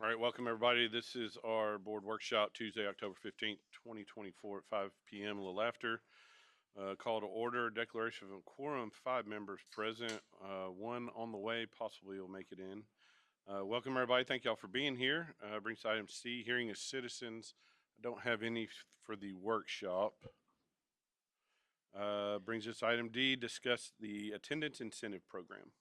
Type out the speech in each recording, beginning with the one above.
All right, welcome everybody. This is our board workshop Tuesday, October 15th, 2024 at 5 p.m. a little after. Call to order, declaration of a quorum, 5 members present, 1 on the way, possibly will make it in. Welcome everybody. Thank y'all for being here. Brings item C, hearing of citizens. I don't have any for the workshop. Brings us item D, discuss the attendance incentive program.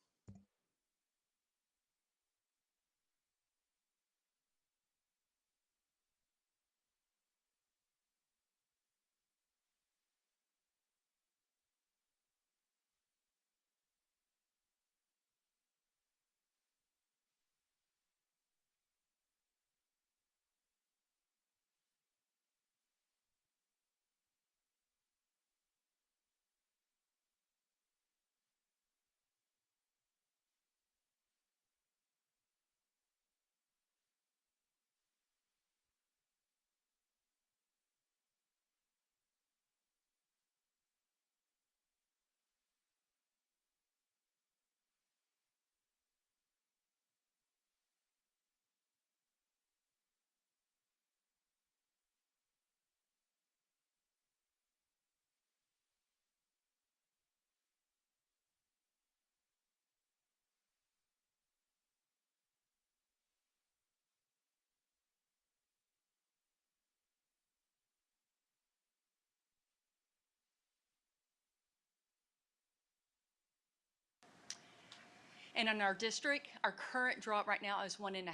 And in our district, our current drop right now is 1.5%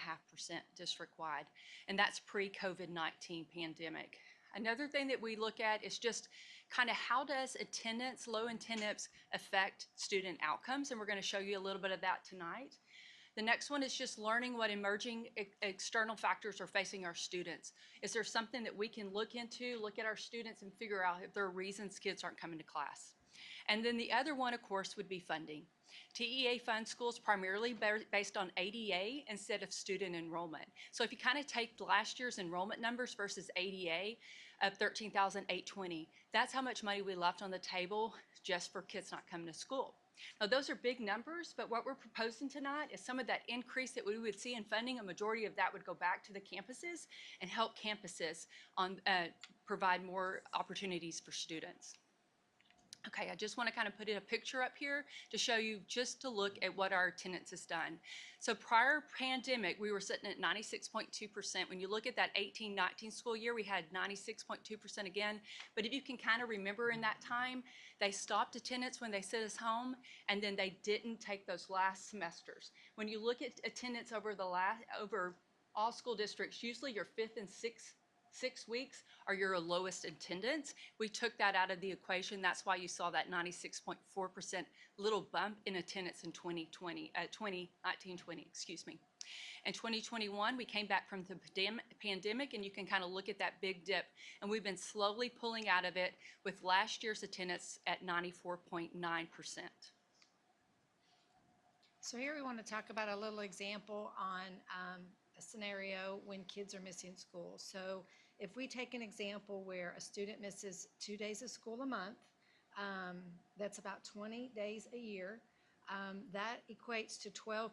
district-wide, and that's pre-COVID-19 pandemic. Another thing that we look at is just kind of how does attendance, low attendance affect student outcomes, and we're going to show you a little bit of that tonight. The next one is just learning what emerging external factors are facing our students. Is there something that we can look into, look at our students and figure out if there are reasons kids aren't coming to class? And then the other one, of course, would be funding. TEA funds schools primarily based on ADA instead of student enrollment. So if you kind of take last year's enrollment numbers versus ADA of 13,820, that's how much money we left on the table just for kids not coming to school. Now, those are big numbers, but what we're proposing tonight is some of that increase that we would see in funding, a majority of that would go back to the campuses and help campuses provide more opportunities for students. Okay, I just want to kind of put in a picture up here to show you just to look at what our attendance has done. So prior pandemic, we were sitting at 96.2%. When you look at that 18-19 school year, we had 96.2% again. But if you can kind of remember in that time, they stopped attendance when they sent us home, and then they didn't take those last semesters. When you look at attendance over all school districts, usually your 5th and 6 weeks are your lowest attendance. We took that out of the equation. That's why you saw that 96.4% little bump in attendance in 2019-20, excuse me. In 2021, we came back from the pandemic, and you can kind of look at that big dip, and we've been slowly pulling out of it with last year's attendance at 94.9%. So here we want to talk about a little example on a scenario when kids are missing school. So if we take an example where a student misses 2 days of school a month, that's about 20 days a year. That equates to 12%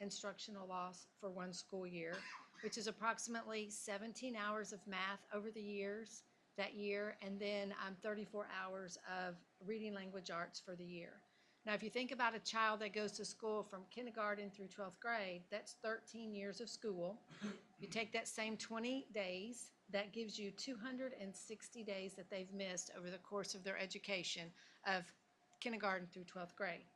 instructional loss for one school year, which is approximately 17 hours of math over the years that year, and then 34 hours of reading language arts for the year. Now, if you think about a child that goes to school from kindergarten through 12th grade, that's 13 years of school. You take that same 20 days, that gives you 260 days that they've missed over the course of their education of kindergarten through 12th grade.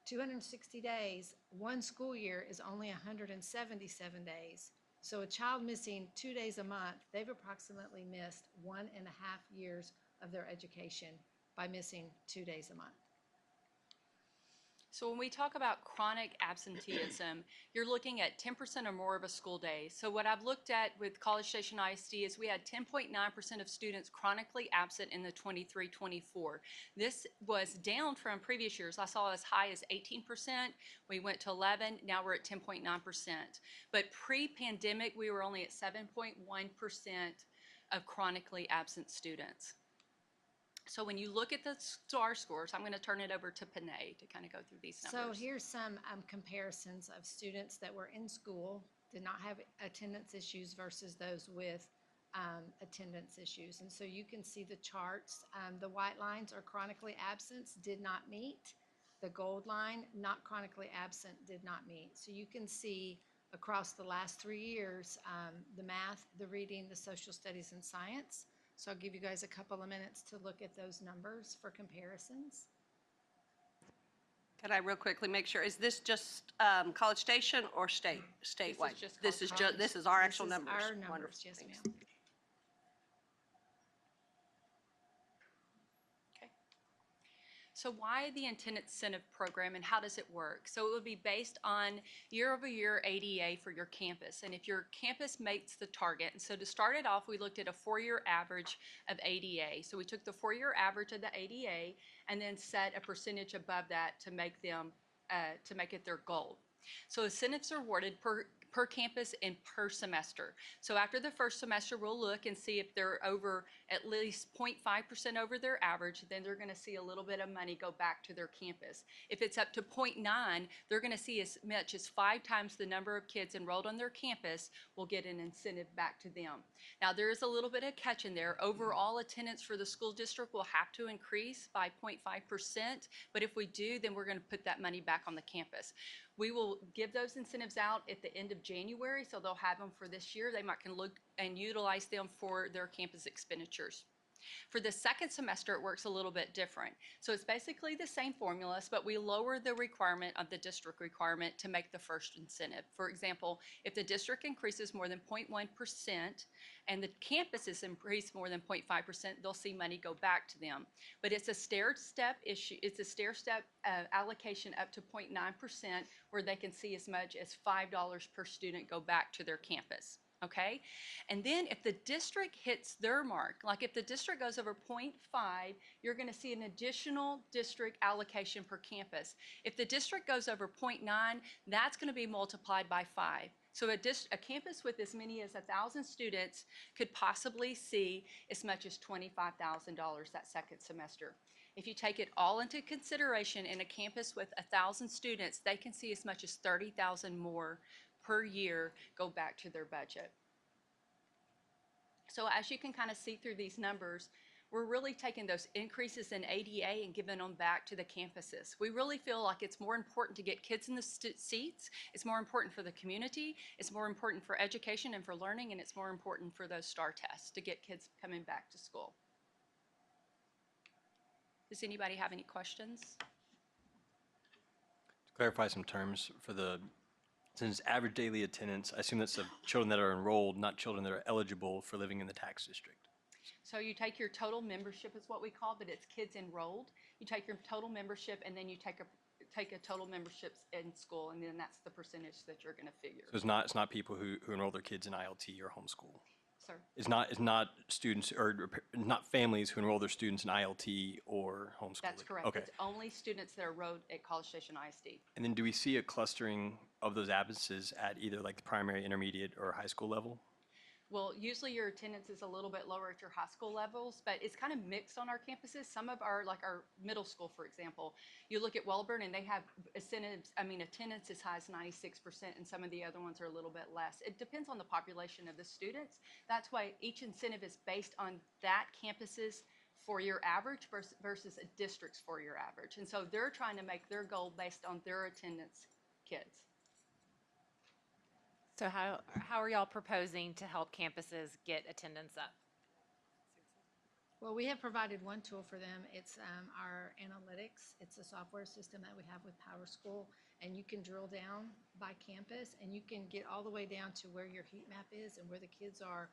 260 days, one school year is only 177 days. So a child missing 2 days a month, they've approximately missed 1.5 years of their education by missing 2 days a month. So when we talk about chronic absenteeism, you're looking at 10% or more of a school day. So what I've looked at with College Station ISD is we had 10.9% of students chronically absent in the 23-24. This was down from previous years. I saw as high as 18%. We went to 11. Now we're at 10.9%. But pre-pandemic, we were only at 7.1% of chronically absent students. So when you look at the STAR scores, I'm going to turn it over to Panay to kind of go through these numbers. So here's some comparisons of students that were in school did not have attendance issues versus those with attendance issues. And so you can see the charts. The white lines are chronically absent, did not meet. The gold line, not chronically absent, did not meet. So you can see across the last 3 years, the math, the reading, the social studies, and science. So I'll give you guys a couple of minutes to look at those numbers for comparisons. Could I real quickly make sure, is this just College Station or statewide? just This is College. this is our actual This is numbers? our numbers, Wonderful. yes, Thanks. ma'am. So why the attendance incentive program and how does it work? So it would be based on year-over-year ADA for your campus. And if your campus meets the target, and so to start it off, we looked at a 4-year average of ADA. So we took the 4-year average of the ADA and then set a percentage above that to make them, to make it their goal. So incentives are awarded per campus and per semester. So after the first semester, we'll look and see if they're over at least 0.5% over their average, then they're going to see a little bit of money go back to their campus. If it's up to 0.9, they're going to see as much as 5 times the number of kids enrolled on their campus will get an incentive back to them. Now there is a little bit of catch in there. Overall attendance for the school district will have to increase by 0.5%, but if we do, then we're going to put that money back on the campus. We will give those incentives out at the end of January, so they'll have them for this year. They might can look and utilize them for their campus expenditures. For the second semester, it works a little bit different. So it's basically the same formulas, but we lower the requirement of the district requirement to make the first incentive. For example, if the district increases more than 0.1% and the campuses increase more than 0.5%, they'll see money go back to them. But it's a stair-step issue. It's a stair-step allocation up to 0.9% where they can see as much as $5 per student go back to their campus. Okay, and then if the district hits their mark, like if the district goes over 0.5, you're going to see an additional district allocation per campus. If the district goes over 0.9, that's going to be multiplied by 5. So a campus with as many as 1,000 students could possibly see as much as $25,000 that second semester. If you take it all into consideration, in a campus with 1,000 students, they can see as much as $30,000 more per year go back to their budget. So as you can kind of see through these numbers, we're really taking those increases in ADA and giving them back to the campuses. We really feel like it's more important to get kids in the seats, it's more important for the community, it's more important for education and for learning, and it's more important for those STAR tests to get kids coming back to school. Does anybody have any questions? To clarify some terms for the, since average daily attendance, I assume that's of children that are enrolled, not children that are eligible for living in the tax district. So you take your total membership is what we call, but it's kids enrolled. You take your total membership and then you take a total memberships in school, and then that's the percentage that you're going to figure. So it's not people who enroll their kids in ILT or homeschool. Sir? It's not students or not families who enroll their students in ILT or homeschool. That's correct. Okay. It's only students that are enrolled at College Station ISD. And then do we see a clustering of those absences at either like the primary, intermediate, or high school level? Well, usually your attendance is a little bit lower at your high school levels, but it's kind of mixed on our campuses. Some of our, like our middle school, for example, you look at Welborn and they have attendance as high as 96%, and some of the other ones are a little bit less. It depends on the population of the students. That's why each incentive is based on that campus's 4-year average versus a district's 4-year average. And so they're trying to make their goal based on their attendance kids. So how are y'all proposing to help campuses get attendance up? Well, we have provided one tool for them. It's our analytics. It's a software system that we have with PowerSchool, and you can drill down by campus, and you can get all the way down to where your heat map is and where the kids are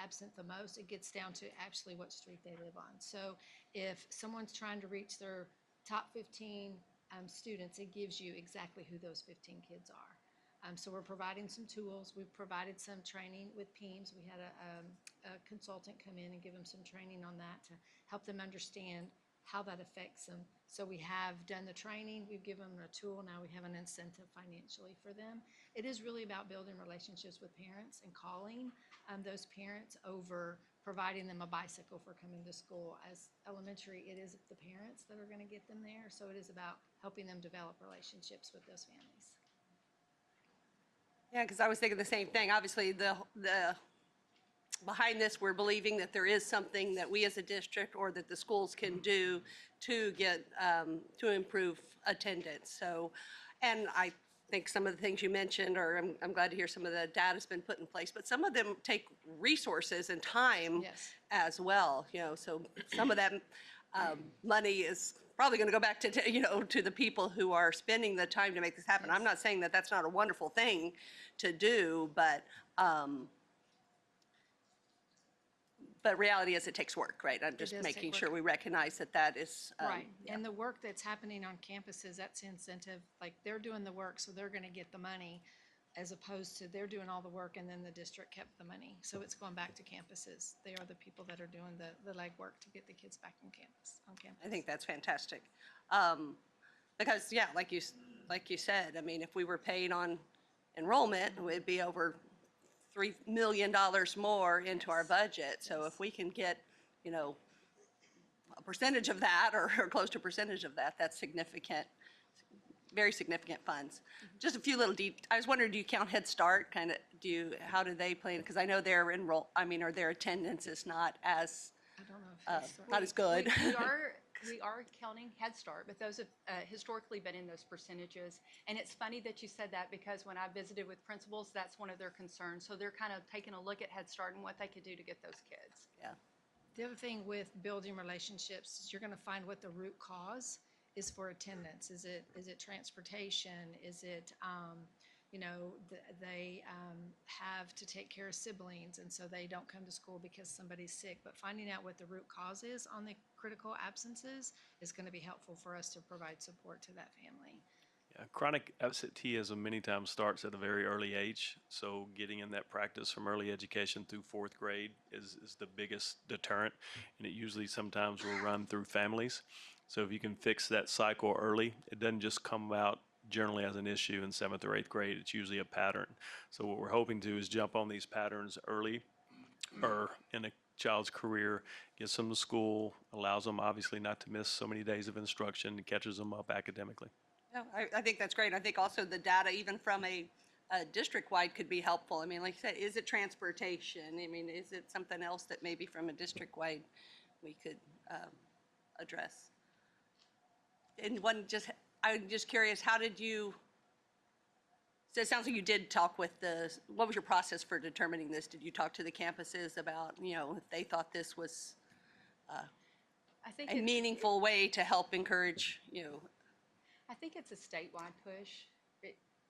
absent the most. It gets down to actually what street they live on. So if someone's trying to reach their top 15 students, it gives you exactly who those 15 kids are. So we're providing some tools. We've provided some training with PEEMS. We had a consultant come in and give them some training on that to help them understand how that affects them. So we have done the training. We've given them a tool. Now we have an incentive financially for them. It is really about building relationships with parents and calling those parents over providing them a bicycle for coming to school. As elementary, it is the parents that are going to get them there. So it is about helping them develop relationships with those families. Yeah, because I was thinking the same thing. Obviously, behind this, we're believing that there is something that we as a district or that the schools can do to get, to improve attendance. So, and I think some of the things you mentioned, or I'm glad to hear some of the data's been put in place, but some of them take resources and time Yes. as well, so some of that money is probably going to go back to, to the people who are spending the time to make this happen. I'm not saying that that's not a wonderful thing to do, but reality is it takes work, right? I'm just does making take sure work. we recognize that that is. Right, Yeah. and the work that's happening on campuses, that's incentive, like, they're doing the work, so they're gonna get the money, as opposed to they're doing all the work and then the district kept the money. So it's going back to campuses. They are the people that are doing the legwork to get the kids back on campus. I think that's fantastic. Because, yeah, like you said, I mean, if we were paid on enrollment, it'd be over $3 million more into our budget. So if we can get, a percentage of that or close to a percentage of that, that's significant, very significant funds. Just a few little I was wondering, do you count Head Start? How do they play? Because I know their or their attendance is not as, I don't know if it's. not as good. We are counting Head Start, but those have historically been in those percentages. And it's funny that you said that, because when I visited with principals, that's one of their concerns. So they're kind of taking a look at Head Start and what they could do to get those kids. Yeah. The other thing with building relationships is you're gonna find what the root cause is for attendance. Is it transportation? Is it, they have to take care of siblings, and so they don't come to school because somebody's sick. But finding out what the root cause is on the critical absences is gonna be helpful for us to provide support to that family. Yeah, chronic absenteeism many times starts at a very early age, so getting in that practice from early education through fourth grade is the biggest deterrent, and it usually sometimes will run through families. So if you can fix that cycle early, it doesn't just come out generally as an issue in 7th or 8th grade. It's usually a pattern. So what we're hoping to do is jump on these patterns early or in a child's career, gets them to school, allows them obviously not to miss so many days of instruction, and catches them up academically. No, I think that's great. I think also the data, even from a district-wide, could be helpful. I mean, like you said, is it transportation? I mean, is it something else that maybe from a district-wide we could address? And I'm just curious, how did you, so it sounds like you did talk with what was your process for determining this? Did you talk to the campuses about, if they thought this was I think a meaningful way to help encourage, I think it's a statewide push,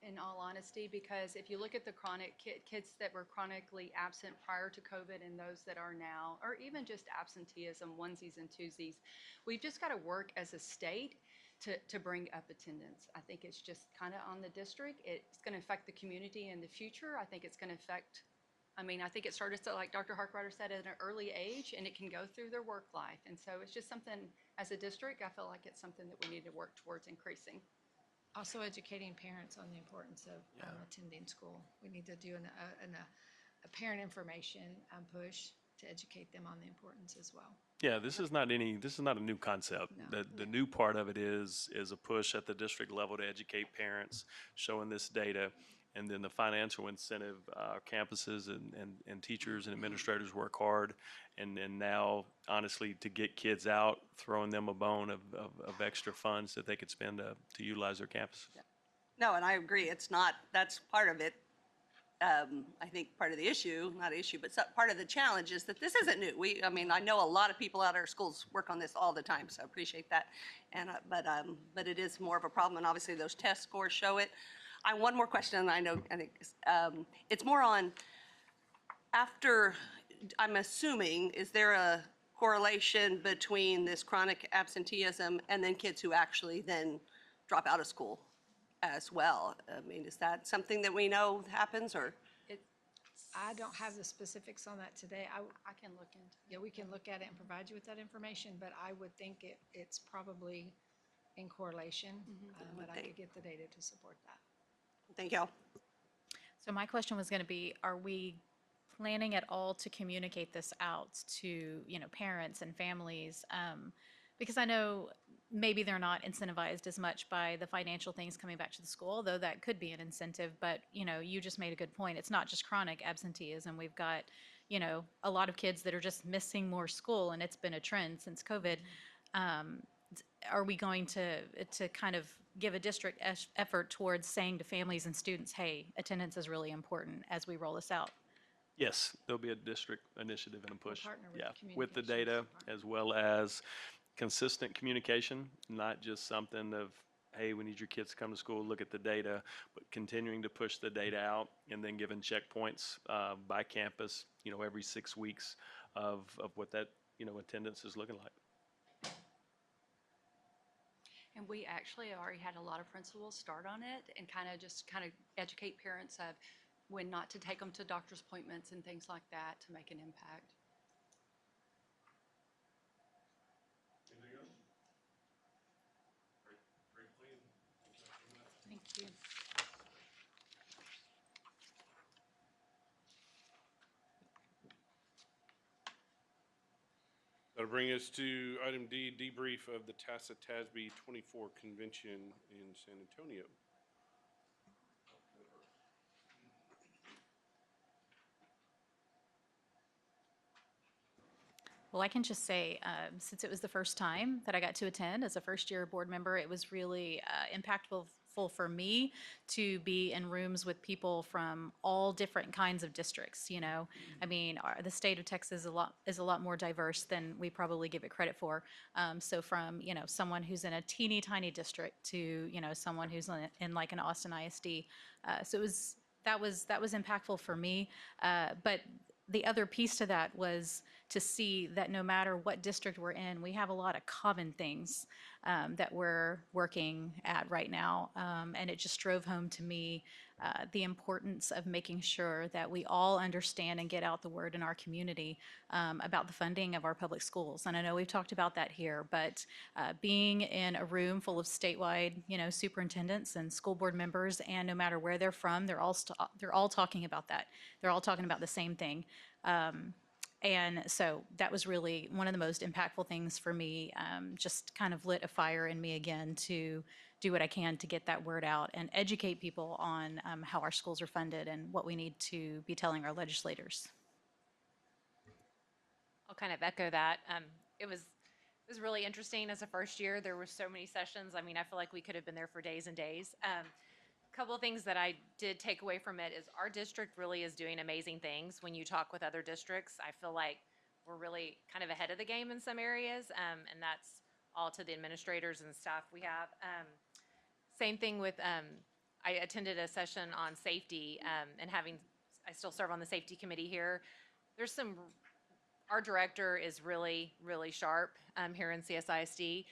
in all honesty, because if you look at the chronic kids that were chronically absent prior to COVID and those that are now, or even just absenteeism, onesies and twosies, we've just got to work as a state to bring up attendance. I think it's just kind of on the district. It's going to affect the community in the future. I think it's going to affect, I think it started, like Dr. Harkrider said, at an early age, and it can go through their work life. And so it's just something, as a district, I feel like it's something that we need to work towards increasing. Also educating parents on the importance of attending school. We need to do a parent information push to educate them on the importance as well. Yeah, this is not a new concept. No. The new part of it is a push at the district level to educate parents, showing this data, and then the financial incentive. Campuses and teachers and administrators work hard, and now, honestly, to get kids out, throwing them a bone of extra funds that they could spend to utilize their campuses. No, and I agree. That's part of it. I think part of the issue, not issue, but part of the challenge is that this isn't new. I know a lot of people out of our schools work on this all the time, so I appreciate that. And but it is more of a problem, and obviously those test scores show it. One more question, and I think it's more on after. I'm assuming, is there a correlation between this chronic absenteeism and then kids who actually then drop out of school as well? Is that something that we know happens, or? I don't have the specifics on that today. I can look into it. Yeah, we can look at it and provide you with that information, but I would think it's probably in correlation, but I could get the data to support that. Thank you. So my question was going to be, are we planning at all to communicate this out to, parents and families? Because I know maybe they're not incentivized as much by the financial things coming back to the school, though that could be an incentive. But, you just made a good point. It's not just chronic absenteeism. We've got, a lot of kids that are just missing more school, and it's been a trend since COVID. Are we going to kind of give a district effort towards saying to families and students, hey, attendance is really important as we roll this out? Yes, there'll be a district initiative and a push. partner with Yeah, with the communications data department. as well as consistent communication, not just something of, hey, we need your kids to come to school, look at the data, but continuing to push the data out and then giving checkpoints by campus, every 6 weeks of what that, attendance is looking like. And we actually already had a lot of principals start on it and kind of educate parents of when not to take them to doctor's appointments and things like that to make an impact. Anything else? Great plan. Thank you. That'll bring us to item D, debrief of the TASB 24 convention in San Antonio. Well, I can just say, since it was the first time that I got to attend as a first-year board member, it was really impactful for me to be in rooms with people from all different kinds of districts. I mean, the state of Texas is a lot more diverse than we probably give it credit for. So from someone who's in a teeny tiny district to someone who's in like an Austin ISD. So that was impactful for me. But the other piece to that was to see that no matter what district we're in, we have a lot of common things that we're working at right now. And it just drove home to me the importance of making sure that we all understand and get out the word in our community about the funding of our public schools. And I know we've talked about that here, but being in a room full of statewide, superintendents and school board members, and no matter where they're from, they're all talking about that. They're all talking about the same thing. And so that was really one of the most impactful things for me, just kind of lit a fire in me again to do what I can to get that word out and educate people on how our schools are funded and what we need to be telling our legislators. I'll kind of echo that. It was really interesting as a first year. There were so many sessions. I mean, I feel like we could have been there for days and days. Couple of things that I did take away from it is our district really is doing amazing things. When you talk with other districts, I feel like we're really kind of ahead of the game in some areas, and that's all to the administrators and staff we have. Same thing with, I attended a session on safety, and I still serve on the safety committee here. Our director is really, really sharp here in CSISD.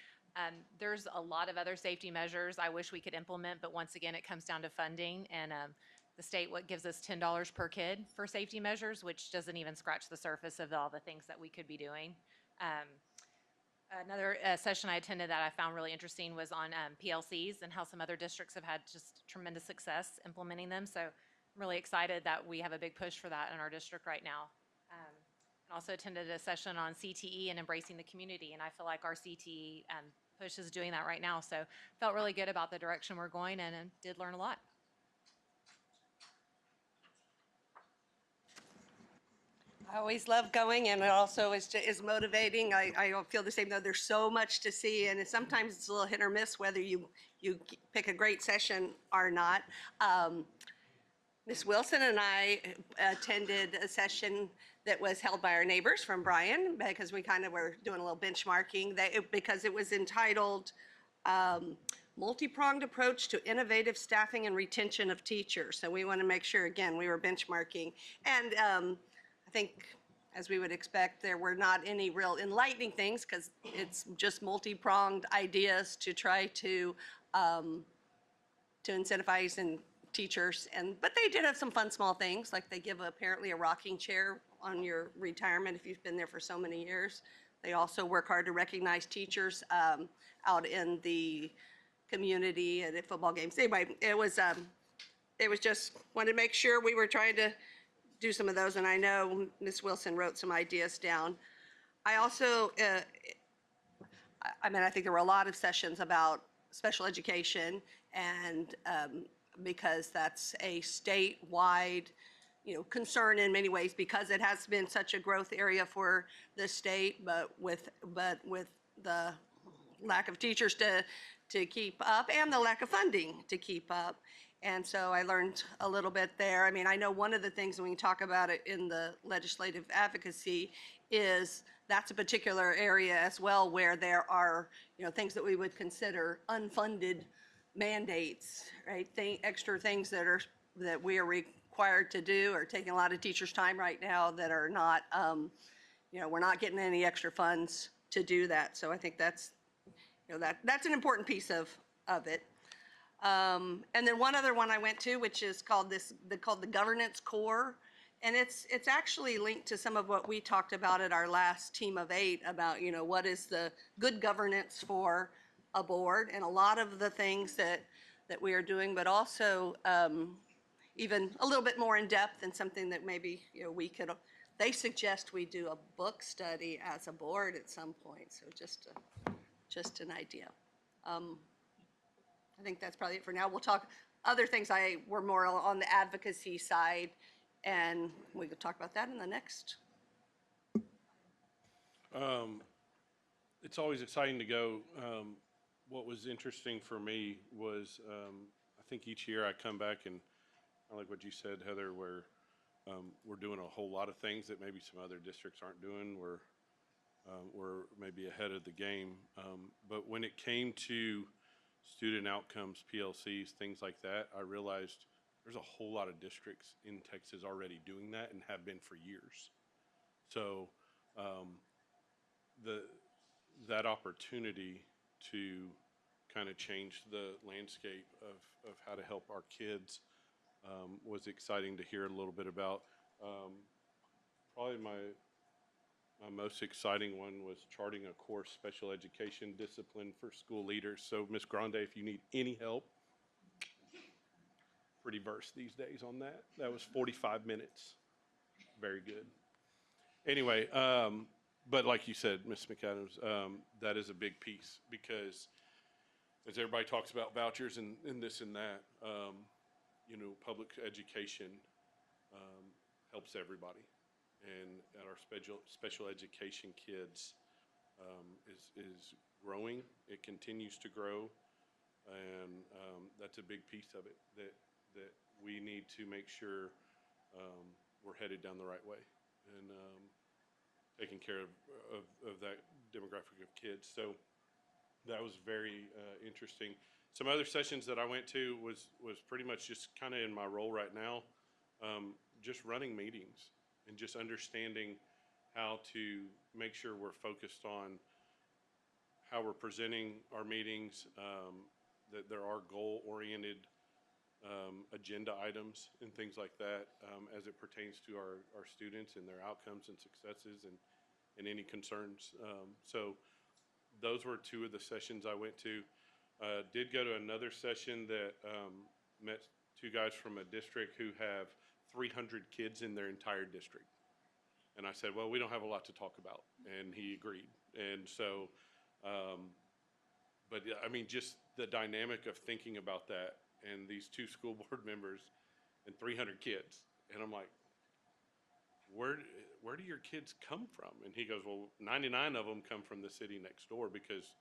There's a lot of other safety measures I wish we could implement, but once again, it comes down to funding, and the state gives us $10 per kid for safety measures, which doesn't even scratch the surface of all the things that we could be doing. Another session I attended that I found really interesting was on PLCs and how some other districts have had just tremendous success implementing them. So I'm really excited that we have a big push for that in our district right now. And also attended a session on CTE and embracing the community, and I feel like our CTE push is doing that right now. So felt really good about the direction we're going, and did learn a lot. I always love going, and it also is motivating. I feel the same, though. There's so much to see, and sometimes it's a little hit or miss whether you pick a great session or not. Ms. Wilson and I attended a session that was held by our neighbors from Bryan, because we kind of were doing a little benchmarking, because it was entitled Multi-Pronged Approach to Innovative Staffing and Retention of Teachers. So we want to make sure, again, we were benchmarking. And I think, as we would expect, there were not any real enlightening things, because it's just multi-pronged ideas to try to incentivize and teachers, but they did have some fun small things, like they give apparently a rocking chair on your retirement if you've been there for so many years. They also work hard to recognize teachers out in the community and at football games. Anyway, it was just, wanted to make sure we were trying to do some of those, and I know Ms. Wilson wrote some ideas down. I also I mean, I think there were a lot of sessions about special education, and because that's a statewide, concern in many ways, because it has been such a growth area for the state, but with the lack of teachers to keep up and the lack of funding to keep up. And so I learned a little bit there. I mean, I know one of the things when we talk about it in the legislative advocacy is that's a particular area as well where there are, things that we would consider unfunded mandates, right? Extra things that we are required to do or taking a lot of teachers' time right now that are not, we're not getting any extra funds to do that. So I think that's, that's an important piece of it. And then one other one I went to, which is called the governance core. And it's actually linked to some of what we talked about at our last team of 8 about, what is the good governance for a board, and a lot of the things that we are doing, but also even a little bit more in depth and something that maybe, they suggest we do a book study as a board at some point. So just an idea. I think that's probably it for now. We'll talk other things were more on the advocacy side, and we could talk about that in the next. It's always exciting to go. What was interesting for me was I think each year I come back and I like what you said, Heather, where we're doing a whole lot of things that maybe some other districts aren't doing. We're maybe ahead of the game. But when it came to student outcomes, PLCs, things like that, I realized there's a whole lot of districts in Texas already doing that and have been for years. So that opportunity to kind of change the landscape of how to help our kids was exciting to hear a little bit about. Probably my most exciting one was charting a course, special education discipline for school leaders. So Ms. Grande, if you need any help, pretty versed these days on that. That was 45 minutes. Very good. Anyway, but like you said, Ms. McAdams, that is a big piece because as everybody talks about vouchers and this and that, public education helps everybody. And our special education kids is growing. It continues to grow, and that's a big piece of it that we need to make sure we're headed down the right way and taking care of that demographic of kids. So that was very interesting. Some other sessions that I went to was pretty much just kind of in my role right now, just running meetings and just understanding how to make sure we're focused on how we're presenting our meetings, that there are goal-oriented agenda items and things like that as it pertains to our students and their outcomes and successes and any concerns. So those were 2 of the sessions I went to. Did go to another session that met 2 guys from a district who have 300 kids in their entire district. And I said, well, we don't have a lot to talk about. And he agreed. And so, but I mean, just the dynamic of thinking about that and these 2 school board members and 300 kids. And I'm like, where do your kids come from? And he goes, well, 99 of them come from the city next door because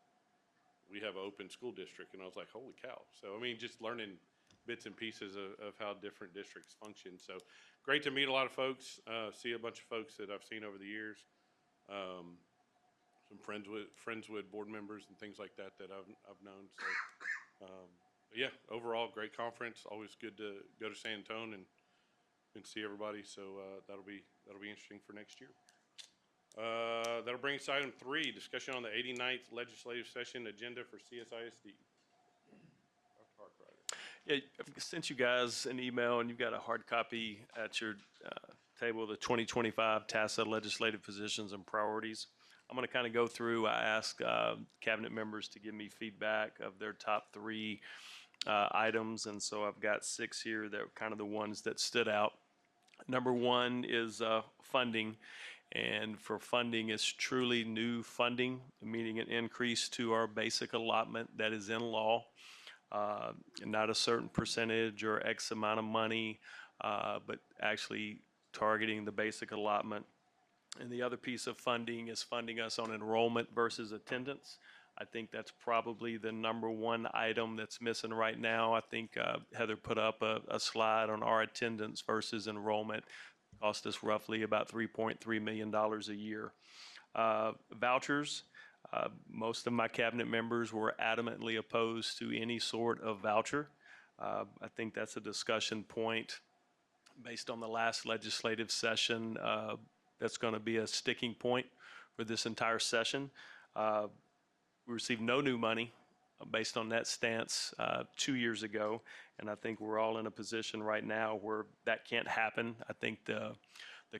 we have an open school district. And I was like, holy cow. So, I mean, just learning bits and pieces of how different districts function. So great to meet a lot of folks, see a bunch of folks that I've seen over the years, some friends with board members and things like that I've known. So but yeah, overall great conference. Always good to go to San Antonio and see everybody. So that'll be interesting for next year. That'll bring us to item 3, discussion on the 89th legislative session agenda for CSISD. Yeah, I've sent you guys an email, and you've got a hard copy at your table, the 2025 TASB legislative positions and priorities. I'm going to kind of go through. I asked cabinet members to give me feedback of their top 3 items, and so I've got 6 here that are kind of the ones that stood out. Number 1 is funding, And for funding, it's truly new funding, meaning an increase to our basic allotment that is in law. Not a certain percentage or X amount of money, but actually targeting the basic allotment. And the other piece of funding is funding us on enrollment versus attendance. I think that's probably the number one item that's missing right now. I think Heather put up a slide on our attendance versus enrollment. Cost us roughly about $3.3 million a year. Vouchers, most of my cabinet members were adamantly opposed to any sort of voucher. I think that's a discussion point based on the last legislative session. That's going to be a sticking point for this entire session. We received no new money based on that stance 2 years ago, and I think we're all in a position right now where that can't happen. I think the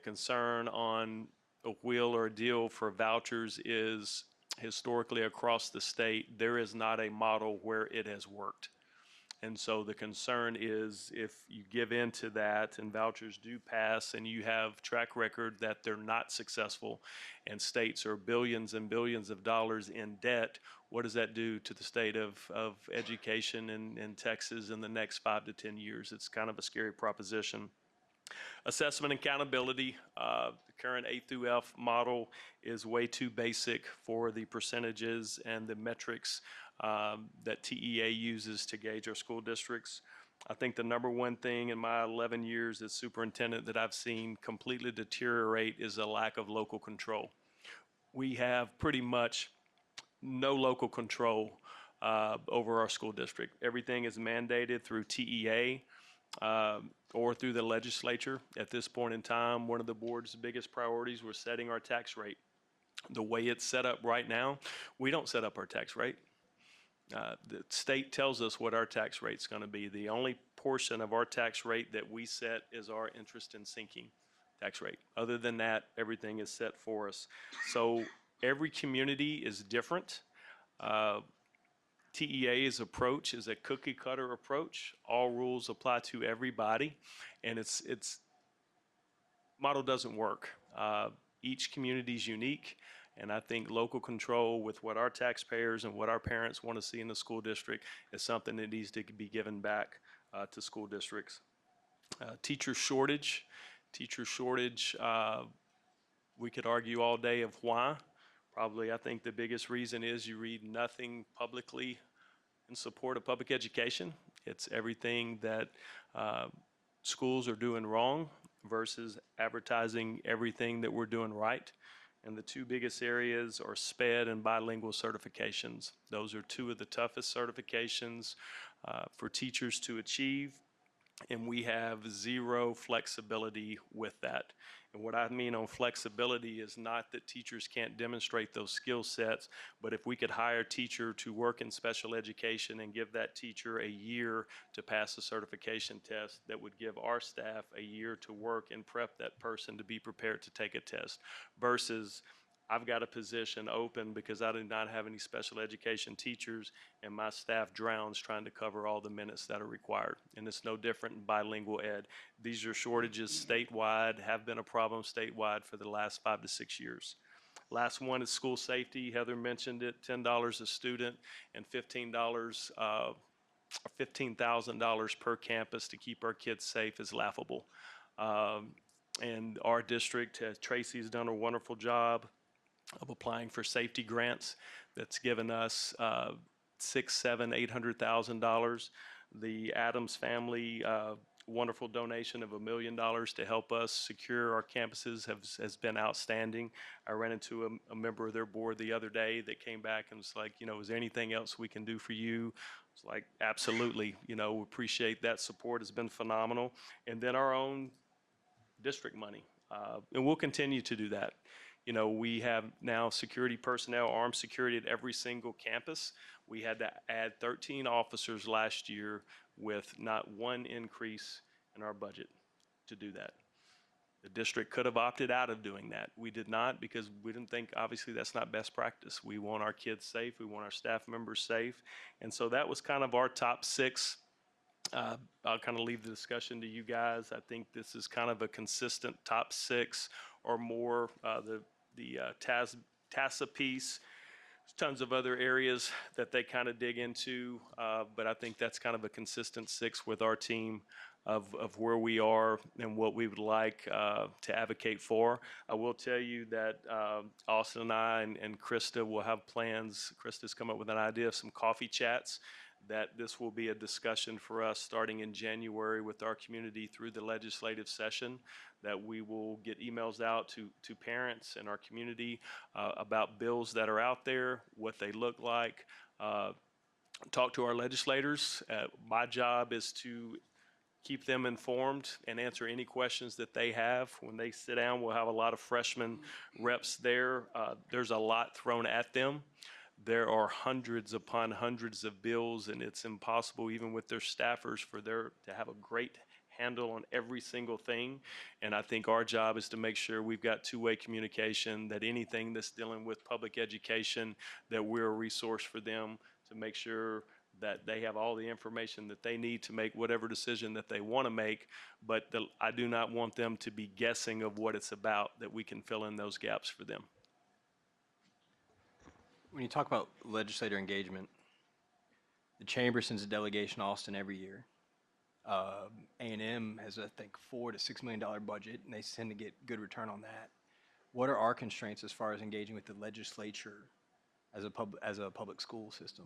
concern on a wheel or a deal for vouchers is historically across the state, there is not a model where it has worked. And so the concern is if you give in to that and vouchers do pass and you have track record that they're not successful and states are billions and billions of dollars in debt, what does that do to the state of education in Texas in the next 5 to 10 years? It's kind of a scary proposition. Assessment and accountability, the current A through F model is way too basic for the percentages and the metrics that TEA uses to gauge our school districts. I think the number one thing in my 11 years as superintendent that I've seen completely deteriorate is a lack of local control. We have pretty much no local control over our school district. Everything is mandated through TEA or through the legislature. At this point in time, one of the board's biggest priorities was setting our tax rate. The way it's set up right now, we don't set up our tax rate. The state tells us what our tax rate's going to be. The only portion of our tax rate that we set is our interest in sinking tax rate. Other than that, everything is set for us. So every community is different. TEA's approach is a cookie cutter approach. All rules apply to everybody, and its model doesn't work. Each community is unique, and I think local control with what our taxpayers and what our parents want to see in the school district is something that needs to be given back to school districts. Teacher shortage, we could argue all day of why. Probably, I think the biggest reason is you read nothing publicly in support of public education. It's everything that schools are doing wrong versus advertising everything that we're doing right. And the two biggest areas are SPED and bilingual certifications. Those are two of the toughest certifications for teachers to achieve, and we have zero flexibility with that. And what I mean on flexibility is not that teachers can't demonstrate those skill sets, but if we could hire a teacher to work in special education and give that teacher a year to pass a certification test, that would give our staff a year to work and prep that person to be prepared to take a test, versus I've got a position open because I do not have any special education teachers and my staff drowns trying to cover all the minutes that are required. And it's no different in bilingual ed. These are shortages statewide, have been a problem statewide for the last 5 to 6 years. Last one is school safety. Heather mentioned it, $10 a student and $15,000 per campus to keep our kids safe is laughable. And our district, Tracy's done a wonderful job of applying for safety grants. That's given us $600,000, $700,000, $800,000. The Adams family, wonderful donation of $1 million to help us secure our campuses has been outstanding. I ran into a member of their board the other day that came back and was like, is there anything else we can do for you? It's like, absolutely, we appreciate that support. Has been phenomenal. And then our own district money, and we'll continue to do that. We have now security personnel, armed security at every single campus. We had to add 13 officers last year with not one increase in our budget to do that. The district could have opted out of doing that. We did not, because we didn't think, obviously, that's not best practice. We want our kids safe. We want our staff members safe. And so that was kind of our top 6 I'll kind of leave the discussion to you guys. I think this is kind of a consistent top 6 or more. The TASA piece, tons of other areas that they kind of dig into, but I think that's kind of a consistent 6 with our team of where we are and what we would like to advocate for. I will tell you that Austin and I and Krista will have plans. Krista's come up with an idea of some coffee chats, that this will be a discussion for us starting in January with our community through the legislative session, that we will get emails out to parents and our community about bills that are out there, what they look like, talk to our legislators. My job is to keep them informed and answer any questions that they have. When they sit down, we'll have a lot of freshman reps there. There's a lot thrown at them. There are hundreds upon hundreds of bills, and it's impossible, even with their staffers, for to have a great handle on every single thing. And I think our job is to make sure we've got two-way communication, that anything that's dealing with public education, that we're a resource for them to make sure that they have all the information that they need to make whatever decision that they want to make. But I do not want them to be guessing of what it's about, that we can fill in those gaps for them. When you talk about legislator engagement, the chamber sends a delegation to Austin every year. A&M has, I think, $4 to $6 million budget, and they tend to get good return on that. What are our constraints as far as engaging with the legislature as a public school system?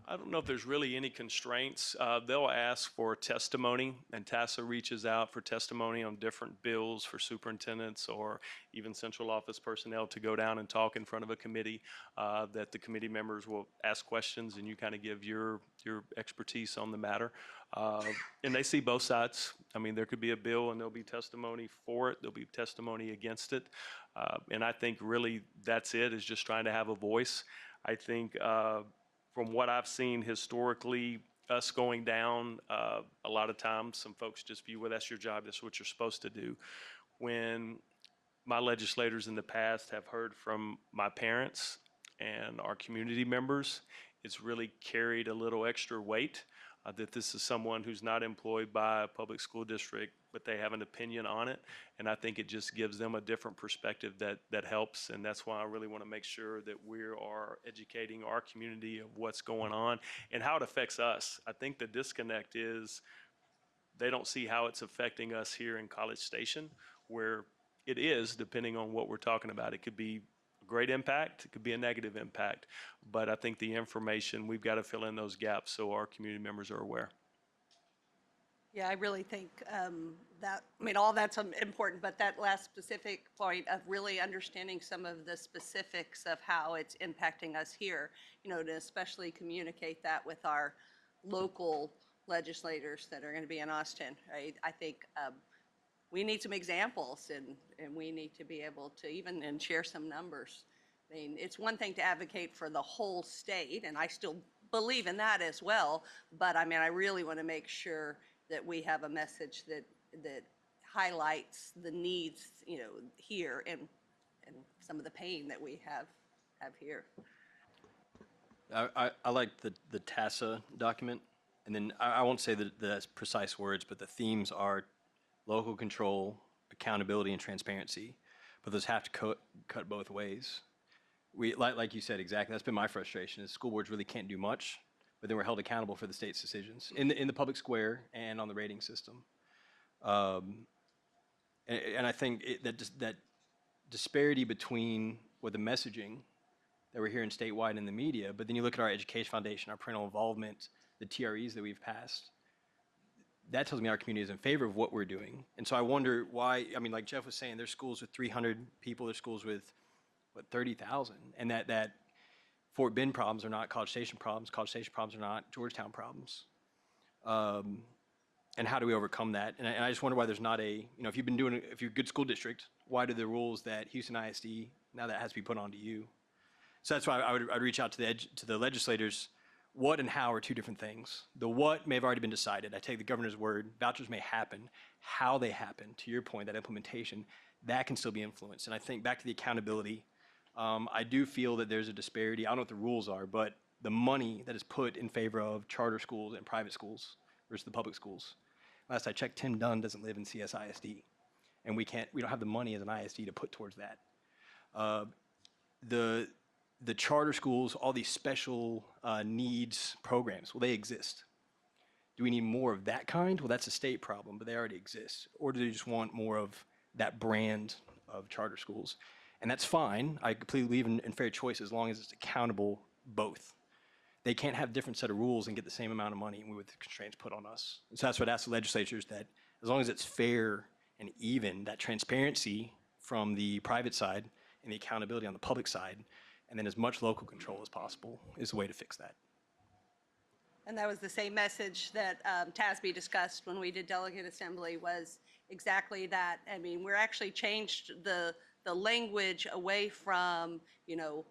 I don't know if there's really any constraints. They'll ask for testimony, and TASA reaches out for testimony on different bills for superintendents or even central office personnel to go down and talk in front of a committee, that the committee members will ask questions and you kind of give your expertise on the matter. And they see both sides. I mean, there could be a bill and there'll be testimony for it, there'll be testimony against it. And I think really that's it, is just trying to have a voice. I think from what I've seen historically, us going down, a lot of times some folks just view, well, that's your job, that's what you're supposed to do. When my legislators in the past have heard from my parents and our community members, it's really carried a little extra weight, that this is someone who's not employed by a public school district, but they have an opinion on it. And I think it just gives them a different perspective that helps. And that's why I really want to make sure that we are educating our community of what's going on and how it affects us. I think the disconnect is they don't see how it's affecting us here in College Station, where it is, depending on what we're talking about. It could be a great impact, it could be a negative impact. But I think the information, we've got to fill in those gaps so our community members are aware. Yeah, I really think all that's important, but that last specific point of really understanding some of the specifics of how it's impacting us here, to especially communicate that with our local legislators that are going to be in Austin, right? I think we need some examples, and we need to be able to and share some numbers. I mean, it's one thing to advocate for the whole state, and I still believe in that as well, but I really want to make sure that we have a message that highlights the needs, here and some of the pain that we have here. I like the TASA document, and then I won't say the precise words, but the themes are local control, accountability, and transparency. But those have to cut both ways. Like you said, exactly. That's been my frustration. Is school boards really can't do much, but then we're held accountable for the state's decisions in the public square and on the rating system. And I think that disparity between the messaging that we're hearing statewide in the media, but then you look at our education foundation, our parental involvement, the TREs that we've passed, that tells me our community is in favor of what we're doing. And so I wonder why, like Jeff was saying, there's schools with 300 people, there's schools with, 30,000, and that Fort Bend problems are not College Station problems are not Georgetown problems. And how do we overcome that? And I just wonder why there's not if you're a good school district, why do the rules that Houston ISD, now that has to be put onto you? So that's why I'd reach out to the legislators. What and how are two different things. The what may have already been decided. I take the governor's word, vouchers may happen. How they happen, to your point, that implementation, that can still be influenced. And I think back to the accountability, I do feel that there's a disparity. I don't know what the rules are, but the money that is put in favor of charter schools and private schools versus the public schools. Last I checked, Tim Dunn doesn't live in CSISD, and we don't have the money as an ISD to put towards that. The charter schools, all these special needs programs, well, they exist. Do we need more of that kind? Well, that's a state problem, but they already exist. Or do they just want more of that brand of charter schools? And that's fine. I completely believe in fair choice as long as it's accountable both. They can't have different set of rules and get the same amount of money with the constraints put on us. So that's what I asked the legislatures, that as long as it's fair and even, that transparency from the private side and the accountability on the public side, and then as much local control as possible is the way to fix that. And that was the same message that TASB discussed when we did delegate assembly, was exactly that. I mean, we're actually changed the language away from, you know,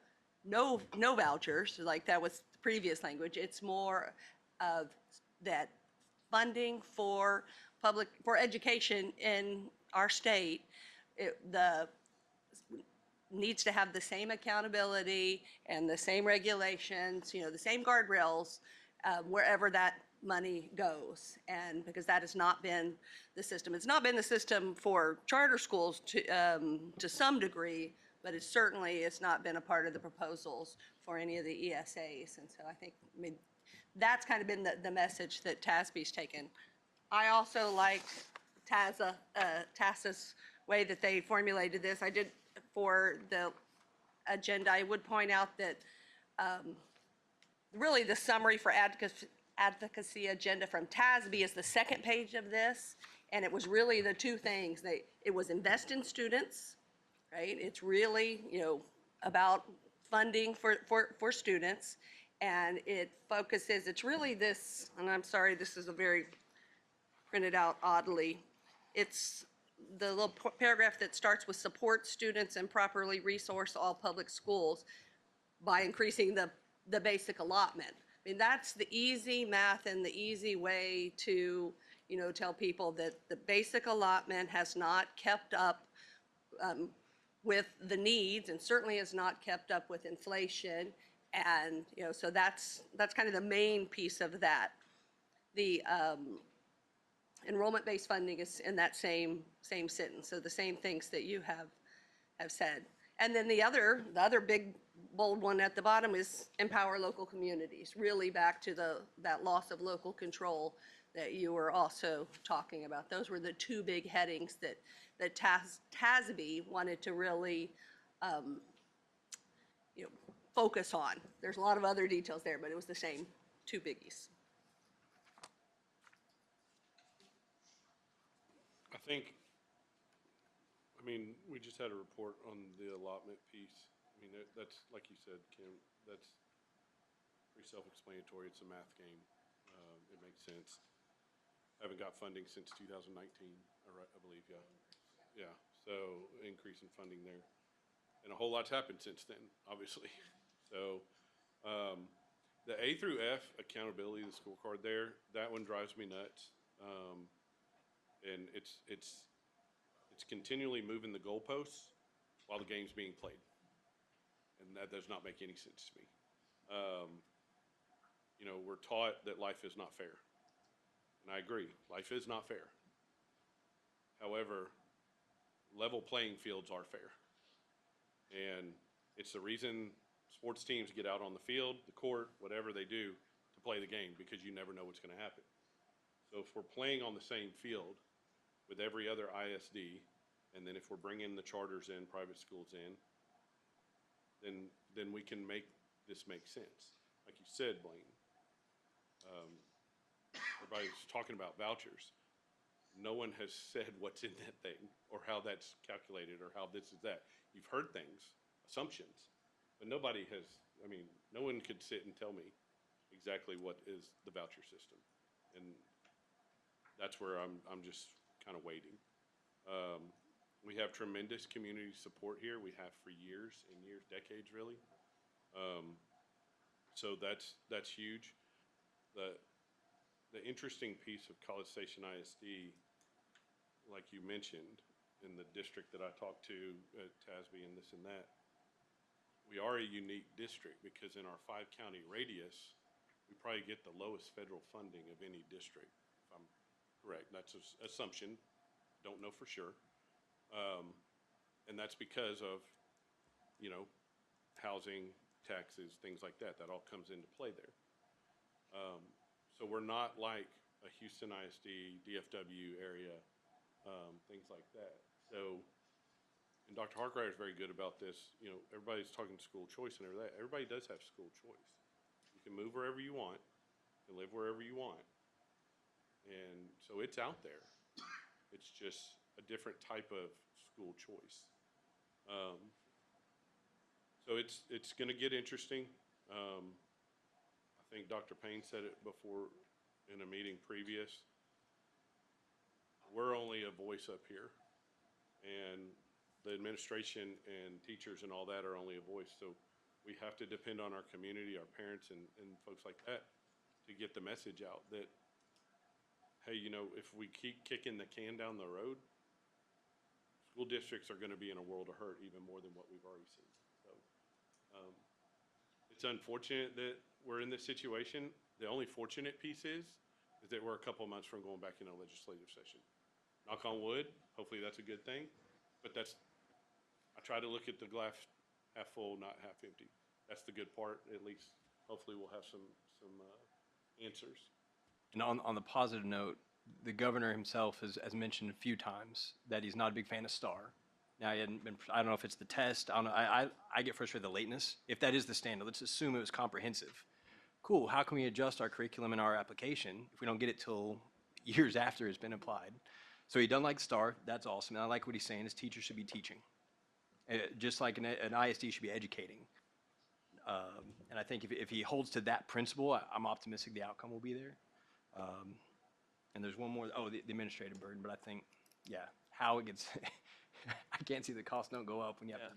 no vouchers, like that was the previous language. It's more of that funding for education in our state, needs to have the same accountability and the same regulations, you know, the same guardrails wherever that money goes. And because that has not been the system. It's not been the system for charter schools to some degree, but it certainly has not been a part of the proposals for any of the ESAs. And so I think, I mean, that's kind of been the message that TASB's taken. I also like TASA's way that they formulated this. I did, for the agenda, I would point out that really the summary for advocacy agenda from TASB is the second page of this, and it was really the two things. It was invest in students, right? It's really, you know, about funding for students, and it focuses, it's really this, and I'm sorry, this is a very printed out oddly. It's the little paragraph that starts with support students and properly resource all public schools by increasing the basic allotment. I mean, that's the easy math and the easy way to, you know, tell people that the basic allotment has not kept up with the needs, and certainly has not kept up with inflation. And, you know, so that's kind of the main piece of that. The enrollment-based funding is in that same sentence, so the same things that you have said. And then the other big bold one at the bottom is empower local communities, really back to that loss of local control that you were also talking about. Those were the two big headings that TASB wanted to really you know, focus on. There's a lot of other details there, but it was the same two biggies. I mean, we just had a report on the allotment piece. I mean, that's, like you said, Kim, that's pretty self-explanatory. It's a math game. It makes sense. Haven't got funding since 2019, I believe, yeah. Yeah, so increase in funding there. And a whole lot's happened since then, obviously. So the A through F accountability, the scorecard there, that one drives me nuts. And it's continually moving the goalposts while the game's being played. And that does not make any sense to me. You know, we're taught that life is not fair. And I agree, life is not fair. However, level playing fields are fair. And it's the reason sports teams get out on the field, the court, whatever they do to play the game, because you never know what's going to happen. So if we're playing on the same field with every other ISD, and then if we're bringing the charters in, private schools in, then we can make this make sense. Like you said, Blaine, everybody's talking about vouchers. No one has said what's in that thing or how that's calculated or how this is that. You've heard things, assumptions, but nobody has, I mean, no one could sit and tell me exactly what is the voucher system. And that's where I'm just kind of waiting. We have tremendous community support here. We have for years and years, decades really. So that's huge. The interesting piece of College Station ISD, like you mentioned, in the district that I talked to at TASB and this and that, we are a unique district because in our 5-county radius, we probably get the lowest federal funding of any district. Correct. That's an assumption. Don't know for sure. And that's because of, you know, housing, taxes, things like that. That all comes into play there. So we're not like a Houston ISD, DFW area, things like that. So, and Dr. Harkrider is very good about this. You know, everybody's talking school choice and everything. Everybody does have school choice. You can move wherever you want and live wherever you want. And so it's out there. It's just a different type of school choice. So it's going to get interesting. I think Dr. Payne said it before in a meeting previous. We're only a voice up here, and the administration and teachers and all that are only a voice. So we have to depend on our community, our parents, and folks like that to get the message out that, hey, you know, if we keep kicking the can down the road, school districts are going to be in a world of hurt even more than what we've already seen. So it's unfortunate that we're in this situation. The only fortunate piece is that we're a couple of months from going back in a legislative session. Knock on wood, hopefully that's a good thing. But that's, I try to look at the glass half full, not half empty. That's the good part, at least. Hopefully we'll have some answers. And on the positive note, the governor himself has mentioned a few times that he's not a big fan of STAR. Now, he hadn't been, I don't know if it's the test. I don't know. I get frustrated with the lateness. If that is the standard, let's assume it was comprehensive. Cool. How can we adjust our curriculum and our application if we don't get it till years after it's been applied? So he doesn't like STAR. That's awesome. And I like what he's saying is teachers should be teaching. Just like an ISD should be educating. And I think if he holds to that principle, I'm optimistic the outcome will be there. And there's one more, the administrative burden, but I think, yeah, how it gets, I can't see the costs don't go up when you have to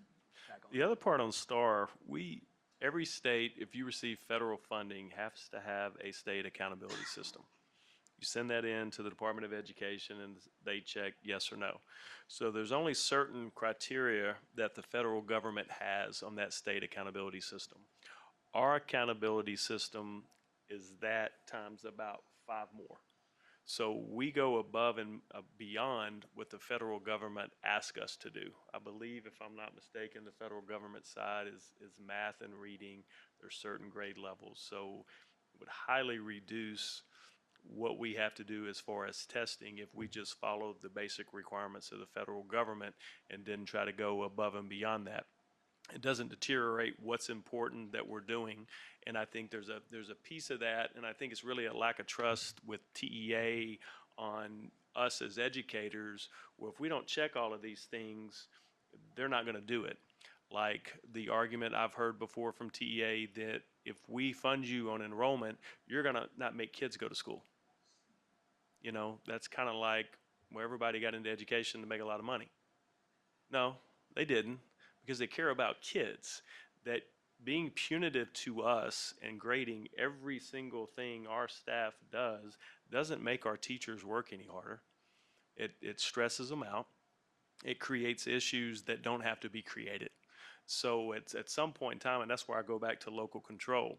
tackle The other part on STAR, every state, if you receive federal funding, has to have a state accountability system. You send that in to the Department of Education and they check yes or no. So there's only certain criteria that the federal government has on that state accountability system. Our accountability system is that times about 5 more. So we go above and beyond what the federal government asks us to do. I believe, if I'm not mistaken, the federal government side is math and reading. There's certain grade levels. So it would highly reduce what we have to do as far as testing if we just followed the basic requirements of the federal government and didn't try to go above and beyond that. It doesn't deteriorate what's important that we're doing, and I think there's a piece of that, and I think it's really a lack of trust with TEA on us as educators, where if we don't check all of these things, they're not going to do it. Like the argument I've heard before from TEA that if we fund you on enrollment, you're going to not make kids go to school. You know, that's kind of like where everybody got into education to make a lot of money. No, they didn't, because they care about kids. That being punitive to us and grading every single thing our staff does doesn't make our teachers work any harder. It stresses them out. It creates issues that don't have to be created. So it's at some point in time, and that's where I go back to local control.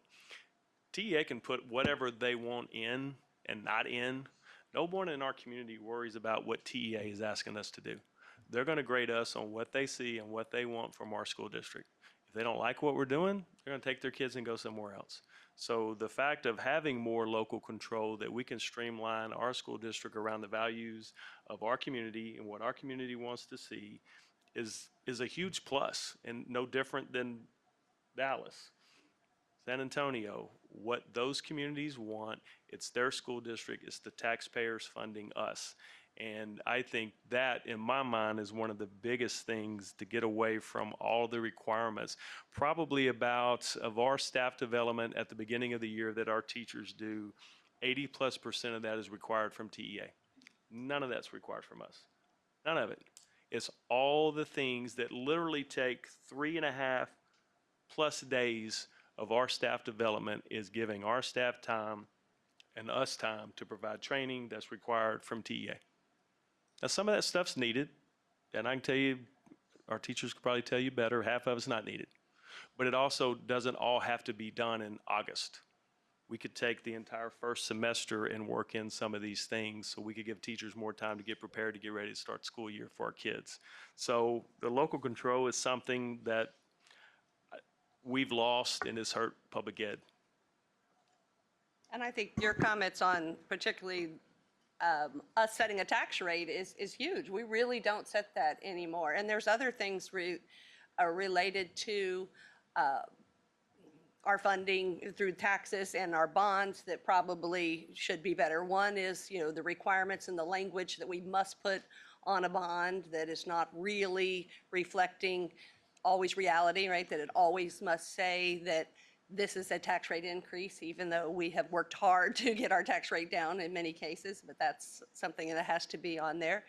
TEA can put whatever they want in and not in. No one in our community worries about what TEA is asking us to do. They're going to grade us on what they see and what they want from our school district. If they don't like what we're doing, they're going to take their kids and go somewhere else. So the fact of having more local control, that we can streamline our school district around the values of our community and what our community wants to see, is a huge plus, and no different than Dallas, San Antonio. What those communities want, it's their school district, it's the taxpayers funding us. And I think that, in my mind, is one of the biggest things to get away from all the requirements. Probably about, of our staff development at the beginning of the year that our teachers do, 80+% of that is required from TEA. None of that's required from us. None of it. It's all the things that literally take 3.5+ days of our staff development, is giving our staff time and us time to provide training that's required from TEA. Now, some of that stuff's needed, and I can tell you, our teachers could probably tell you better, half of it's not needed. But it also doesn't all have to be done in August. we could take the entire first semester and work in some of these things so we could give teachers more time to get prepared to get ready to start school year for our kids. So the local control is something that we've lost and has hurt public ed. And I think your comments on particularly us setting a tax rate is huge. We really don't set that anymore. And there's other things related to our funding through taxes and our bonds that probably should be better. One is, the requirements and the language that we must put on a bond that is not really reflecting always reality, right? That it always must say that this is a tax rate increase, even though we have worked hard to get our tax rate down in many cases, but that's something that has to be on there.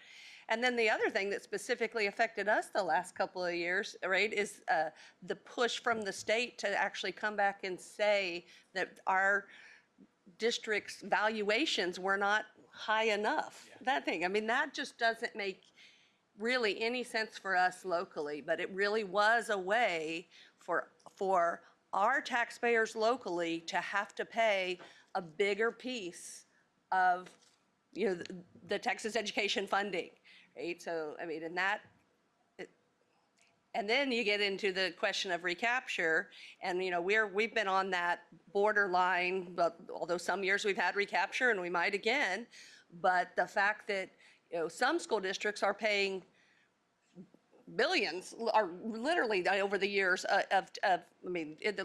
And then the other thing that specifically affected us the last couple of years, right, is the push from the state to actually come back and say that our district's valuations were not high enough. Yeah. That thing, I mean, that just doesn't make really any sense for us locally, but it really was a way for our taxpayers locally to have to pay a bigger piece of, the Texas education funding. Right? So, I mean, and then you get into the question of recapture, and we've been on that borderline, but although some years we've had recapture and we might again, but the fact that some school districts are paying billions, are literally over the years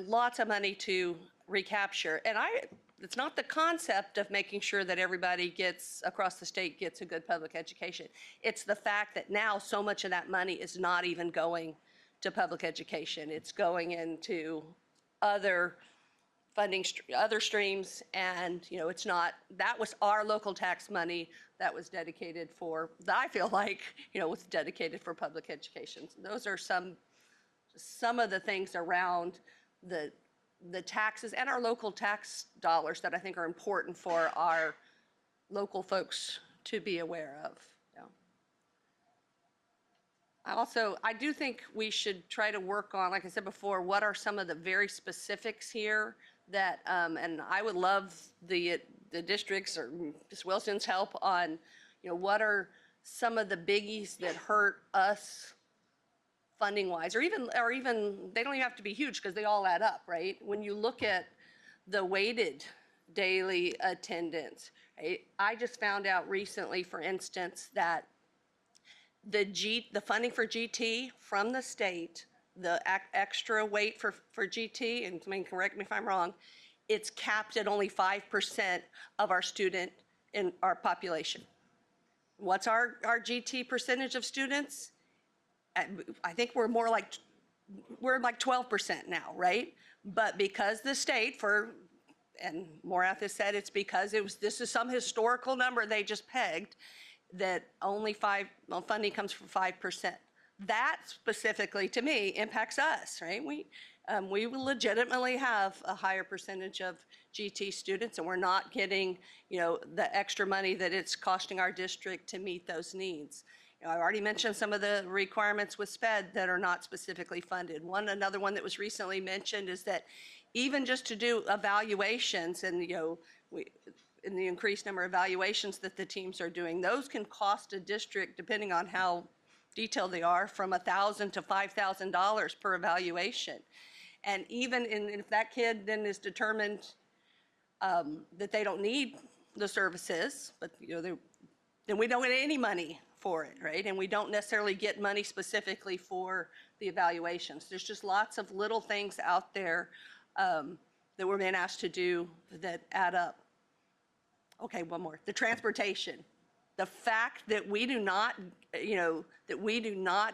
lots of money to recapture, and it's not the concept of making sure that everybody across the state gets a good public education. It's the fact that now so much of that money is not even going to public education. It's going into other funding, other streams, and it's not, that was our local tax money that was dedicated for, that I feel like, was dedicated for public education. So those are some of the things around the taxes and our local tax dollars that I think are important for our local folks to be aware of. Yeah. I do think we should try to work on, like I said before, what are some of the very specifics here that, and I would love the districts or Ms. Wilson's help on, what are some of the biggies that hurt us funding wise, or even they don't even have to be huge because they all add up, right? When you look at the weighted daily attendance, right? I just found out recently, for instance, that the funding for GT from the state, the extra weight for GT, and correct me if I'm wrong, it's capped at only 5% of our student in our population. What's our GT percentage of students? I think we're like 12% now, right? But because the state, and Morath has said it's because this is some historical number they just pegged, that only funding comes from 5%. That specifically, to me, impacts us, right? We legitimately have a higher percentage of GT students, and we're not getting, the extra money that it's costing our district to meet those needs. I already mentioned some of the requirements with SPED that are not specifically funded. Another one that was recently mentioned is that even just to do evaluations, and in the increased number of evaluations that the teams are doing, those can cost a district, depending on how detailed they are, from $1,000 to $5,000 per evaluation. And even if that kid then is determined that they don't need the services, but then we don't get any money for it, right? And we don't necessarily get money specifically for the evaluations. There's just lots of little things out there that we're being asked to do that add up. Okay, one more. The transportation. The fact that we do not,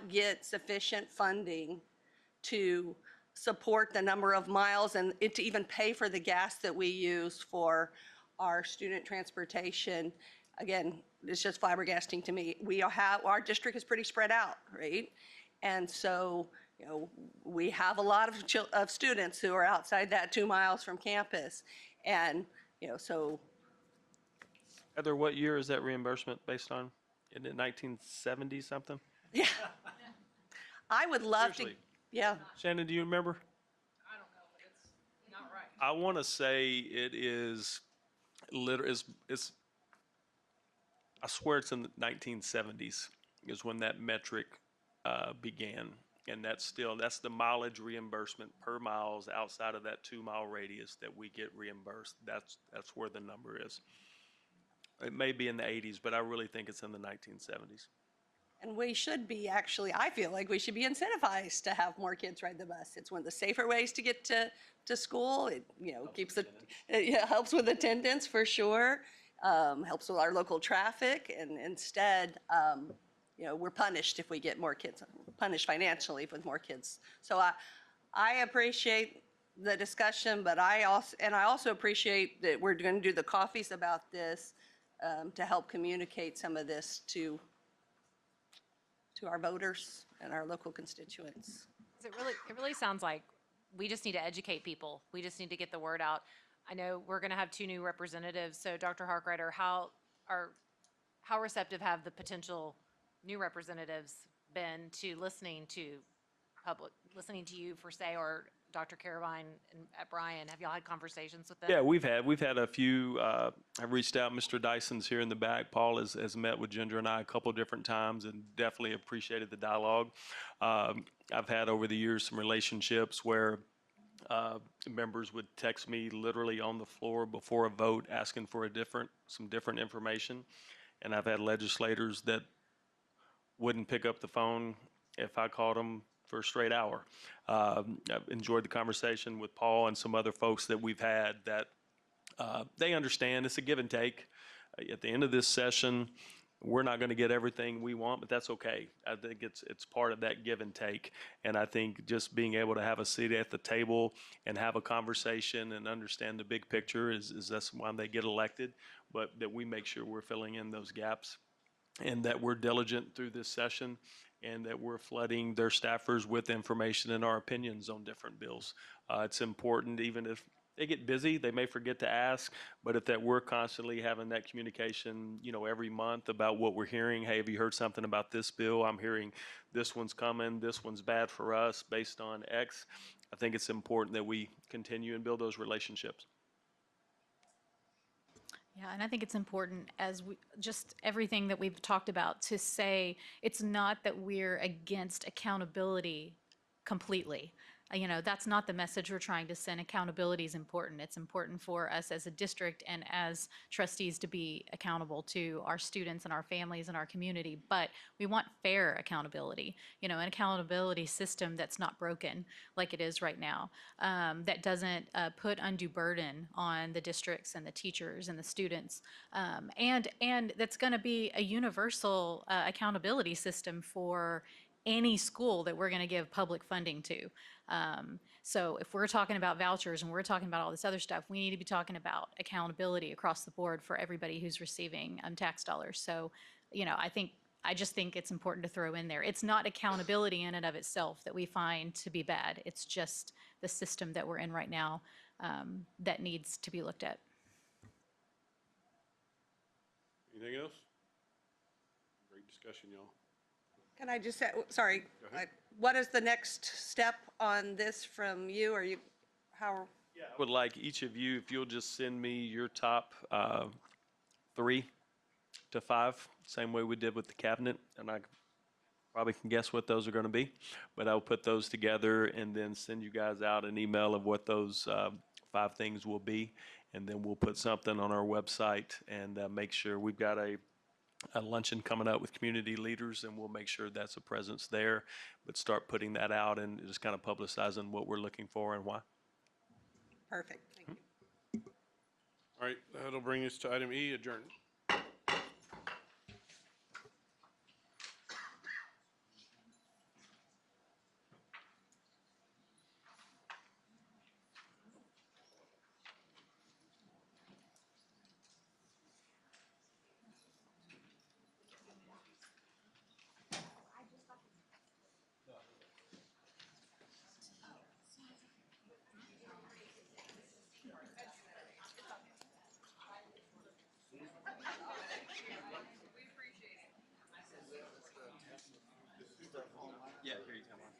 get sufficient funding to support the number of miles and to even pay for the gas that we use for our student transportation, again, it's just flabbergasting to me. Our district is pretty spread out, right? And so, we have a lot of students who are outside that 2 miles from campus. And, so. Heather, what year is that reimbursement based on? In the 1970 something? Yeah. I would love Seriously. to, yeah. Shannon, do you remember? I don't know, but it's not right. I want to say it is it's I swear it's in the 1970s is when that metric began. And that's the mileage reimbursement per miles outside of that 2 mile radius that we get reimbursed. That's where the number is. It may be in the 80s, but I really think it's in the 1970s. And we should be actually, I feel like we should be incentivized to have more kids ride the bus. It's one of the safer ways to get to school. It, keeps helps with attendance for sure. Helps with our local traffic, and instead, we're punished if we get more kids, punished financially with more kids. So I appreciate the discussion, but I also appreciate that we're going to do the coffees about this to help communicate some of this to our voters and our local constituents. It really sounds like we just need to educate people. We just need to get the word out. I know we're going to have 2 new representatives. So Dr. Harkrider, how receptive have the potential new representatives been to listening to you for say, or Dr. Caravine and Brian? Have y'all had conversations with them? Yeah, we've had a few. I've reached out. Mr. Dyson's here in the back. Paul has met with Ginger and I a couple different times and definitely appreciated the dialogue. I've had over the years some relationships where members would text me literally on the floor before a vote asking for some different information. And I've had legislators that wouldn't pick up the phone if I called them for a straight hour. I've enjoyed the conversation with Paul and some other folks that we've had that they understand it's a give and take. At the end of this session, we're not going to get everything we want, but that's okay. I think it's part of that give and take. And I think just being able to have a seat at the table and have a conversation and understand the big picture is that's why they get elected, but that we make sure we're filling in those gaps and that we're diligent through this session and that we're flooding their staffers with information and our opinions on different bills. It's important, even if they get busy, they may forget to ask, but if that we're constantly having that communication, every month about what we're hearing. Hey, have you heard something about this bill? I'm hearing this one's coming, this one's bad for us based on X. I think it's important that we continue and build those relationships. Yeah, and I think it's important as just everything that we've talked about to say it's not that we're against accountability completely. That's not the message we're trying to send. Accountability is important. It's important for us as a district and as trustees to be accountable to our students and our families and our community. But we want fair accountability, an accountability system that's not broken like it is right now, that doesn't put undue burden on the districts and the teachers and the students, and that's going to be a universal accountability system for any school that we're going to give public funding to. So if we're talking about vouchers and we're talking about all this other stuff, we need to be talking about accountability across the board for everybody who's receiving tax dollars. So, I just think it's important to throw in there. It's not accountability in and of itself that we find to be bad. It's just the system that we're in right now that needs to be looked at. Anything else? Great discussion, y'all. Can I just say, sorry, what is the next step on this from you? I would like each of you, if you'll just send me your top 3 to 5, same way we did with the cabinet, and I probably can guess what those are going to be, but I'll put those together and then send you guys out an email of what those 5 things will be, and then we'll put something on our website and make sure we've got a luncheon coming up with community leaders, and we'll make sure that's a presence there, but start putting that out and just kind of publicizing what we're looking for and why. Perfect, thank you. All right, that'll bring us to item E, adjournment. Yeah, here you come on.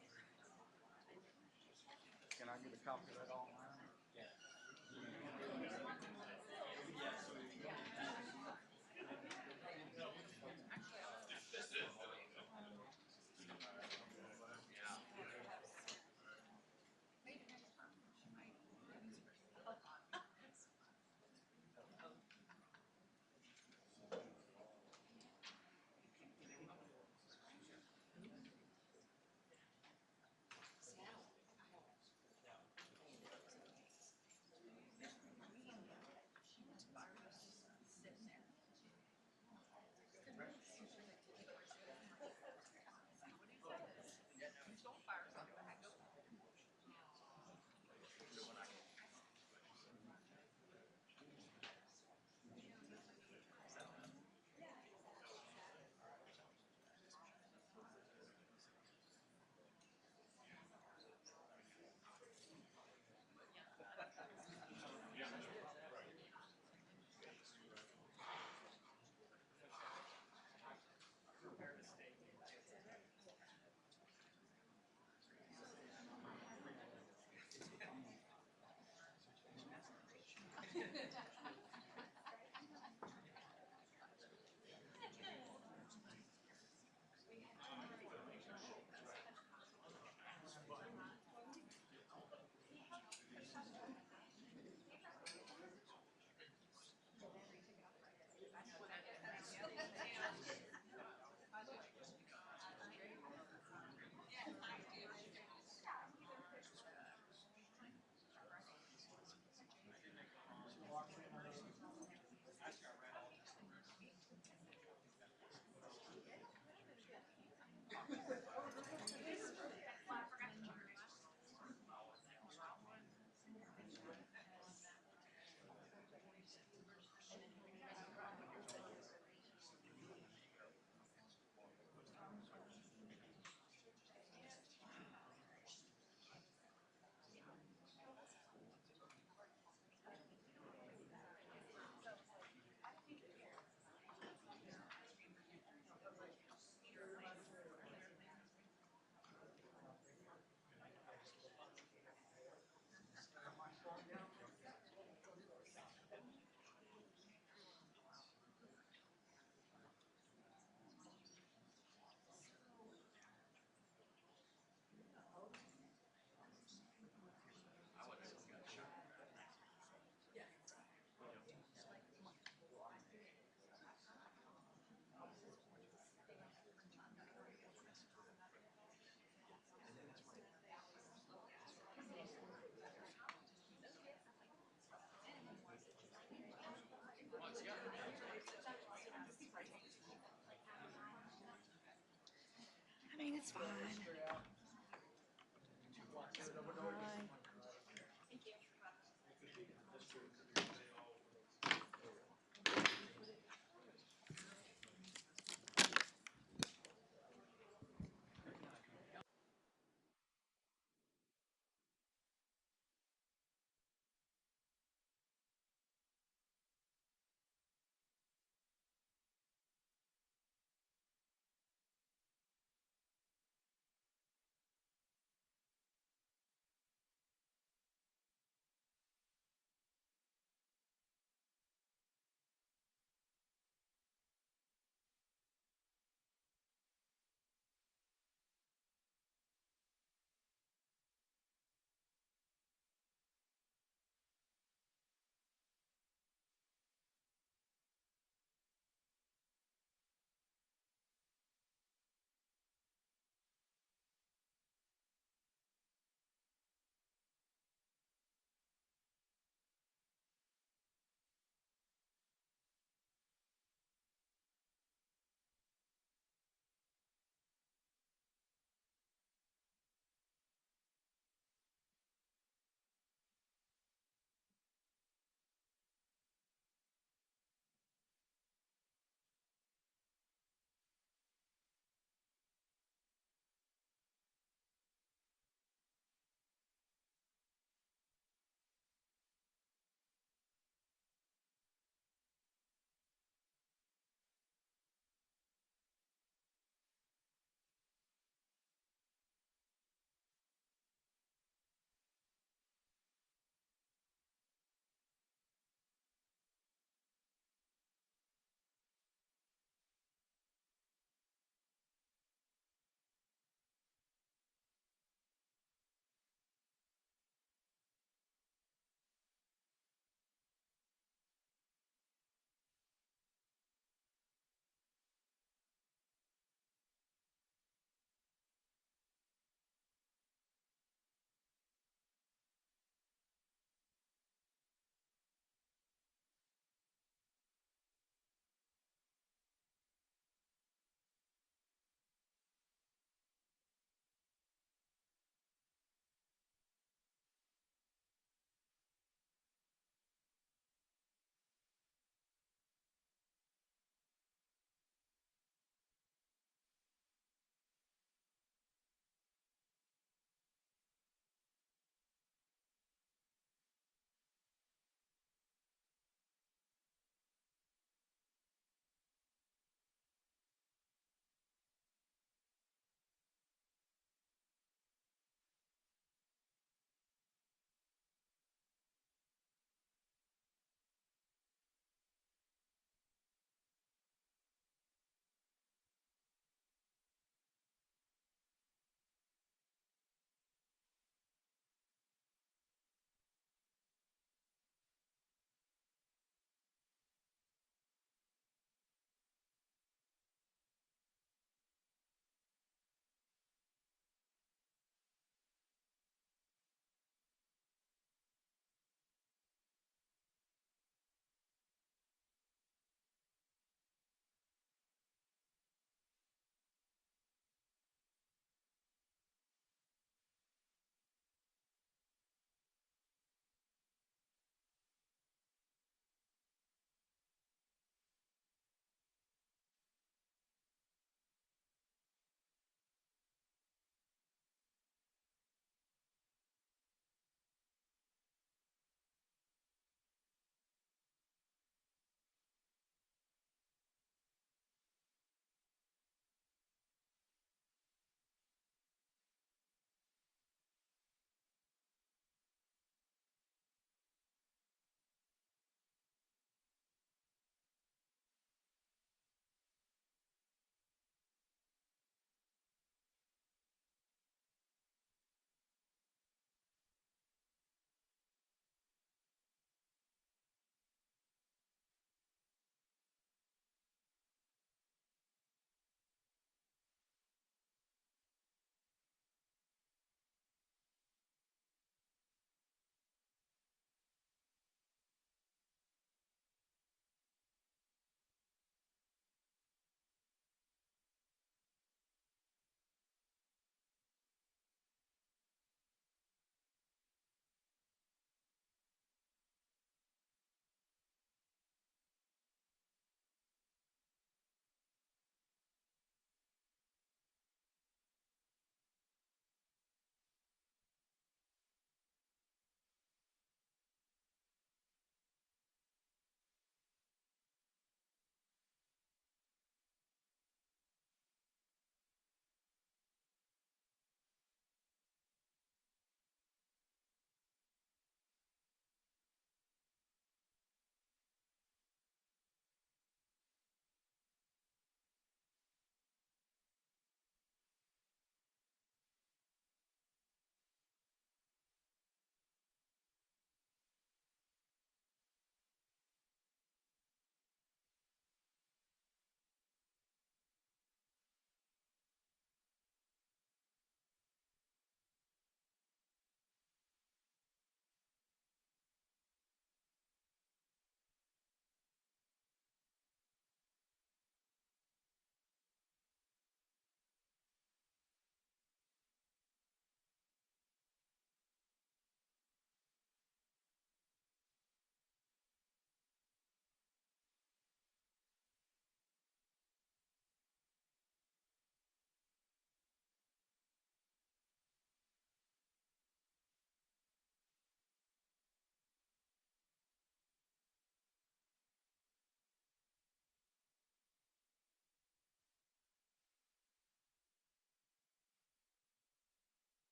Can I get a copy of that online? Yeah. fine, it's fine.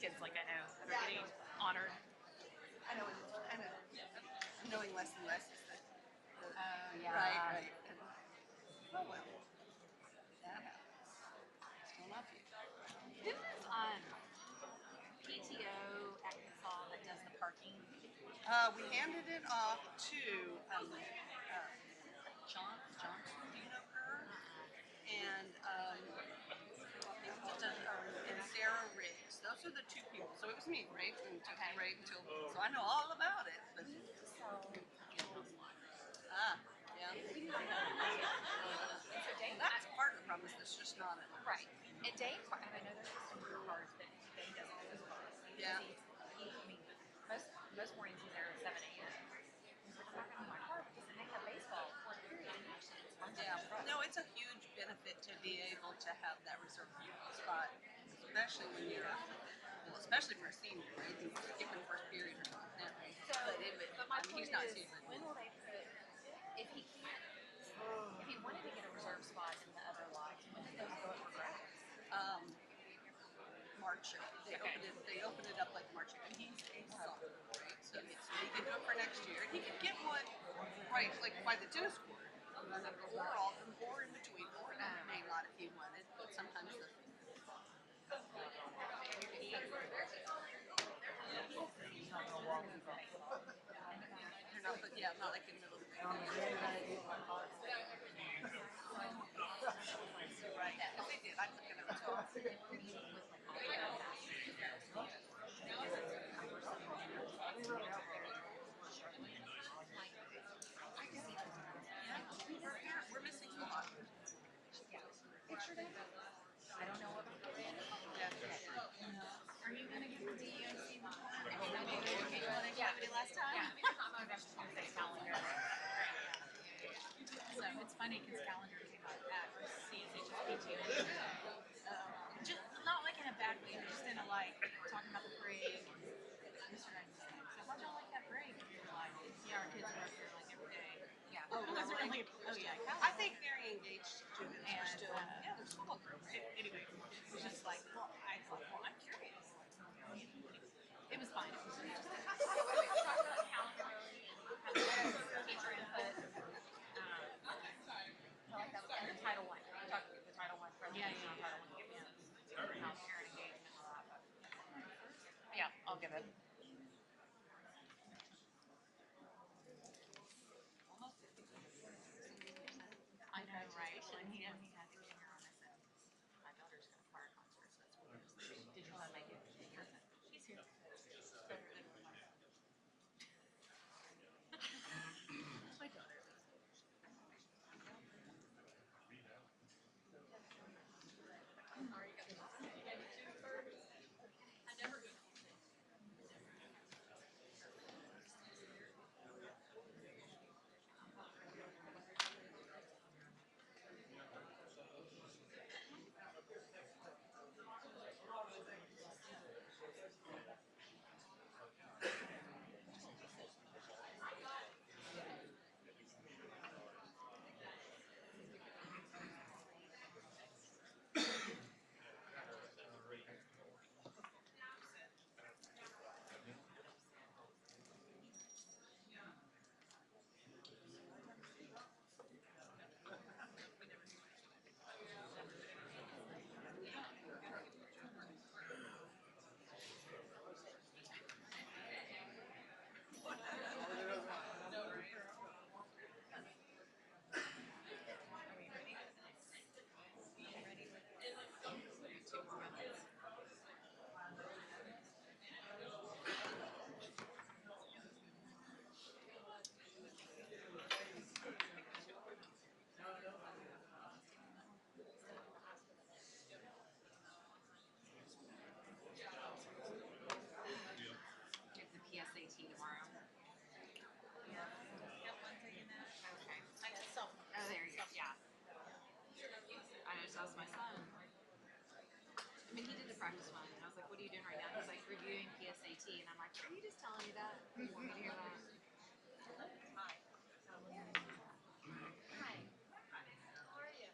kids like I know that are getting honored. I know, it's kind of knowing less and less is the Yeah. right. And, oh well, that happens. Still not you. Who is PTO Arkansas that does the parking? We handed it off to Johnson. Do you know her? And and Sarah Riggs. Those are the two people. So it was me, right? And took me right until. So I know all about it. But yeah. That's part of the problem. Is there's just not enough. Right. And Dane, and I know there's some of your cars, but Dane doesn't know those cars. Yeah. I mean, most mornings he's there at 7 a.m. He's like, I'm not going to my car because they have baseball for a period. And actually, it's fun. Yeah. No, it's a huge benefit to be able to have that reserved spot, especially when you're, well, especially for a senior, right? You skip in first period or something like that. Right? So, but my point he's not is, stupid. when will they put, if he can't, if he wanted to get a reserve spot in the other lots, when did those go up for grabs? March. They opened it up like March. And he's a sophomore, right? So he can do it for next year. And he can get one right, like by the tennis court, or in between, or in the main lot if he wanted. But sometimes the they're not, but yeah, not like in the middle of the day. Right. Yeah, if they did, I'd look at them too. We're missing a lot. I don't know what. Are you going to give the DEIC one? Yeah, last time. Yeah, I was just going to say calendar. So it's funny because calendar came out at CSISD. Just not like in a bad way, but just in a like talking about the parade. So how'd y'all like that parade? Like, yeah, our kids are up here like every day. Yeah. Oh, really? Oh yeah. I think very engaged students are still. Yeah, there's football group. Anyway, it was just like, well, I was like, well, I'm curious. It was fine. It was just teacher input. And the Title I. We talked about the Title I presentation on Title I. How parent engagement and all that. Yeah, I'll give it. I know, right? When he had to get here on this, and my daughter's got a choir concert, so that's what it is. Did you want to make it? She's here. My daughter. Asked my son. I mean, he did the practice one, and I was like, "What are you doing right now?" He's like, "Reviewing PSAT," and I'm like, "Are you just telling me that? You want me to hear that?" Hi. Hi. How are you?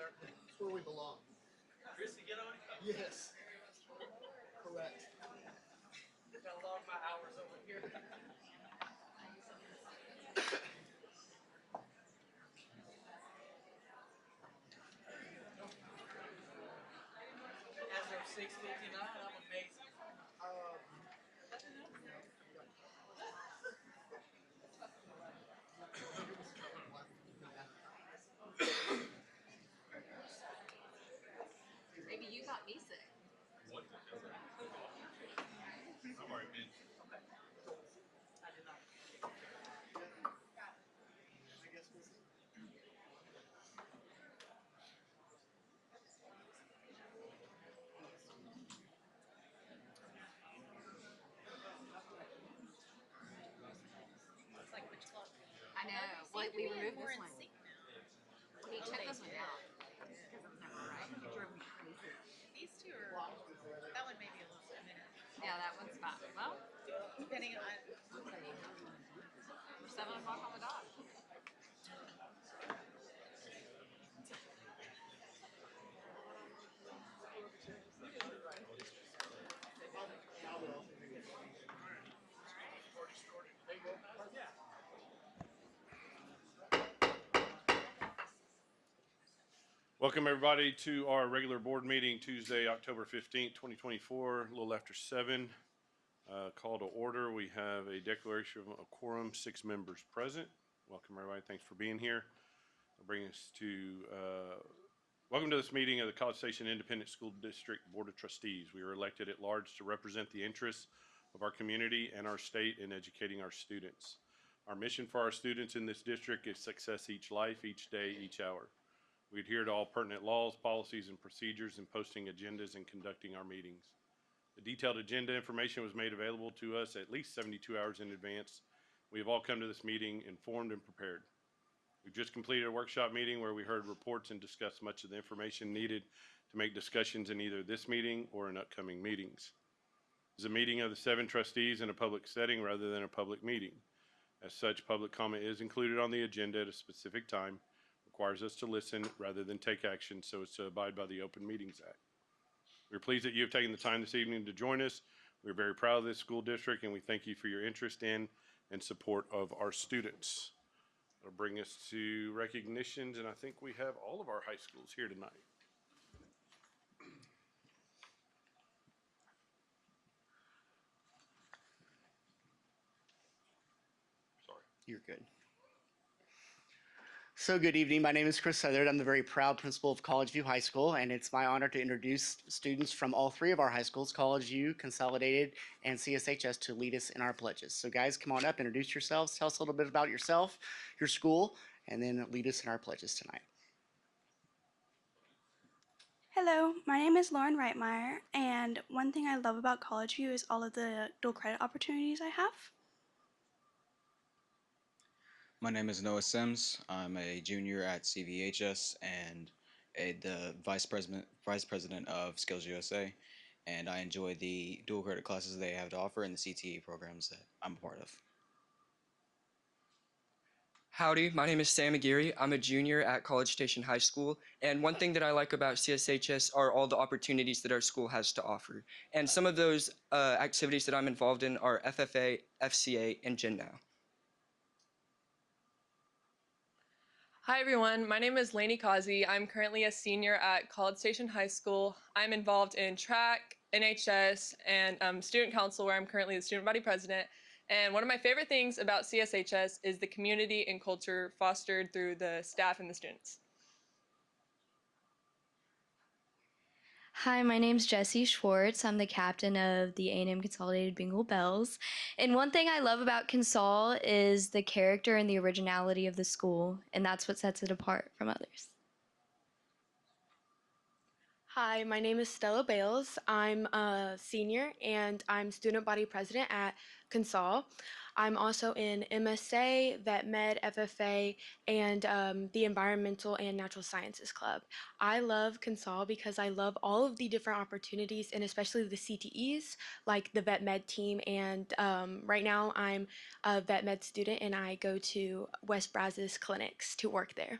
It's where we belong. Chrissy, get on. Yes. Correct. Gotta log my hours over here. As of 6:59, I'm amazing. Maybe you got me sick. I know. Well, we removed this one. He took this one out. These two are, that one may be a little bit minute. Yeah, that one's fine. Well, Depending on, we're 7 o'clock on the dot. Welcome, everybody, to our regular board meeting Tuesday, October 15th, 2024, a little after 7. Call to order. We have a declaration of a quorum, 6 members present. Welcome, everybody. Thanks for being here. I'll bring us to welcome to this meeting of the College Station Independent School District Board of Trustees. We are elected at large to represent the interests of our community and our state in educating our students. Our mission for our students in this district is success each life, each day, each hour. We adhere to all pertinent laws, policies, and procedures in posting agendas and conducting our meetings. The detailed agenda information was made available to us at least 72 hours in advance. We have all come to this meeting informed and prepared. We've just completed a workshop meeting where we heard reports and discussed much of the information needed to make discussions in either this meeting or in upcoming meetings. It's a meeting of the 7 trustees in a public setting rather than a public meeting. As such, public comment is included on the agenda at a specific time, requires us to listen rather than take action so as to abide by the Open Meetings Act. We're pleased that you have taken the time this evening to join us. We're very proud of this school district and we thank you for your interest in and support of our students. That'll bring us to recognitions, and I think we have all of our high schools here tonight. Sorry. You're good. So good evening. My name is Chris Southard. I'm the very proud principal of College View High School, and it's my honor to introduce students from all 3 of our high schools, College View, Consolidated, and CSHS, to lead us in our pledges. So guys, come on up, introduce yourselves, tell us a little bit about yourself, your school, and then lead us in our pledges tonight. Hello, my name is Lauren Reitmeyer, and one thing I love about College View is all of the dual credit opportunities I have. My name is Noah Sims. I'm a junior at CVHS and the vice president of Skills USA, and I enjoy the dual credit classes they have to offer and the CTE programs that I'm a part of. Howdy, my name is Sam Aguirre. I'm a junior at College Station High School, and one thing that I like about CSHS are all the opportunities that our school has to offer. And some of those activities that I'm involved in are FFA, FCA, and Gen Now. Hi everyone, my name is Lainey Causey. I'm currently a senior at College Station High School. I'm involved in track, NHS, and student council where I'm currently the student body president. And one of my favorite things about CSHS is the community and culture fostered through the staff and the students. Hi, my name's Jessie Schwartz. I'm the captain of the A&M Consolidated Bengal Bells. And one thing I love about Consol is the character and the originality of the school, and that's what sets it apart from others. Hi, my name is Stella Bales. I'm a senior and I'm student body president at Consol. I'm also in MSA, Vet Med, FFA, and the Environmental and Natural Sciences Club. I love Consol because I love all of the different opportunities and especially the CTEs, like the Vet Med team. And right now I'm a Vet Med student and I go to West Brazos clinics to work there.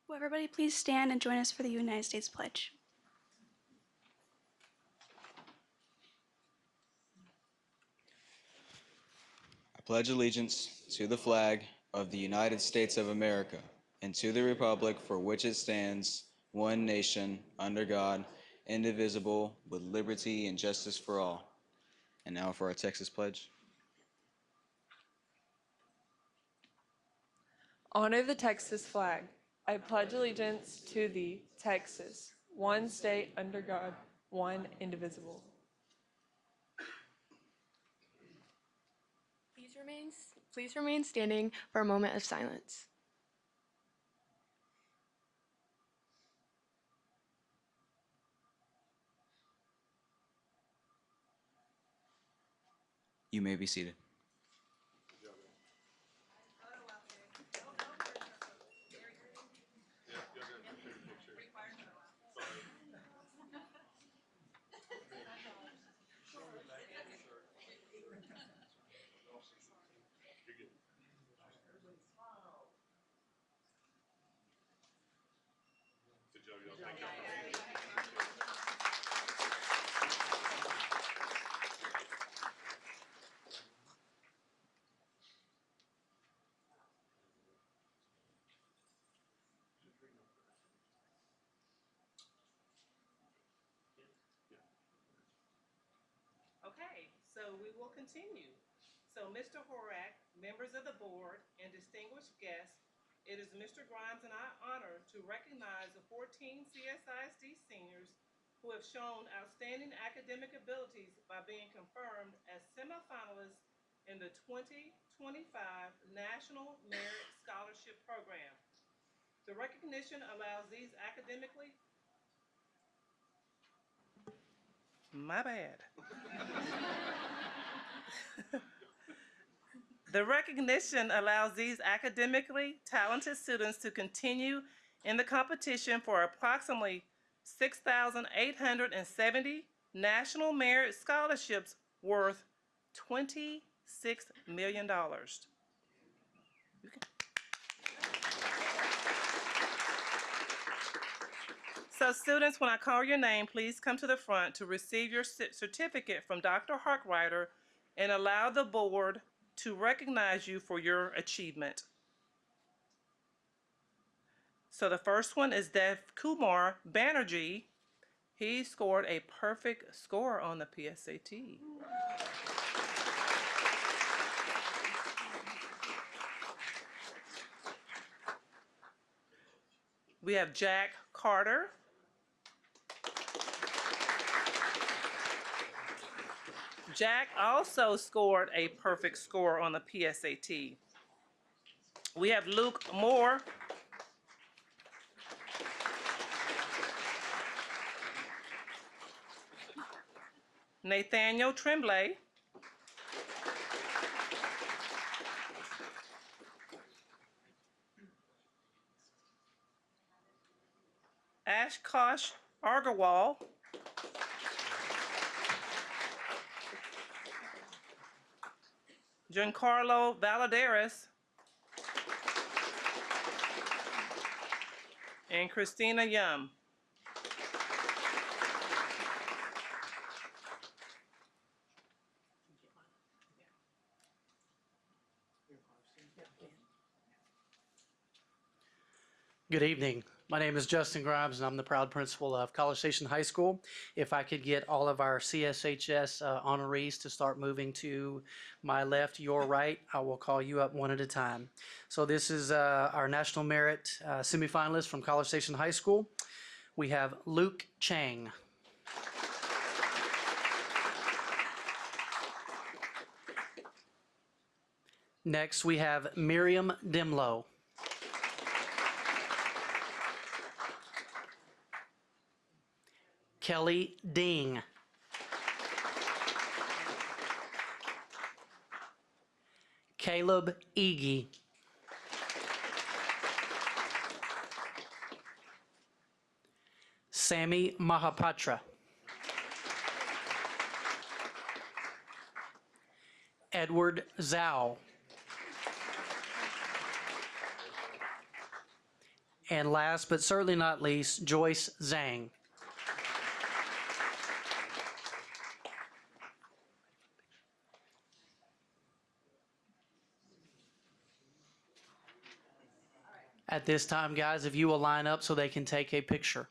Will everybody please stand and join us for the United States Pledge? I pledge allegiance to the flag of the United States of America and to the republic for which it stands, one nation, under God, indivisible, with liberty and justice for all. And now for our Texas pledge. Honor the Texas flag. I pledge allegiance to thee, Texas, one state under God, one indivisible. Please remain standing for a moment of silence. You may be seated. Good job, y'all. Thank y'all. Okay, so we will continue. So Mr. Horak, members of the board, and distinguished guests, it is Mr. Grimes and I honor to recognize the 14 CSISD seniors who have shown outstanding academic abilities by being confirmed as semifinalists in the 2025 National Merit Scholarship Program. The recognition allows these academically My bad. The recognition allows these academically talented students to continue in the competition for approximately 6,870 national merit scholarships worth $26 million. So students, when I call your name, please come to the front to receive your certificate from Dr. Harkrider and allow the board to recognize you for your achievement. So the first one is Dev Kumar Banerjee. He scored a perfect score on the PSAT. We have Jack Carter. Jack also scored a perfect score on the PSAT. We have Luke Moore. Nathaniel Tremblay. Ashkosh Argawal. Giancarlo Valadares. And Christina Yum. Good evening. My name is Justin Grimes, and I'm the proud principal of College Station High School. If I could get all of our CSHS honorees to start moving to my left, your right, I will call you up one at a time. So this is our National Merit semifinalist from College Station High School. We have Luke Chang. Next, we have Miriam Dimlow. Kelly Ding. Caleb Egie. Sammy Mahapatra. Edward Zhao. And last but certainly not least, Joyce Zhang. At this time, guys, if you will line up so they can take a picture.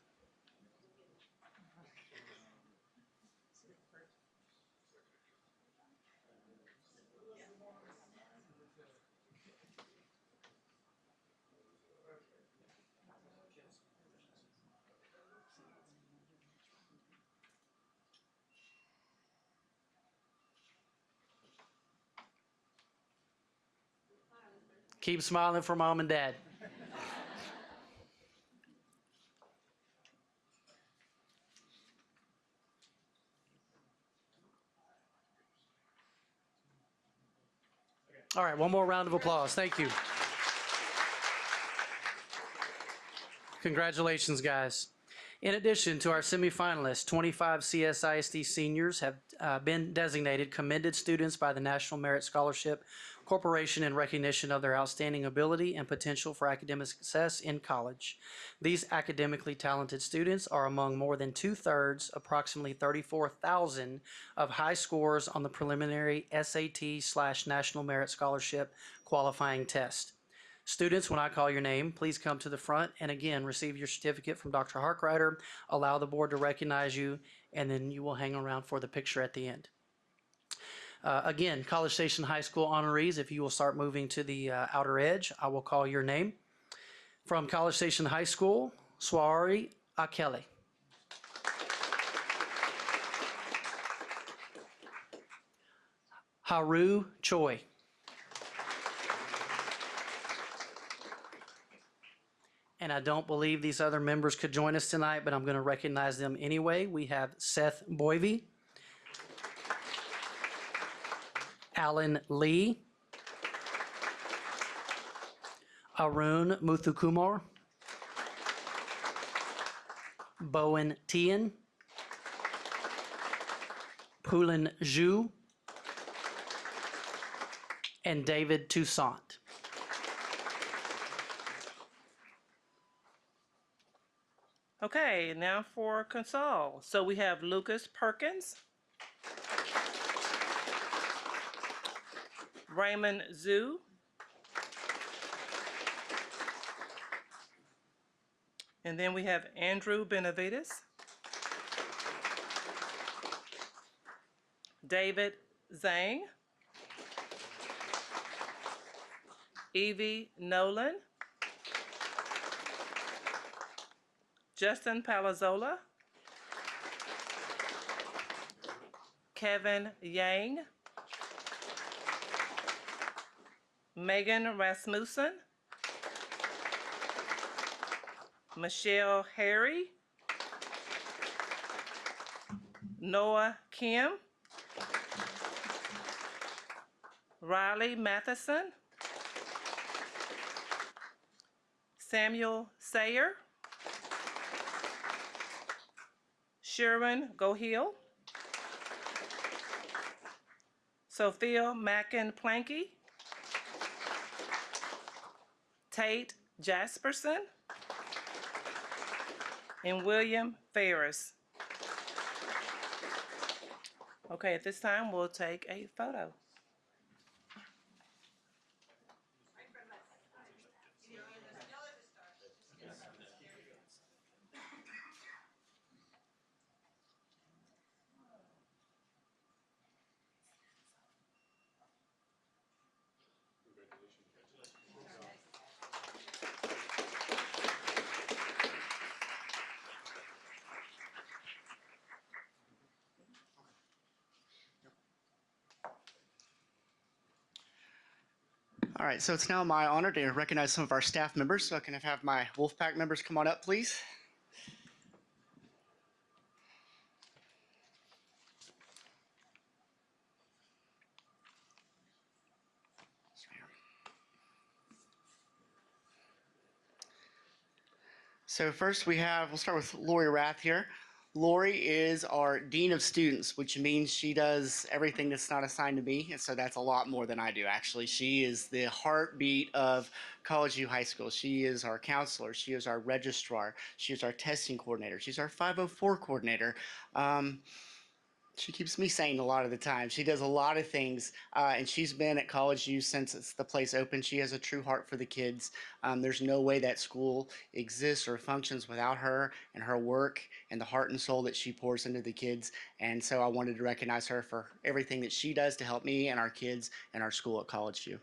Keep smiling for mom and dad. All right, one more round of applause. Thank you. Congratulations, guys. In addition to our semifinalists, 25 CSISD seniors have been designated commended students by the National Merit Scholarship Corporation in recognition of their outstanding ability and potential for academic success in college. These academically talented students are among more than 2/3, approximately 34,000, of high scores on the preliminary SAT/National Merit Scholarship qualifying test. Students, when I call your name, please come to the front and again receive your certificate from Dr. Harkrider. Allow the board to recognize you, and then you will hang around for the picture at the end. Again, College Station High School honorees, if you will start moving to the outer edge, I will call your name. From College Station High School, Swari Akele. Haru Choi. And I don't believe these other members could join us tonight, but I'm going to recognize them anyway. We have Seth Boivy, Alan Lee, Arun Muthukumar, Bowen Tian, Pulin Zhu, and David Toussaint. Okay, now for Consol. So we have Lucas Perkins, Raymond Zhu, and then we have Andrew Benavides, David Zhang, Evie Nolan, Justin Palazzola, Kevin Yang, Megan Rasmussen, Michelle Harry, Noah Kim, Riley Matheson, Samuel Sayer, Sherwin Gohill, Sophia Mackin Planky, Tate Jasperson, and William Ferris. Okay, at this time, we'll take a photo. All right, so it's now my honor to recognize some of our staff members. So can I have my Wolfpack members come on up, please? So first we'll start with Lori Rath here. Lori is our Dean of Students, which means she does everything that's not assigned to me. And so that's a lot more than I do, actually. She is the heartbeat of College View High School. She is our counselor. She is our registrar. She is our testing coordinator. She's our 504 coordinator. She keeps me sane a lot of the time. She does a lot of things, and she's been at College View since the place opened. She has a true heart for the kids. There's no way that school exists or functions without her and her work and the heart and soul that she pours into the kids. And so I wanted to recognize her for everything that she does to help me and our kids and our school at College View.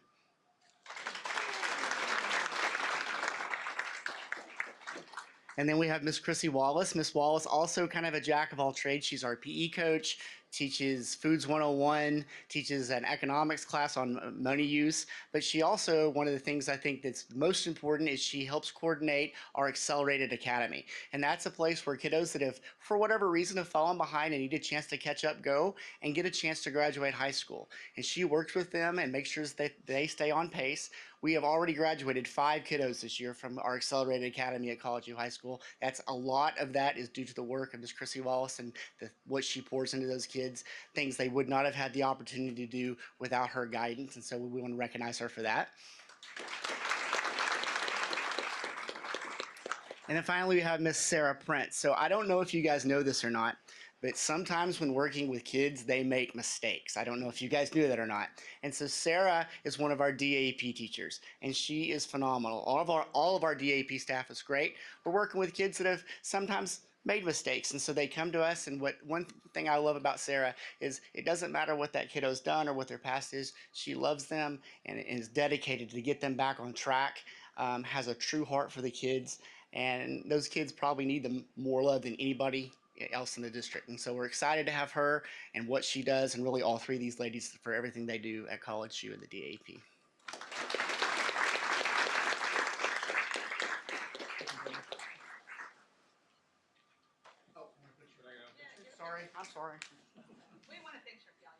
And then we have Miss Chrissy Wallace. Miss Wallace, also kind of a jack of all trades. She's our PE coach, teaches Foods 101, teaches an economics class on money use. But she also, one of the things I think that's most important is she helps coordinate our Accelerated Academy. And that's a place where kiddos that have, for whatever reason, have fallen behind and need a chance to catch up, go and get a chance to graduate high school. And she works with them and makes sure that they stay on pace. We have already graduated 5 kiddos this year from our Accelerated Academy at College View High School. That's a lot of that is due to the work of Miss Chrissy Wallace and what she pours into those kids, things they would not have had the opportunity to do without her guidance. And so we want to recognize her for that. And then finally, we have Miss Sarah Prince. So I don't know if you guys know this or not, but sometimes when working with kids, they make mistakes. I don't know if you guys knew that or not. And so Sarah is one of our DAP teachers, and she is phenomenal. All of our DAP staff is great. We're working with kids that have sometimes made mistakes, and so they come to us. And one thing I love about Sarah is it doesn't matter what that kiddo's done or what their past is. She loves them and is dedicated to get them back on track. Has a true heart for the kids, and those kids probably need them more love than anybody else in the district. And so we're excited to have her and what she does, and really all 3 of these ladies for everything they do at College View and the DAP. Sorry, I'm sorry. We want a picture of y'all.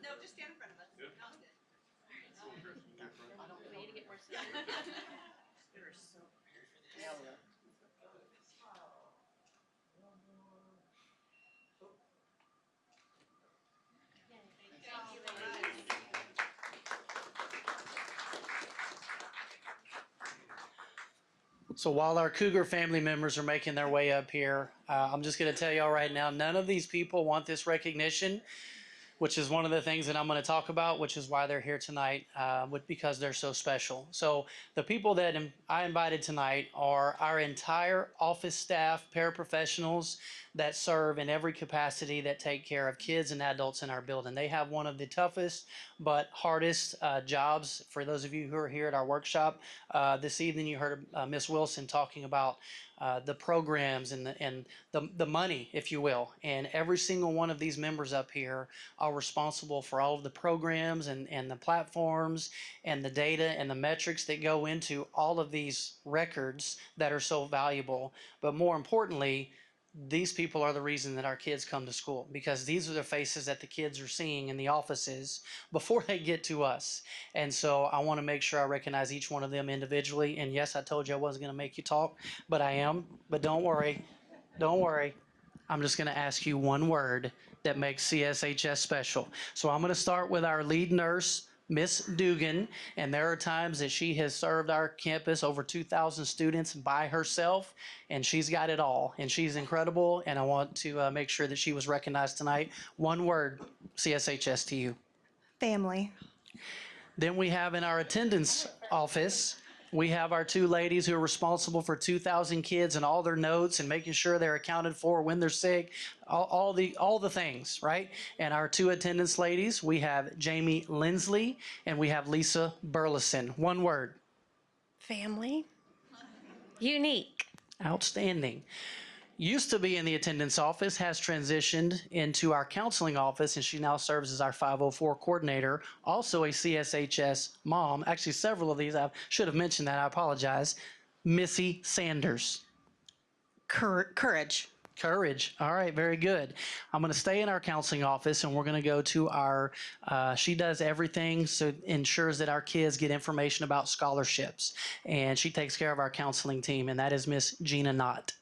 No, just stand in front of us. Good. Y'all good. We need to get more You're so prepared for this. So while our Cougar family members are making their way up here, I'm just going to tell y'all right now, none of these people want this recognition, which is one of the things that I'm going to talk about, which is why they're here tonight, because they're so special. So the people that I invited tonight are our entire office staff, paraprofessionals that serve in every capacity that take care of kids and adults in our building. They have one of the toughest but hardest jobs. For those of you who are here at our workshop this evening, you heard Miss Wilson talking about the programs and the money, if you will. And every single one of these members up here are responsible for all of the programs and the platforms and the data and the metrics that go into all of these records that are so valuable. But more importantly, these people are the reason that our kids come to school, because these are the faces that the kids are seeing in the offices before they get to us. And so I want to make sure I recognize each one of them individually. And yes, I told you I wasn't going to make you talk, but I am. But don't worry. Don't worry. I'm just going to ask you one word that makes CSHS special. So I'm going to start with our lead nurse, Miss Dugan, and there are times that she has served our campus, over 2,000 students, by herself, and she's got it all, and she's incredible, and I want to make sure that she was recognized tonight. One word, CSHS to you. Family. Then we have in our attendance office, we have our 2 ladies who are responsible for 2,000 kids and all their notes and making sure they're accounted for when they're sick, all the things, right? And our 2 attendance ladies, we have Jamie Lindsley and we have Lisa Burleson. One word. Family. Unique. Outstanding. Used to be in the attendance office, has transitioned into our counseling office, and she now serves as our 504 coordinator, also a CSHS mom. Actually, several of these, I should have mentioned that, I apologize. Missy Sanders. Courage. Courage. All right, very good. I'm going to stay in our counseling office and we're going to go to our, she does everything, so ensures that our kids get information about scholarships. And she takes care of our counseling team, and that is Miss Gina Knott.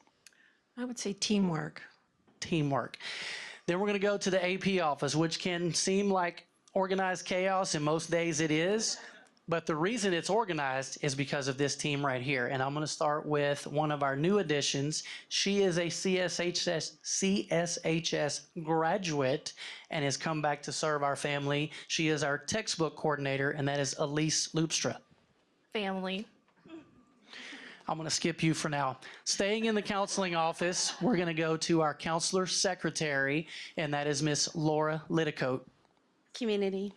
I would say teamwork. Teamwork. Then we're going to go to the AP office, which can seem like organized chaos, and most days it is. But the reason it's organized is because of this team right here. And I'm going to start with one of our new additions. She is a CSHS graduate and has come back to serve our family. She is our textbook coordinator, and that is Elise Loopstra. Family. I'm going to skip you for now. Staying in the counseling office, we're going to go to our counselor secretary, and that is Miss Laura Litticoat. Community.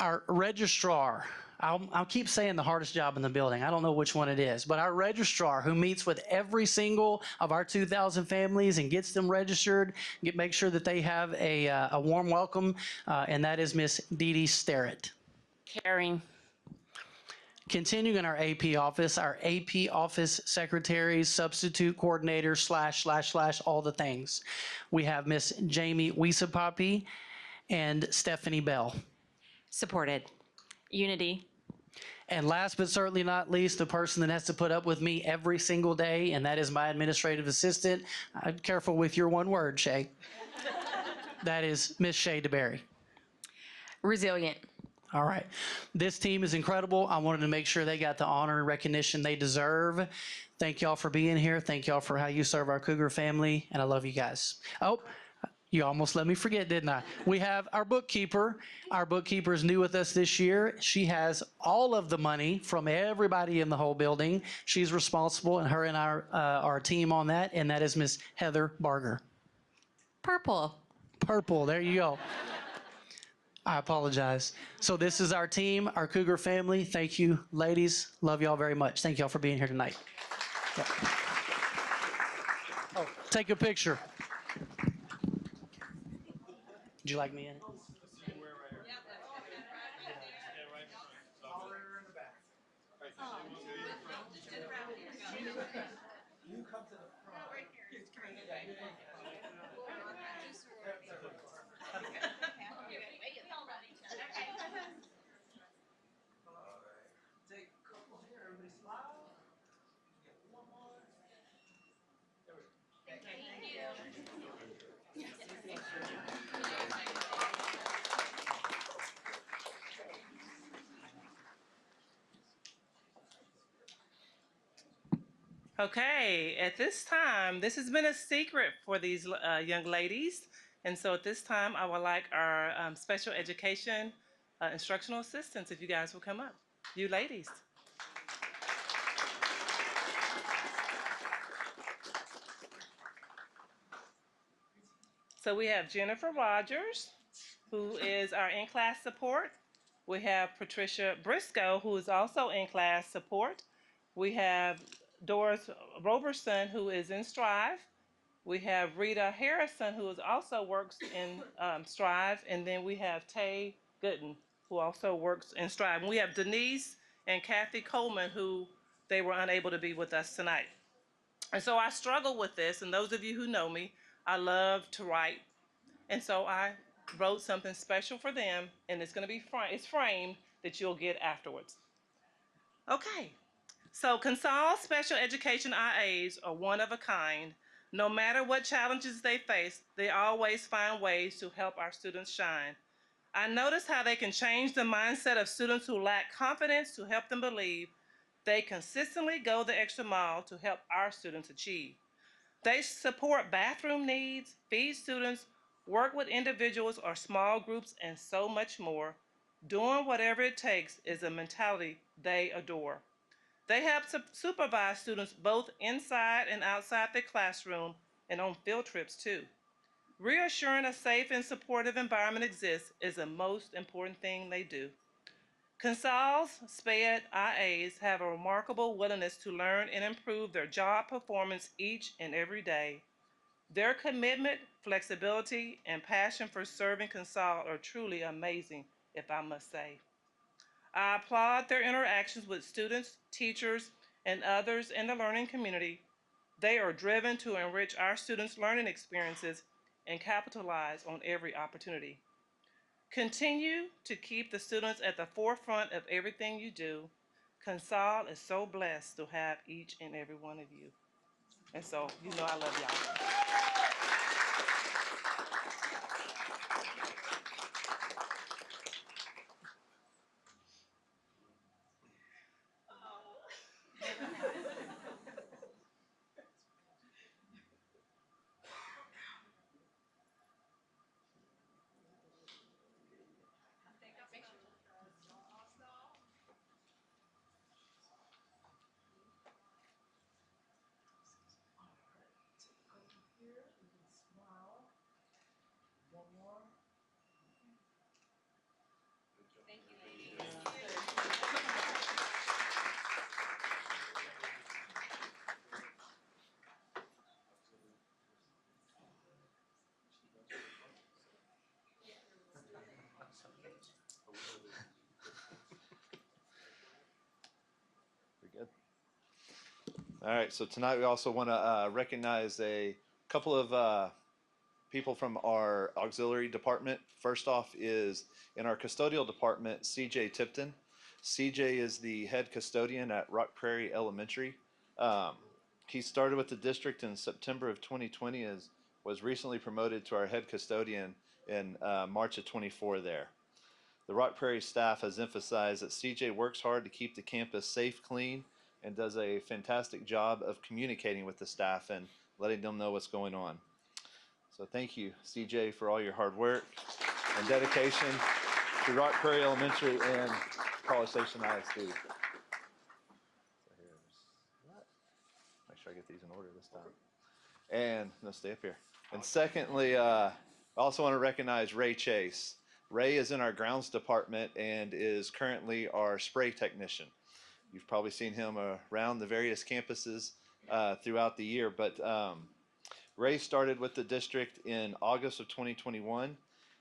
Our registrar, I'll keep saying the hardest job in the building. I don't know which one it is, but our registrar who meets with every single of our 2,000 families and gets them registered, make sure that they have a warm welcome, and that is Miss Dee Dee Sterrett. Caring. Continuing in our AP office, our AP office secretaries, substitute coordinators, / all the things. We have Miss Jamie Wiesapapi and Stephanie Bell. Supported. Unity. And last but certainly not least, the person that has to put up with me every single day, and that is my administrative assistant. Careful with your one word, Shay. That is Miss Shay DeBerry. Resilient. All right. This team is incredible. I wanted to make sure they got the honor and recognition they deserve. Thank y'all for being here. Thank y'all for how you serve our Cougar family, and I love you guys. Oh, you almost let me forget, didn't I? We have our bookkeeper. Our bookkeeper is new with us this year. She has all of the money from everybody in the whole building. She's responsible, and her and our team on that, and that is Miss Heather Barger. Purple. Purple, there you go. I apologize. So this is our team, our Cougar family. Thank you, ladies. Love y'all very much. Thank y'all for being here tonight. Yeah. Oh, take a picture. Would you like me in it? Okay, at this time, this has been a secret for these young ladies. And so at this time, I would like our special education instructional assistants, if you guys will come up. You ladies. So we have Jennifer Rogers, who is our in-class support. We have Patricia Briscoe, who is also in-class support. We have Doris Roberson, who is in Strive. We have Rita Harrison, who also works in Strive. And then we have Tay Gooden, who also works in Strive. And we have Denise and Kathy Coleman, who they were unable to be with us tonight. And so I struggle with this, and those of you who know me, I love to write. And so I wrote something special for them, and it's going to be it's framed that you'll get afterwards. Okay. So CONSOL Special Education IAs are one of a kind. No matter what challenges they face, they always find ways to help our students shine. I notice how they can change the mindset of students who lack confidence to help them believe. They consistently go the extra mile to help our students achieve. They support bathroom needs, feed students, work with individuals or small groups, and so much more. Doing whatever it takes is a mentality they adore. They help supervise students both inside and outside the classroom and on field trips too. Reassuring a safe and supportive environment exists is the most important thing they do. CONSOL's SPED IAs have a remarkable willingness to learn and improve their job performance each and every day. Their commitment, flexibility, and passion for serving CONSOL are truly amazing, if I must say. I applaud their interactions with students, teachers, and others in the learning community. They are driven to enrich our students' learning experiences and capitalize on every opportunity. Continue to keep the students at the forefront of everything you do. Consol is so blessed to have each and every one of you. And so, you know I love y'all. Pretty good. All right, so tonight we also want to recognize a couple of people from our auxiliary department. First off is in our custodial department, CJ Tipton. CJ is the head custodian at Rock Prairie Elementary. He started with the district in September of 2020 and was recently promoted to our head custodian in March of 24 there. The Rock Prairie staff has emphasized that CJ works hard to keep the campus safe, clean, and does a fantastic job of communicating with the staff and letting them know what's going on. So thank you, CJ, for all your hard work and dedication to Rock Prairie Elementary and College Station ISD. So here's that. Make sure I get these in order this time. And no, stay up here. And secondly, I also want to recognize Ray Chase. Ray is in our grounds department and is currently our spray technician. You've probably seen him around the various campuses throughout the year, but Ray started with the district in August of 2021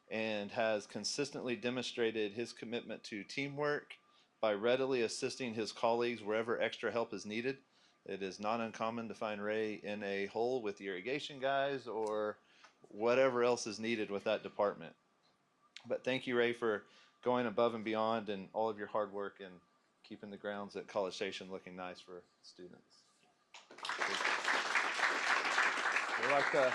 and has consistently demonstrated his commitment to teamwork by readily assisting his colleagues wherever extra help is needed. It is not uncommon to find Ray in a hole with the irrigation guys or whatever else is needed with that department. But thank you, Ray, for going above and beyond and all of your hard work and keeping the grounds at College Station looking nice for students. We'd like to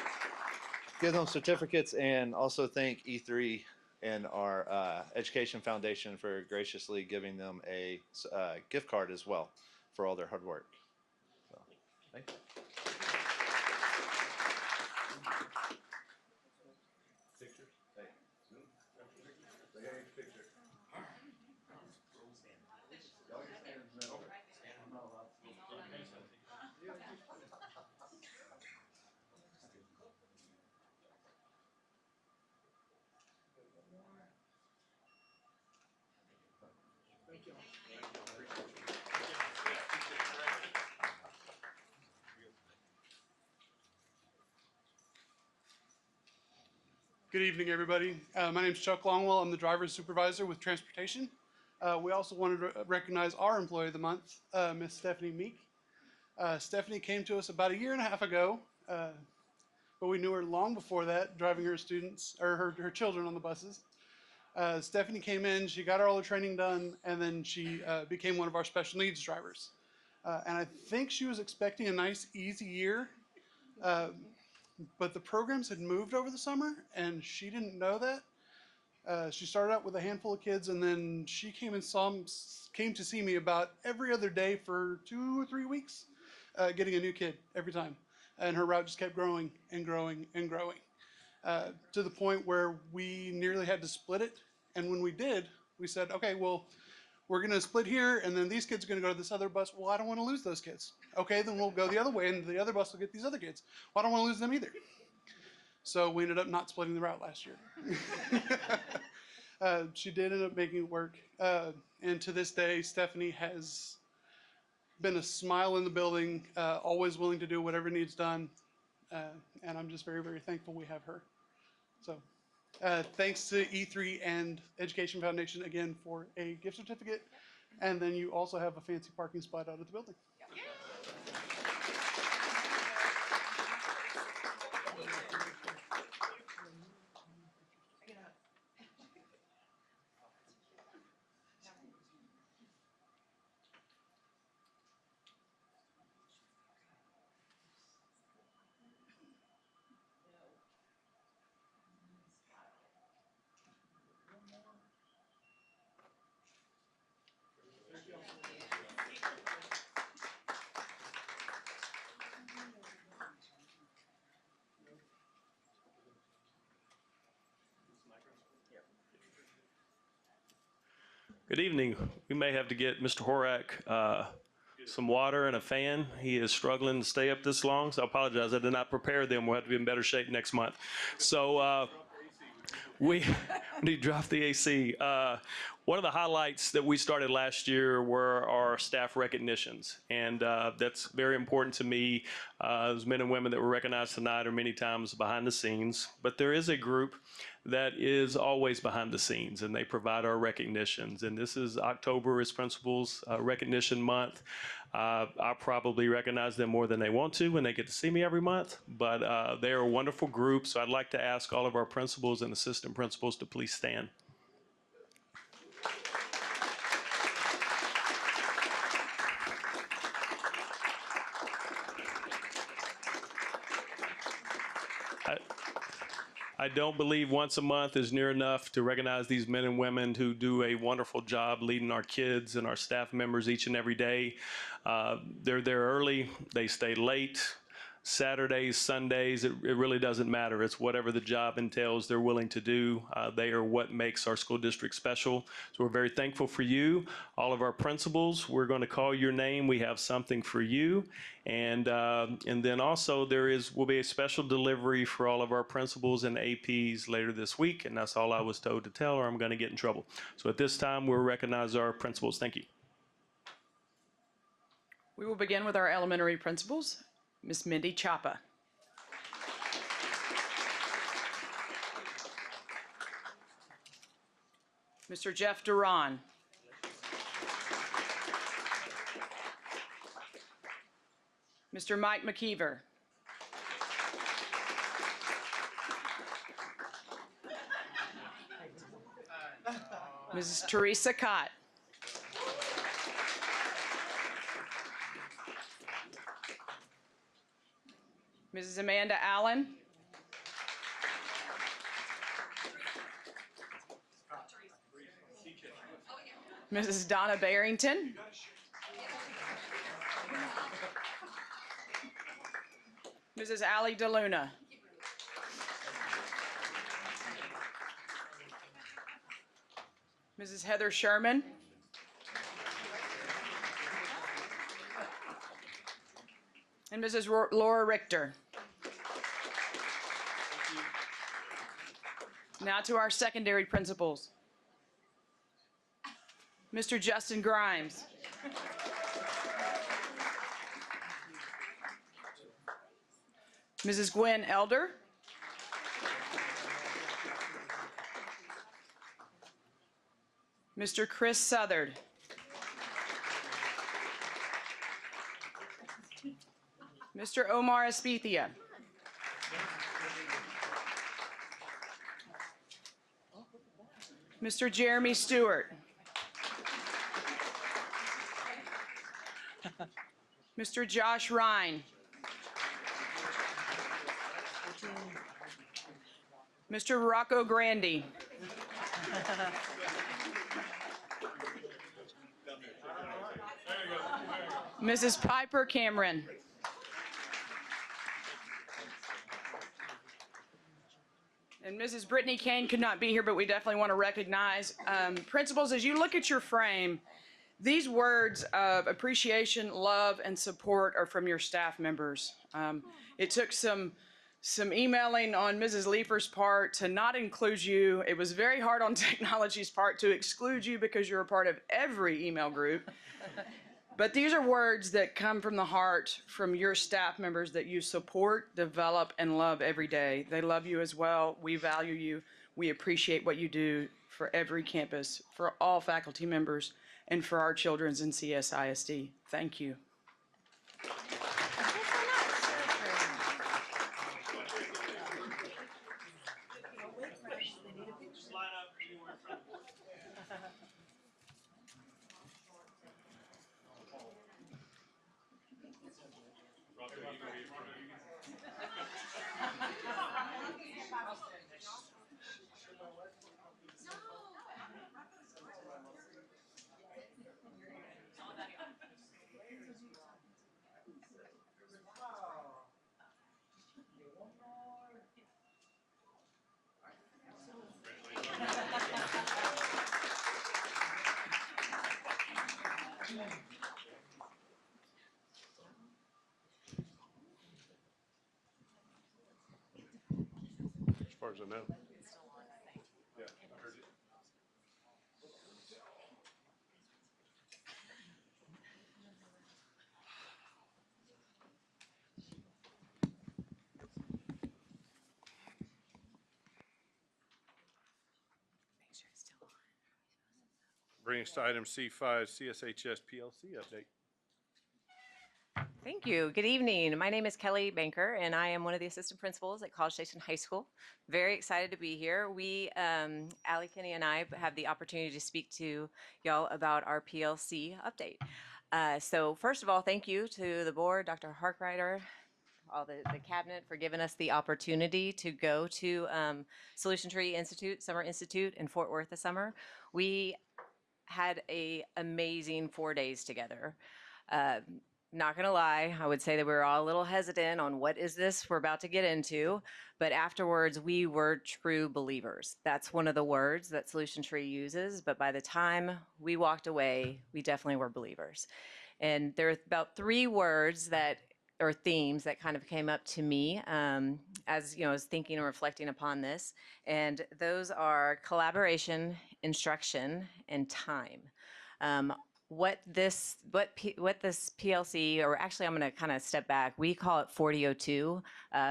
give them certificates and also thank E3 and our Education Foundation for graciously giving them a gift card as well for all their hard work. So, thank you. Good evening, everybody. My name is Chuck Longwell. I'm the driver's supervisor with transportation. We also wanted to recognize our employee of the month, Miss Stephanie Meek. Stephanie came to us about a year and a half ago, but we knew her long before that, driving her students or her children on the buses. Stephanie came in, she got all her training done, and then she became one of our special needs drivers. And I think she was expecting a nice, easy year. But the programs had moved over the summer, and she didn't know that. She started out with a handful of kids, and then she came to see me about every other day for 2 or 3 weeks, getting a new kid every time. And her route just kept growing and growing and growing, to the point where we nearly had to split it. And when we did, we said, okay, well, we're going to split here, and then these kids are going to go to this other bus. Well, I don't want to lose those kids. Okay, then we'll go the other way, and the other bus will get these other kids. Well, I don't want to lose them either. So we ended up not splitting the route last year. She did end up making it work. And to this day, Stephanie has been a smile in the building, always willing to do whatever needs done. And I'm just very, very thankful we have her. So thanks to E3 and Education Foundation again for a gift certificate. And then you also have a fancy parking spot out at the building. Good evening. We may have to get Mr. Horak some water and a fan. He is struggling to stay up this long, so I apologize. I did not prepare them. We'll have to be in better shape next month. So we need to drop the AC. One of the highlights that we started last year were our staff recognitions, and that's very important to me. Those men and women that were recognized tonight are many times behind the scenes, but there is a group that is always behind the scenes, and they provide our recognitions. And this is October is Principals Recognition Month. I probably recognize them more than they want to when they get to see me every month, but they're a wonderful group. So I'd like to ask all of our principals and assistant principals to please stand. I don't believe once a month is near enough to recognize these men and women who do a wonderful job leading our kids and our staff members each and every day. They're there early, they stay late. Saturdays, Sundays, it really doesn't matter. It's whatever the job entails they're willing to do. They are what makes our school district special. So we're very thankful for you. All of our principals, we're going to call your name. We have something for you. And then also will be a special delivery for all of our principals and APs later this week. And that's all I was told to tell, or I'm going to get in trouble. So at this time, we'll recognize our principals. Thank you. We will begin with our elementary principals. Miss Mindy Chapa. Mr. Jeff Duran. Mr. Mike McKeever. Mrs. Teresa Cott. Mrs. Amanda Allen. Mrs. Donna Barrington. Mrs. Allie DeLuna. Mrs. Heather Sherman. And Mrs. Laura Richter. Now to our secondary principals. Mr. Justin Grimes. Mrs. Gwen Elder. Mr. Chris Southard. Mr. Omar Espethia. Mr. Jeremy Stewart. Mr. Josh Ryan. Mr. Rocco Grandy. Mrs. Piper Cameron. And Mrs. Brittany Kane could not be here, but we definitely want to recognize. Principals, as you look at your frame, these words of appreciation, love, and support are from your staff members. It took some emailing on Mrs. Leifer's part to not include you. It was very hard on technology's part to exclude you because you're a part of every email group. But these are words that come from the heart from your staff members that you support, develop, and love every day. They love you as well. We value you. We appreciate what you do for every campus, for all faculty members, and for our children's in CSISD. Thank you. As far as I know. Yeah, I heard it. Bringing us to item C5, CSHS PLC update. Thank you. Good evening. My name is Kelly Banker, and I am one of the assistant principals at College Station High School. Very excited to be here. Allie Kinney and I have the opportunity to speak to y'all about our PLC update. So first of all, thank you to the board, Dr. Harkrider, all the cabinet for giving us the opportunity to go to Solution Tree Institute, Summer Institute in Fort Worth this summer. We had an amazing 4 days together. Not gonna lie, I would say that we were all a little hesitant on what is this we're about to get into, but afterwards we were true believers. That's one of the words that Solution Tree uses, but by the time we walked away, we definitely were believers. And there are about 3 words that or themes that kind of came up to me as I was thinking and reflecting upon this, and those are collaboration, instruction, and time. What this PLC, or actually I'm going to kind of step back. We call it 4002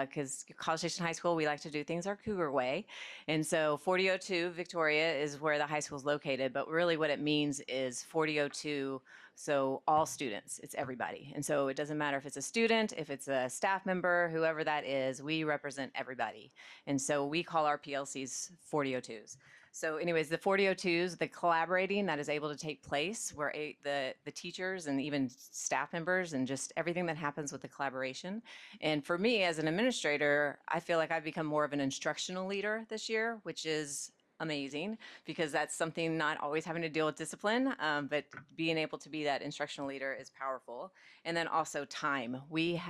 because College Station High School, we like to do things our Cougar way. And so 4002 Victoria is where the high school is located, but really what it means is 4002, so all students, it's everybody. And so it doesn't matter if it's a student, if it's a staff member, whoever that is, we represent everybody. And so we call our PLCs 4002s. So anyways, the 4002s, the collaborating that is able to take place where the teachers and even staff members and just everything that happens with the collaboration. And for me as an administrator, I feel like I've become more of an instructional leader this year, which is amazing because that's something not always having to deal with discipline, but being able to be that instructional leader is powerful. And then also time. We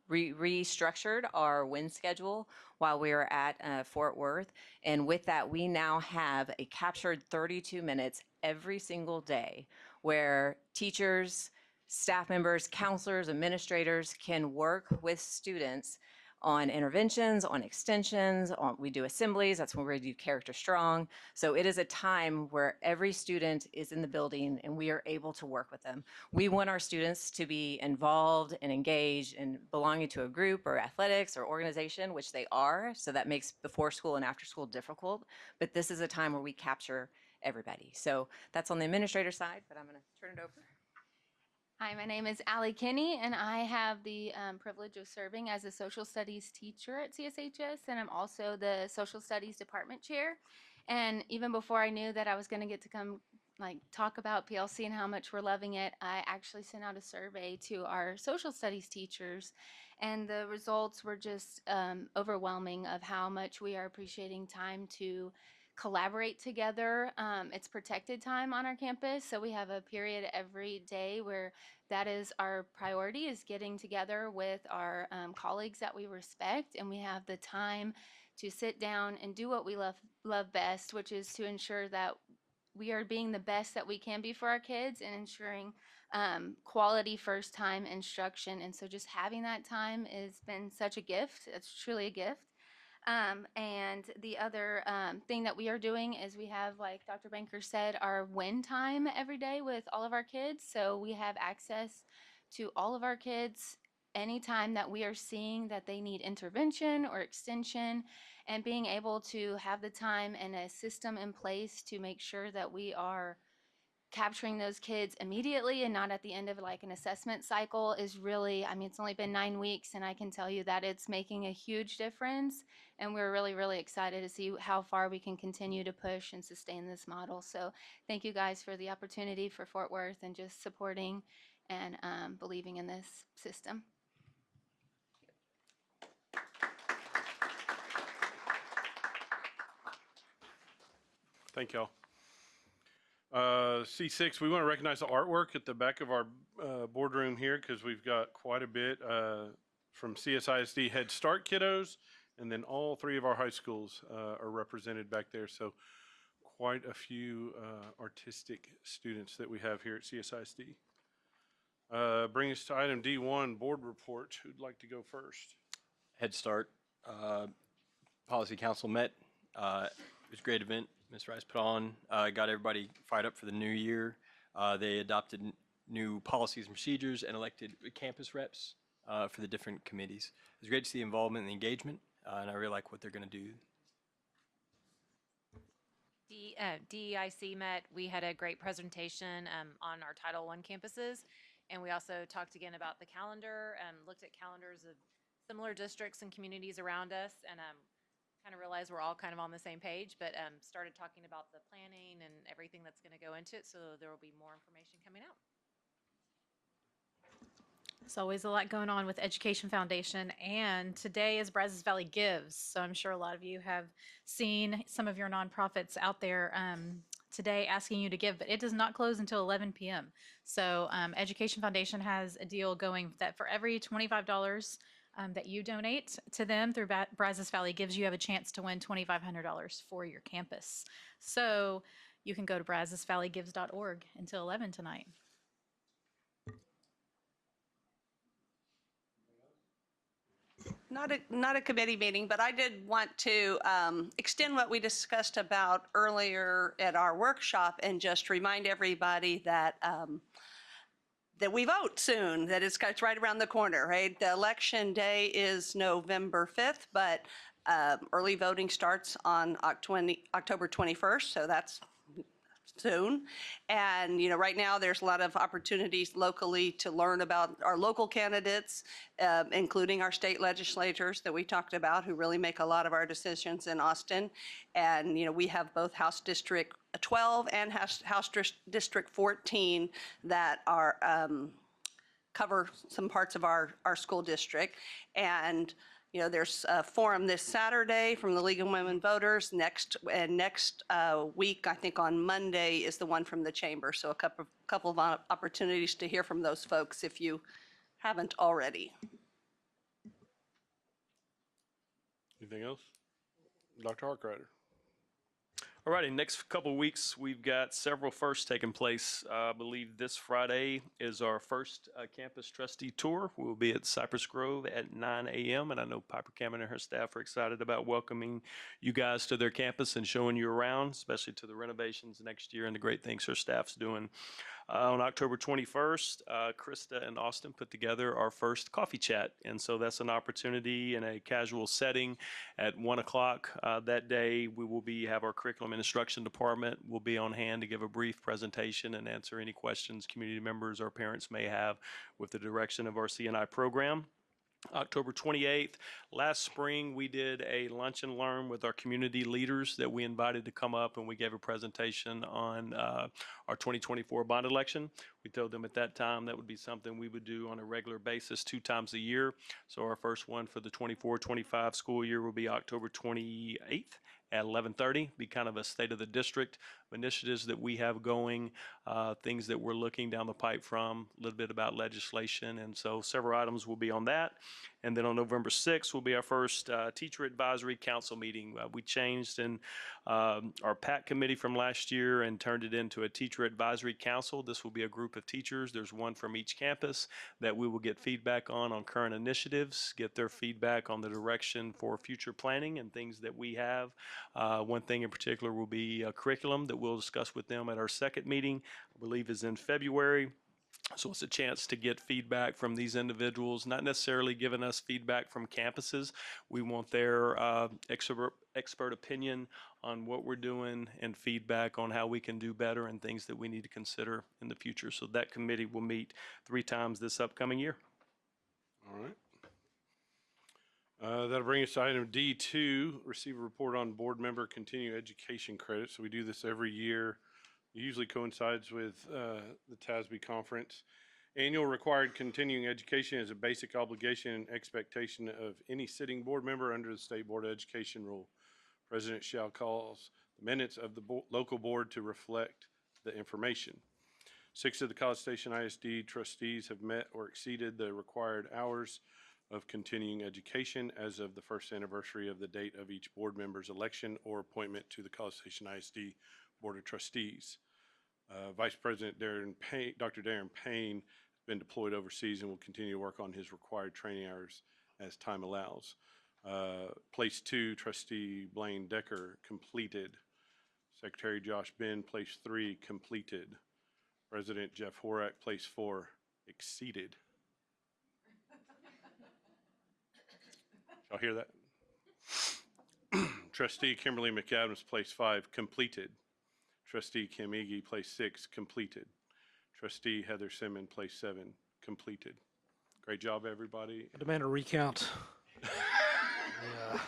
restructured our WIN schedule while we were at Fort Worth. And with that, we now have a captured 32 minutes every single day where teachers, staff members, counselors, administrators can work with students on interventions, on extensions, we do assemblies, that's when we do character strong. So it is a time where every student is in the building and we are able to work with them. We want our students to be involved and engaged and belonging to a group or athletics or organization, which they are, so that makes before school and after school difficult, but this is a time where we capture everybody. So that's on the administrator side, but I'm gonna turn it over. Hi, my name is Allie Kinney, and I have the privilege of serving as a social studies teacher at CSHS, and I'm also the social studies department chair. And even before I knew that I was going to get to come talk about PLC and how much we're loving it, I actually sent out a survey to our social studies teachers, and the results were just overwhelming of how much we are appreciating time to collaborate together. It's protected time on our campus, so we have a period every day where that is our priority, is getting together with our colleagues that we respect, and we have the time to sit down and do what we love best, which is to ensure that we are being the best that we can be for our kids and ensuring quality first time instruction. And so just having that time has been such a gift. It's truly a gift. And the other thing that we are doing is we have, like Dr. Banker said, our WIN time every day with all of our kids. So we have access to all of our kids anytime that we are seeing that they need intervention or extension, and being able to have the time and a system in place to make sure that we are capturing those kids immediately and not at the end of an assessment cycle is really, it's only been 9 weeks, and I can tell you that it's making a huge difference, and we're really, really excited to see how far we can continue to push and sustain this model. So thank you guys for the opportunity for Fort Worth and just supporting and believing in this system. Thank y'all. C6, we want to recognize the artwork at the back of our boardroom here because we've got quite a bit from CSISD Head Start kiddos, and then all 3 of our high schools are represented back there. So quite a few artistic students that we have here at CSISD. Bring us to item D1, board report. Who'd like to go first? Head Start. Policy Council met. It was a great event Ms. Rice put on. Got everybody fired up for the new year. They adopted new policies and procedures and elected campus reps for the different committees. It was great to see the involvement and the engagement, and I really like what they're going to do. DEIC met. We had a great presentation on our Title I campuses, and we also talked again about the calendar, looked at calendars of similar districts and communities around us, and kind of realized we're all kind of on the same page, but started talking about the planning and everything that's going to go into it, so there will be more information coming out. There's always a lot going on with Education Foundation, and today is Brazos Valley Gives. So I'm sure a lot of you have seen some of your nonprofits out there today asking you to give, but it does not close until 11 p.m. So Education Foundation has a deal going that for every $25 that you donate to them through Brazos Valley Gives, you have a chance to win $2,500 for your campus. So you can go to brazosvalleygives.org until 11 tonight. Not a committee meeting, but I did want to extend what we discussed about earlier at our workshop and just remind everybody that that we vote soon, that it's right around the corner, right? The election day is November 5th, but early voting starts on October 21st, so that's soon. And, you know, right now there's a lot of opportunities locally to learn about our local candidates, including our state legislators that we talked about, who really make a lot of our decisions in Austin. And, you know, we have both House District 12 and House District 14 that are cover some parts of our school district. And you know, there's a forum this Saturday from the League of Women Voters. Next week, I think on Monday, is the one from the chamber. So a couple of opportunities to hear from those folks if you haven't already. Anything else? Dr. Harkrider. All righty, next couple of weeks, we've got several firsts taking place. I believe this Friday is our first campus trustee tour. We'll be at Cypress Grove at 9 a.m. And I know Piper Cameron and her staff are excited about welcoming you guys to their campus and showing you around, especially to the renovations next year and the great things her staff's doing. On October 21st, Krista and Austin put together our first coffee chat. And so that's an opportunity in a casual setting at 1 o'clock that day. We will have our curriculum and instruction department will be on hand to give a brief presentation and answer any questions community members or parents may have with the direction of our CNI program. October 28th, last spring, we did a lunch and learn with our community leaders that we invited to come up, and we gave a presentation on our 2024 bond election. We told them at that time that would be something we would do on a regular basis 2 times a year. So our first one for the 24-25 school year will be October 28th at 11:30, be kind of a state of the district initiatives that we have going, things that we're looking down the pipe from, a little bit about legislation, and so several items will be on that. And then on November 6th will be our first Teacher Advisory Council meeting. We changed in our PAC committee from last year and turned it into a Teacher Advisory Council. This will be a group of teachers. There's one from each campus that we will get feedback on current initiatives, get their feedback on the direction for future planning and things that we have. One thing in particular will be a curriculum that we'll discuss with them at our second meeting, I believe is in February. So it's a chance to get feedback from these individuals, not necessarily giving us feedback from campuses. We want their expert opinion on what we're doing and feedback on how we can do better and things that we need to consider in the future. So that committee will meet 3 times this upcoming year. All right. That'll bring us to item D2, receive a report on board member continuing education credits. So we do this every year. It usually coincides with the TASB conference. Annual required continuing education is a basic obligation and expectation of any sitting board member under the State Board of Education rule. President shall cause the minutes of the local board to reflect the information. 6 of the College Station ISD trustees have met or exceeded the required hours of continuing education as of the first anniversary of the date of each board member's election or appointment to the College Station ISD Board of Trustees. Vice President Dr. Darren Payne has been deployed overseas and will continue to work on his required training hours as time allows. Place 2, Trustee Blaine Decker, completed. Secretary Josh Ben, place 3, completed. President Jeff Horak, place 4, exceeded. Y'all hear that? Trustee Kimberly McAdams, place 5, completed. Trustee Kim Ege, place 6, completed. Trustee Heather Simmons, place 7, completed. Great job, everybody. I demand a recount. Yeah.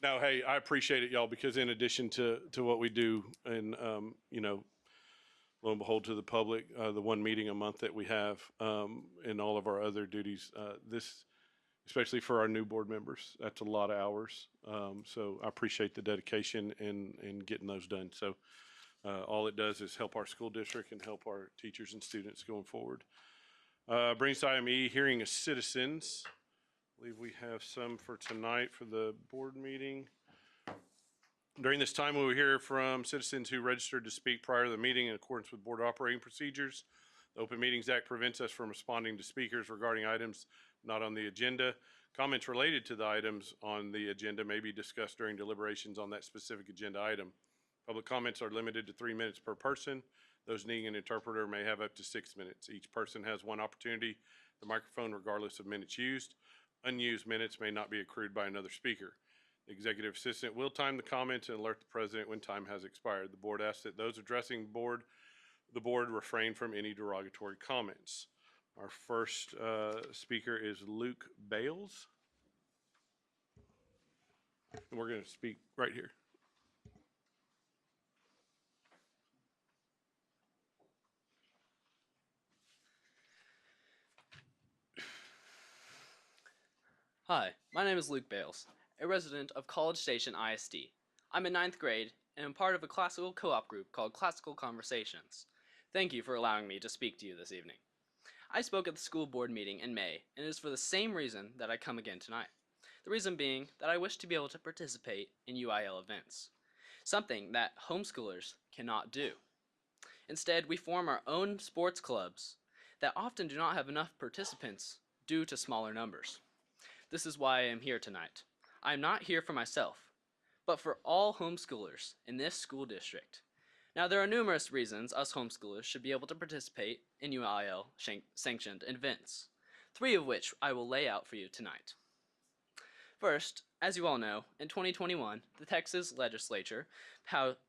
No, hey, I appreciate it, y'all, because in addition to what we do and, you know, lo and behold to the public, the one meeting a month that we have, and all of our other duties, this, especially for our new board members, that's a lot of hours. So I appreciate the dedication in getting those done. So all it does is help our school district and help our teachers and students going forward. Brings to item E, hearing of citizens. I believe we have some for tonight for the board meeting. During this time, we will hear from citizens who registered to speak prior to the meeting in accordance with board operating procedures. The Open Meetings Act prevents us from responding to speakers regarding items not on the agenda. Comments related to the items on the agenda may be discussed during deliberations on that specific agenda item. Public comments are limited to 3 minutes per person. Those needing an interpreter may have up to 6 minutes. Each person has one opportunity, the microphone regardless of minutes used. Unused minutes may not be accrued by another speaker. The executive assistant will time the comments and alert the president when time has expired. The board asks that those addressing the board refrain from any derogatory comments. Our first speaker is Luke Bales. And we're going to speak right here. Hi, my name is Luke Bales, a resident of College Station ISD. I'm in 9th grade and am part of a classical co-op group called Classical Conversations. Thank you for allowing me to speak to you this evening. I spoke at the school board meeting in May, and it is for the same reason that I come again tonight. The reason being that I wish to be able to participate in UIL events, something that homeschoolers cannot do. Instead, we form our own sports clubs that often do not have enough participants due to smaller numbers. This is why I am here tonight. I am not here for myself, but for all homeschoolers in this school district. Now, there are numerous reasons us homeschoolers should be able to participate in UIL sanctioned events, 3 of which I will lay out for you tonight. First, as you all know, in 2021, the Texas legislature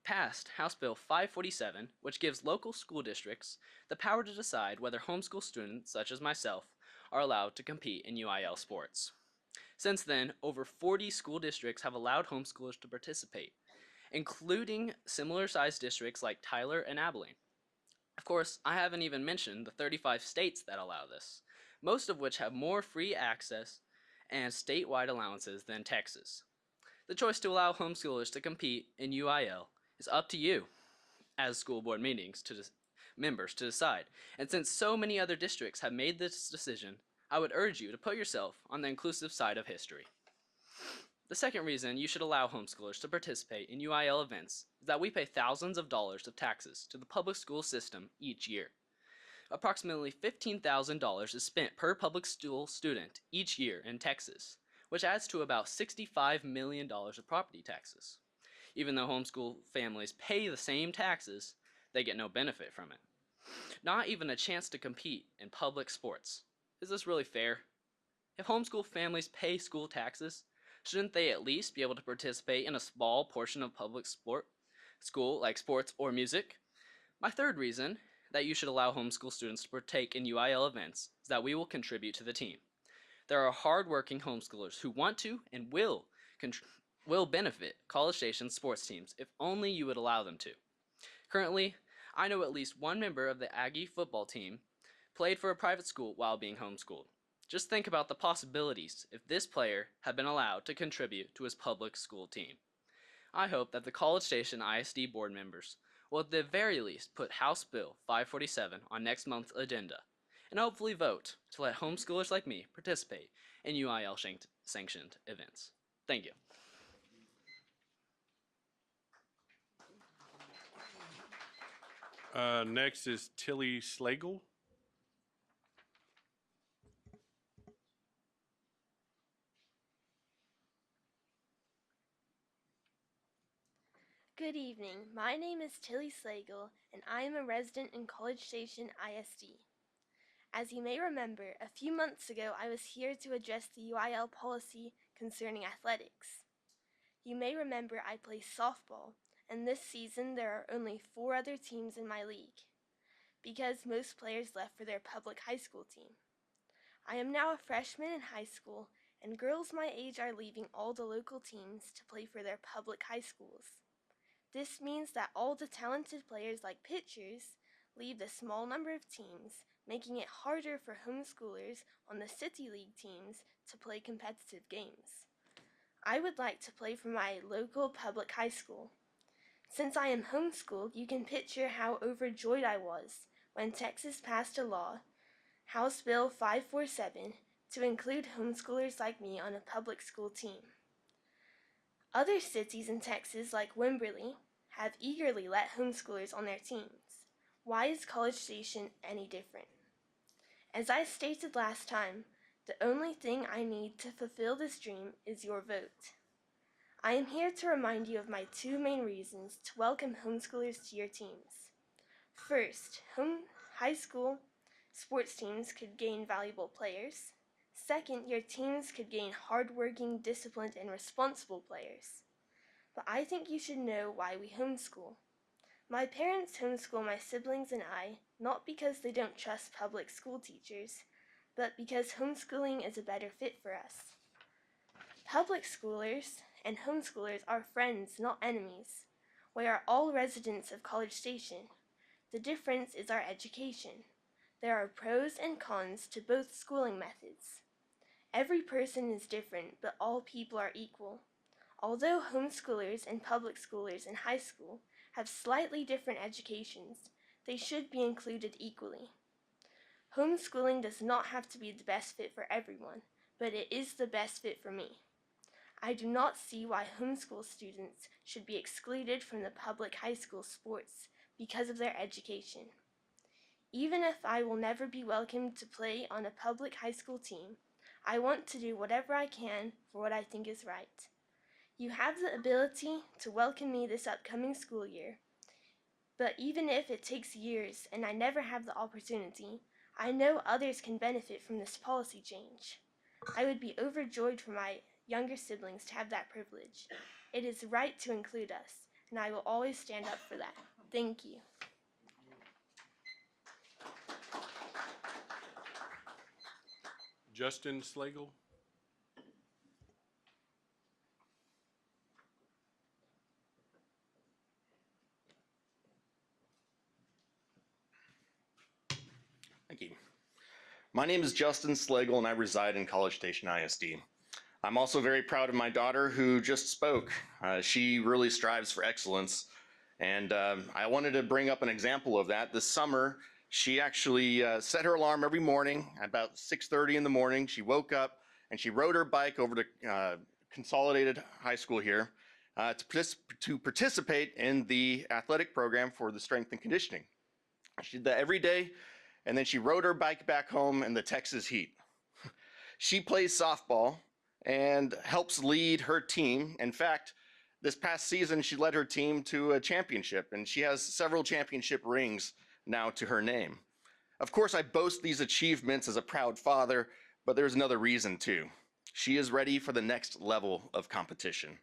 passed House Bill 547, which gives local school districts the power to decide whether homeschool students, such as myself, are allowed to compete in UIL sports. Since then, over 40 school districts have allowed homeschoolers to participate, including similar-sized districts like Tyler and Abilene. Of course, I haven't even mentioned the 35 states that allow this, most of which have more free access and statewide allowances than Texas. The choice to allow homeschoolers to compete in UIL is up to you, as school board members to decide, and since so many other districts have made this decision, I would urge you to put yourself on the inclusive side of history. The second reason you should allow homeschoolers to participate in UIL events is that we pay thousands of dollars of taxes to the public school system each year. Approximately $15,000 is spent per public school student each year in Texas, which adds to about $65 million of property taxes. Even though homeschool families pay the same taxes, they get no benefit from it. Not even a chance to compete in public sports. Is this really fair? If homeschool families pay school taxes, shouldn't they at least be able to participate in a small portion of public school like sports or music? My third reason that you should allow homeschool students to partake in UIL events is that we will contribute to the team. There are hardworking homeschoolers who want to and will benefit College Station sports teams if only you would allow them to. Currently, I know at least one member of the Aggie football team played for a private school while being homeschooled. Just think about the possibilities if this player had been allowed to contribute to his public school team. I hope that the College Station ISD board members will at the very least put House Bill 547 on next month's agenda, and hopefully vote to let homeschoolers like me participate in UIL sanctioned events. Thank you. Next is Tilly Slagle. Good evening. My name is Tilly Slagle, and I am a resident in College Station ISD. As you may remember, a few months ago I was here to address the UIL policy concerning athletics. You may remember I play softball, and this season there are only 4 other teams in my league, because most players left for their public high school team. I am now a freshman in high school, and girls my age are leaving all the local teams to play for their public high schools. This means that all the talented players like pitchers leave the small number of teams, making it harder for homeschoolers on the City League teams to play competitive games. I would like to play for my local public high school. Since I am homeschooled, you can picture how overjoyed I was when Texas passed a law, House Bill 547, to include homeschoolers like me on a public school team. Other cities in Texas, like Wimberley, have eagerly let homeschoolers on their teams. Why is College Station any different? As I stated last time, the only thing I need to fulfill this dream is your vote. I am here to remind you of my 2 main reasons to welcome homeschoolers to your teams. First, high school sports teams could gain valuable players. Second, your teams could gain hardworking, disciplined, and responsible players. But I think you should know why we homeschool. My parents homeschool my siblings and I, not because they don't trust public school teachers, but because homeschooling is a better fit for us. Public schoolers and homeschoolers are friends, not enemies. We are all residents of College Station. The difference is our education. There are pros and cons to both schooling methods. Every person is different, but all people are equal. Although homeschoolers and public schoolers in high school have slightly different educations, they should be included equally. Homeschooling does not have to be the best fit for everyone, but it is the best fit for me. I do not see why homeschool students should be excluded from the public high school sports because of their education. Even if I will never be welcomed to play on a public high school team, I want to do whatever I can for what I think is right. You have the ability to welcome me this upcoming school year, but even if it takes years and I never have the opportunity, I know others can benefit from this policy change. I would be overjoyed for my younger siblings to have that privilege. It is right to include us, and I will always stand up for that. Thank you. Justin Slagle. Thank you. My name is Justin Slagle, and I reside in College Station ISD. I'm also very proud of my daughter who just spoke. She really strives for excellence, and I wanted to bring up an example of that. This summer, she actually set her alarm every morning at about 6:30 in the morning. She woke up and she rode her bike over to Consolidated High School here to participate in the athletic program for the strength and conditioning. She did that every day, and then she rode her bike back home in the Texas heat. She plays softball and helps lead her team. In fact, this past season, she led her team to a championship, and she has several championship rings now to her name. Of course, I boast these achievements as a proud father, but there's another reason too. She is ready for the next level of competition.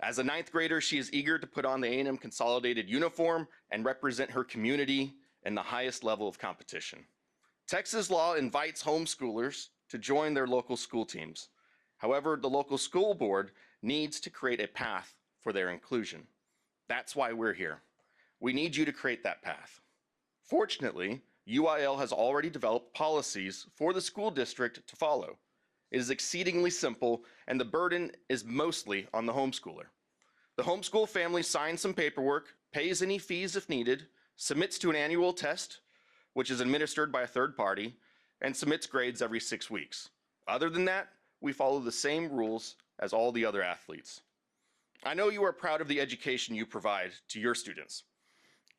As a 9th grader, she is eager to put on the A&M Consolidated uniform and represent her community in the highest level of competition. Texas law invites homeschoolers to join their local school teams. However, the local school board needs to create a path for their inclusion. That's why we're here. We need you to create that path. Fortunately, UIL has already developed policies for the school district to follow. It is exceedingly simple, and the burden is mostly on the homeschooler. The homeschool family signs some paperwork, pays any fees if needed, submits to an annual test, which is administered by a third party, and submits grades every 6 weeks. Other than that, we follow the same rules as all the other athletes. I know you are proud of the education you provide to your students,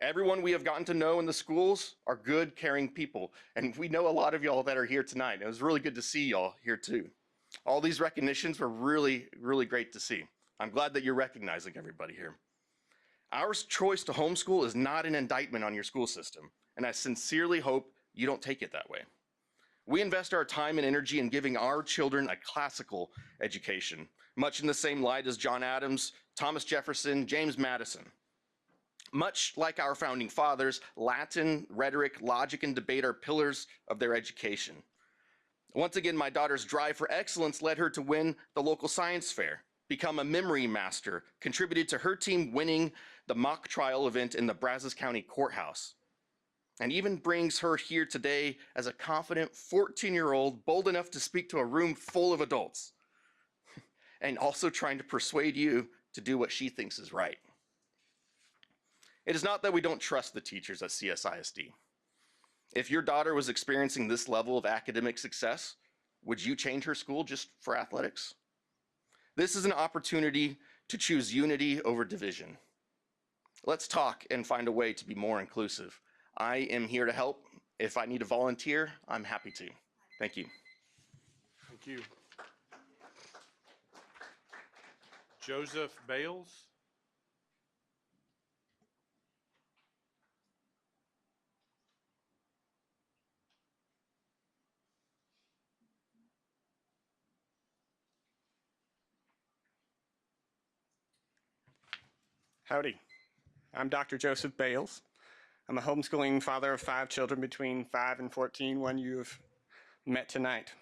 Everyone we have gotten to know in the schools are good, caring people, and we know a lot of y'all that are here tonight. It was really good to see y'all here too. All these recognitions were really, really great to see. I'm glad that you're recognizing everybody here. Our choice to homeschool is not an indictment on your school system, and I sincerely hope you don't take it that way. We invest our time and energy in giving our children a classical education, much in the same light as John Adams, Thomas Jefferson, James Madison. Much like our founding fathers, Latin, rhetoric, logic, and debate are pillars of their education. Once again, my daughter's drive for excellence led her to win the local science fair, become a memory master, contributed to her team winning the mock trial event in the Brazos County Courthouse, and even brings her here today as a confident 14-year-old bold enough to speak to a room full of adults, and also trying to persuade you to do what she thinks is right. It is not that we don't trust the teachers at CSISD. If your daughter was experiencing this level of academic success, would you change her school just for athletics? This is an opportunity to choose unity over division. Let's talk and find a way to be more inclusive. I am here to help. If I need to volunteer, I'm happy to. Thank you. Thank you. Joseph Bales. Howdy, I'm Dr. Joseph Bales. I'm a homeschooling father of 5 children between 5 and 14, one you have met tonight.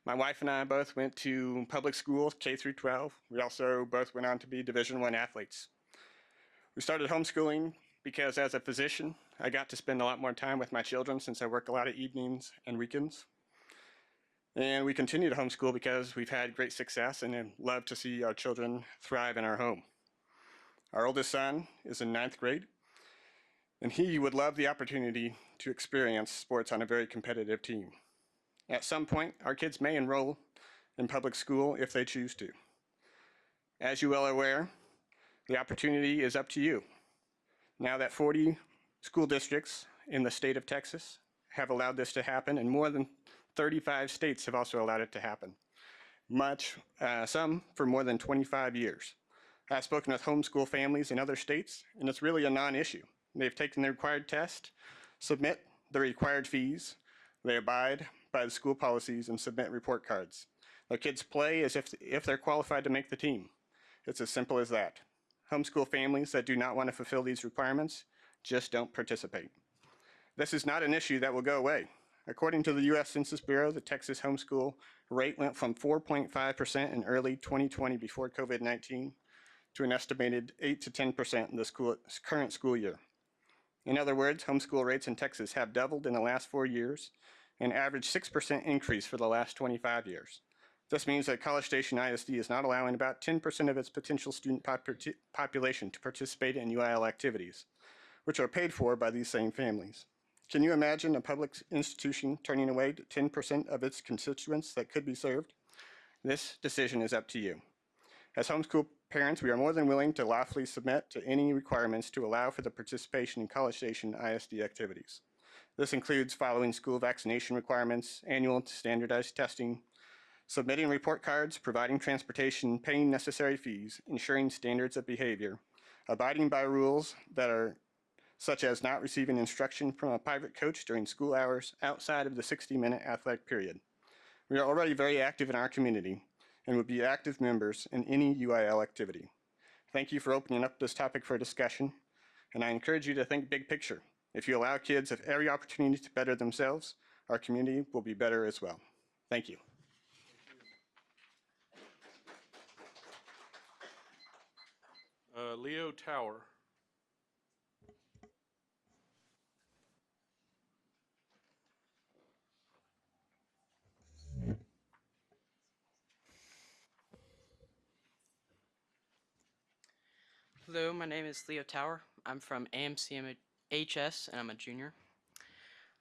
My wife and I both went to public schools, K through 12. We also both went on to be Division I athletes. We started homeschooling because as a physician, I got to spend a lot more time with my children since I work a lot of evenings and weekends. And we continue to homeschool because we've had great success and love to see our children thrive in our home. Our oldest son is in 9th grade, and he would love the opportunity to experience sports on a very competitive team. At some point, our kids may enroll in public school if they choose to. As you well are aware, the opportunity is up to you. Now that 40 school districts in the state of Texas have allowed this to happen, and more than 35 states have also allowed it to happen, some for more than 25 years. I've spoken with homeschool families in other states, and it's really a non-issue. They've taken the required test, submit the required fees, they abide by the school policies, and submit report cards. Their kids play as if they're qualified to make the team. It's as simple as that. Homeschool families that do not want to fulfill these requirements just don't participate. This is not an issue that will go away. According to the U.S. Census Bureau, the Texas homeschool rate went from 4.5% in early 2020 before COVID-19 to an estimated 8 to 10% in this current school year. In other words, homeschool rates in Texas have doubled in the last 4 years, an average 6% increase for the last 25 years. This means that College Station ISD is not allowing about 10% of its potential student population to participate in UIL activities, which are paid for by these same families. Can you imagine a public institution turning away 10% of its constituents that could be served? This decision is up to you. As homeschool parents, we are more than willing to lawfully submit to any requirements to allow for the participation in College Station ISD activities. This includes following school vaccination requirements, annual standardized testing, submitting report cards, providing transportation, paying necessary fees, ensuring standards of behavior, abiding by rules that are such as not receiving instruction from a private coach during school hours outside of the 60-minute athletic period. We are already very active in our community and would be active members in any UIL activity. Thank you for opening up this topic for discussion, and I encourage you to think big picture. If you allow kids every opportunity to better themselves, our community will be better as well. Thank you. Leo Tower. Hello, my name is Leo Tower. I'm from AMCMHS and I'm a junior.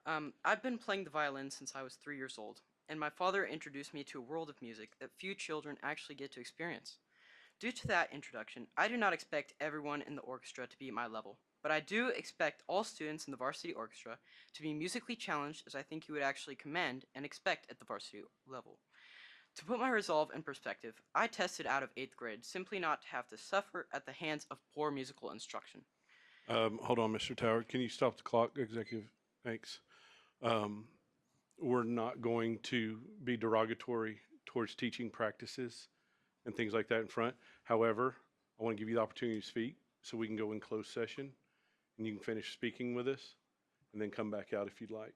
I've been playing the violin since I was 3 years old, and my father introduced me to a world of music that few children actually get to experience. Due to that introduction, I do not expect everyone in the orchestra to be at my level, but I do expect all students in the varsity orchestra to be musically challenged, as I think you would actually commend and expect at the varsity level. To put my resolve in perspective, I tested out of 8th grade simply not to have to suffer at the hands of poor musical instruction. Hold on, Mr. Tower. Can you stop the clock, Executive? Thanks. We're not going to be derogatory towards teaching practices and things like that in front. However, I want to give you the opportunity to speak so we can go in closed session and you can finish speaking with us and then come back out if you'd like.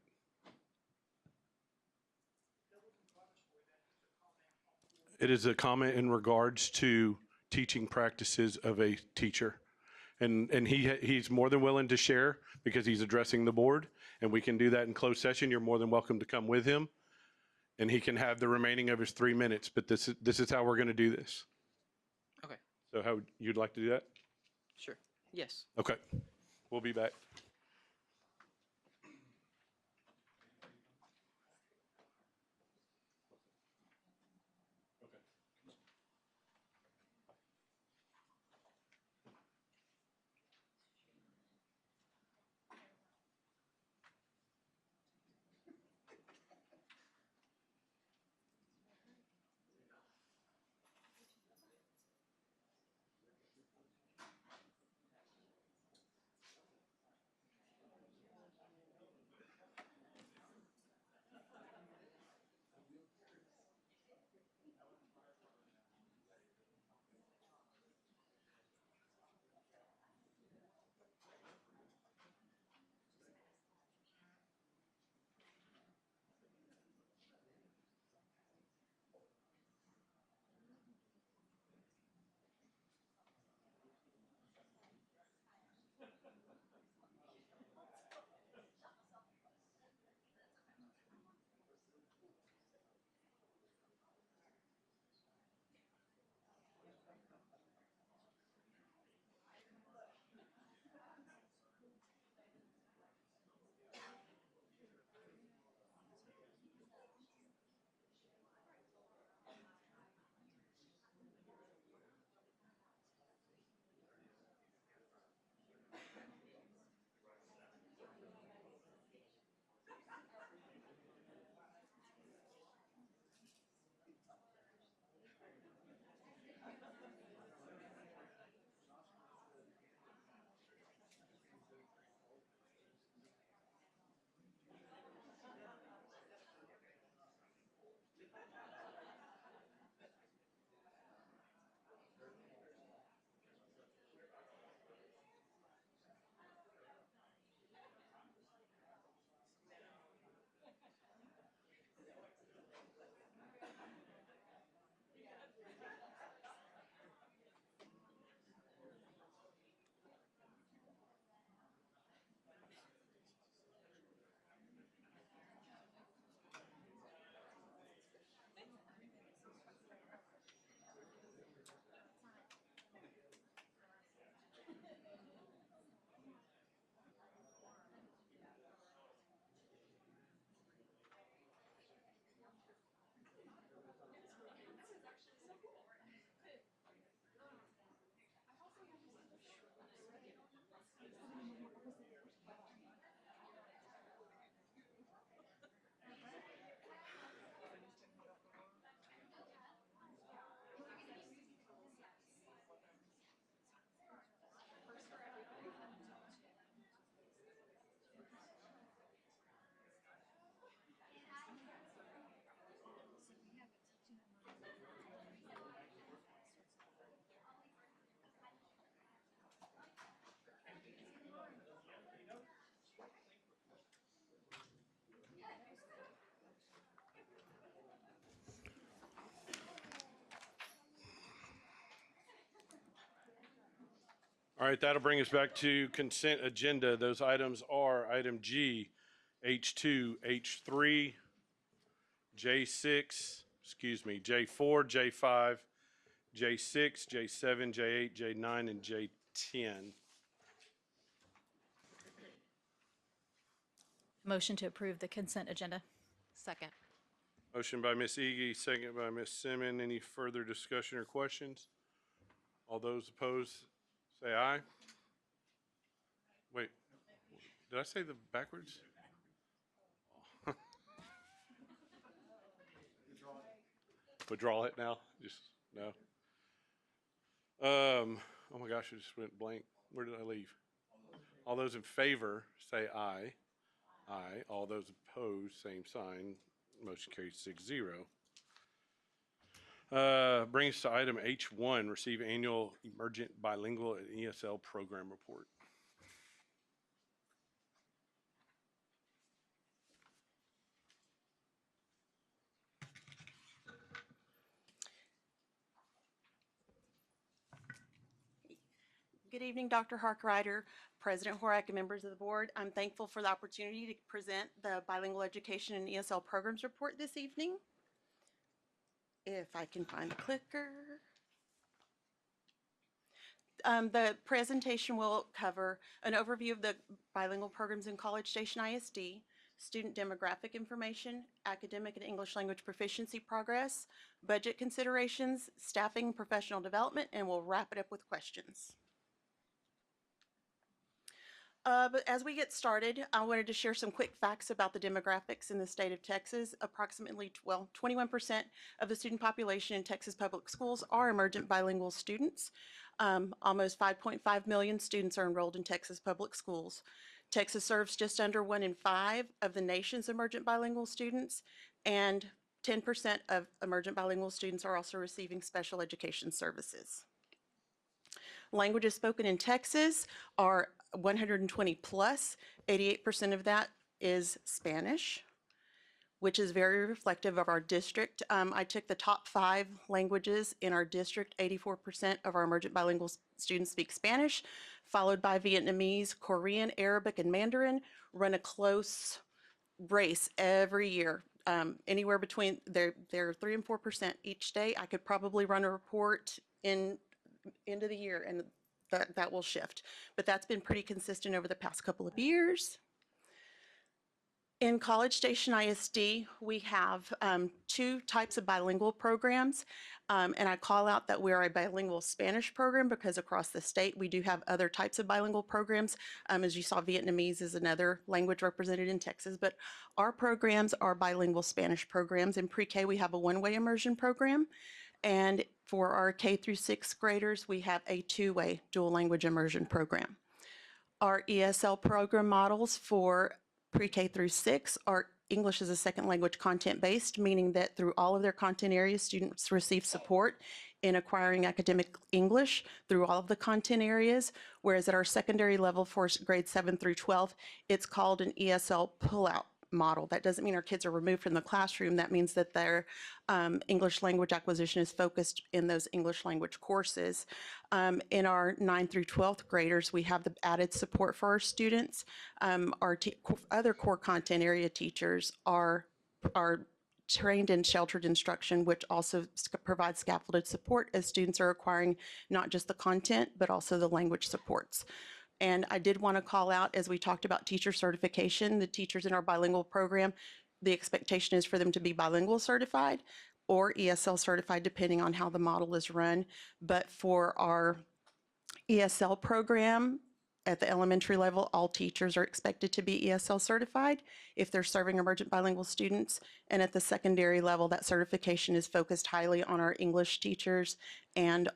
It is a comment in regards to teaching practices of a teacher. And he's more than willing to share because he's addressing the board, and we can do that in closed session. You're more than welcome to come with him, and he can have the remaining of his 3 minutes, but this is how we're going to do this. Okay. So how you'd like to do that? Sure. Yes. Okay. We'll be back. All right, that'll bring us back to consent agenda. Those items are item G, H2, H3, J6, J4, J5, J6, J7, J8, J9, and J10. Motion to approve the consent agenda. Second. Motion by Ms. Ege, second by Ms. Simmons. Any further discussion or questions? All those opposed, say aye. Wait, did I say the backwards? Withdraw it now? Just, no? Oh my gosh, I just went blank. Where did I leave? All those in favor, say aye. Aye. All those opposed, same sign. Motion carries 6-0. Brings us to item H1, receive annual emergent bilingual and ESL program report. Good evening, Dr. Harkrider, President Horak, and members of the board. I'm thankful for the opportunity to present the Bilingual Education and ESL Programs Report this evening. If I can find the clicker. The presentation will cover an overview of the bilingual programs in College Station ISD, student demographic information, academic and English language proficiency progress, budget considerations, staffing, professional development, and we'll wrap it up with questions. But as we get started, I wanted to share some quick facts about the demographics in the state of Texas. Approximately 21% of the student population in Texas public schools are emergent bilingual students. Almost 5.5 million students are enrolled in Texas public schools. Texas serves just under 1 in 5 of the nation's emergent bilingual students, and 10% of emergent bilingual students are also receiving special education services. Languages spoken in Texas are 120 plus. 88% of that is Spanish, which is very reflective of our district. I took the top 5 languages in our district. 84% of our emergent bilingual students speak Spanish, followed by Vietnamese, Korean, Arabic, and Mandarin. Run a close race every year. Anywhere between, they're 3 and 4% each day. I could probably run a report in end of the year, and that will shift. But that's been pretty consistent over the past couple of years. In College Station ISD, we have 2 types of bilingual programs, and I call out that we're a bilingual Spanish program because across the state we do have other types of bilingual programs. As you saw, Vietnamese is another language represented in Texas, but our programs are bilingual Spanish programs. In pre-K, we have a one-way immersion program, and for our K through 6th graders, we have a 2-way dual language immersion program. Our ESL program models for pre-K through 6 are English as a second language content based, meaning that through all of their content areas, students receive support in acquiring academic English through all of the content areas, whereas at our secondary level for grades 7 through 12, it's called an ESL pullout model. That doesn't mean our kids are removed from the classroom. That means that their English language acquisition is focused in those English language courses. In our 9 through 12th graders, we have the added support for our students. Our other core content area teachers are trained in sheltered instruction, which also provides scaffolded support as students are acquiring not just the content, but also the language supports. And I did want to call out, as we talked about teacher certification, the teachers in our bilingual program, the expectation is for them to be bilingual certified or ESL certified, depending on how the model is run. But for our ESL program, at the elementary level, all teachers are expected to be ESL certified if they're serving emergent bilingual students. And at the secondary level, that certification is focused highly on our English teachers, and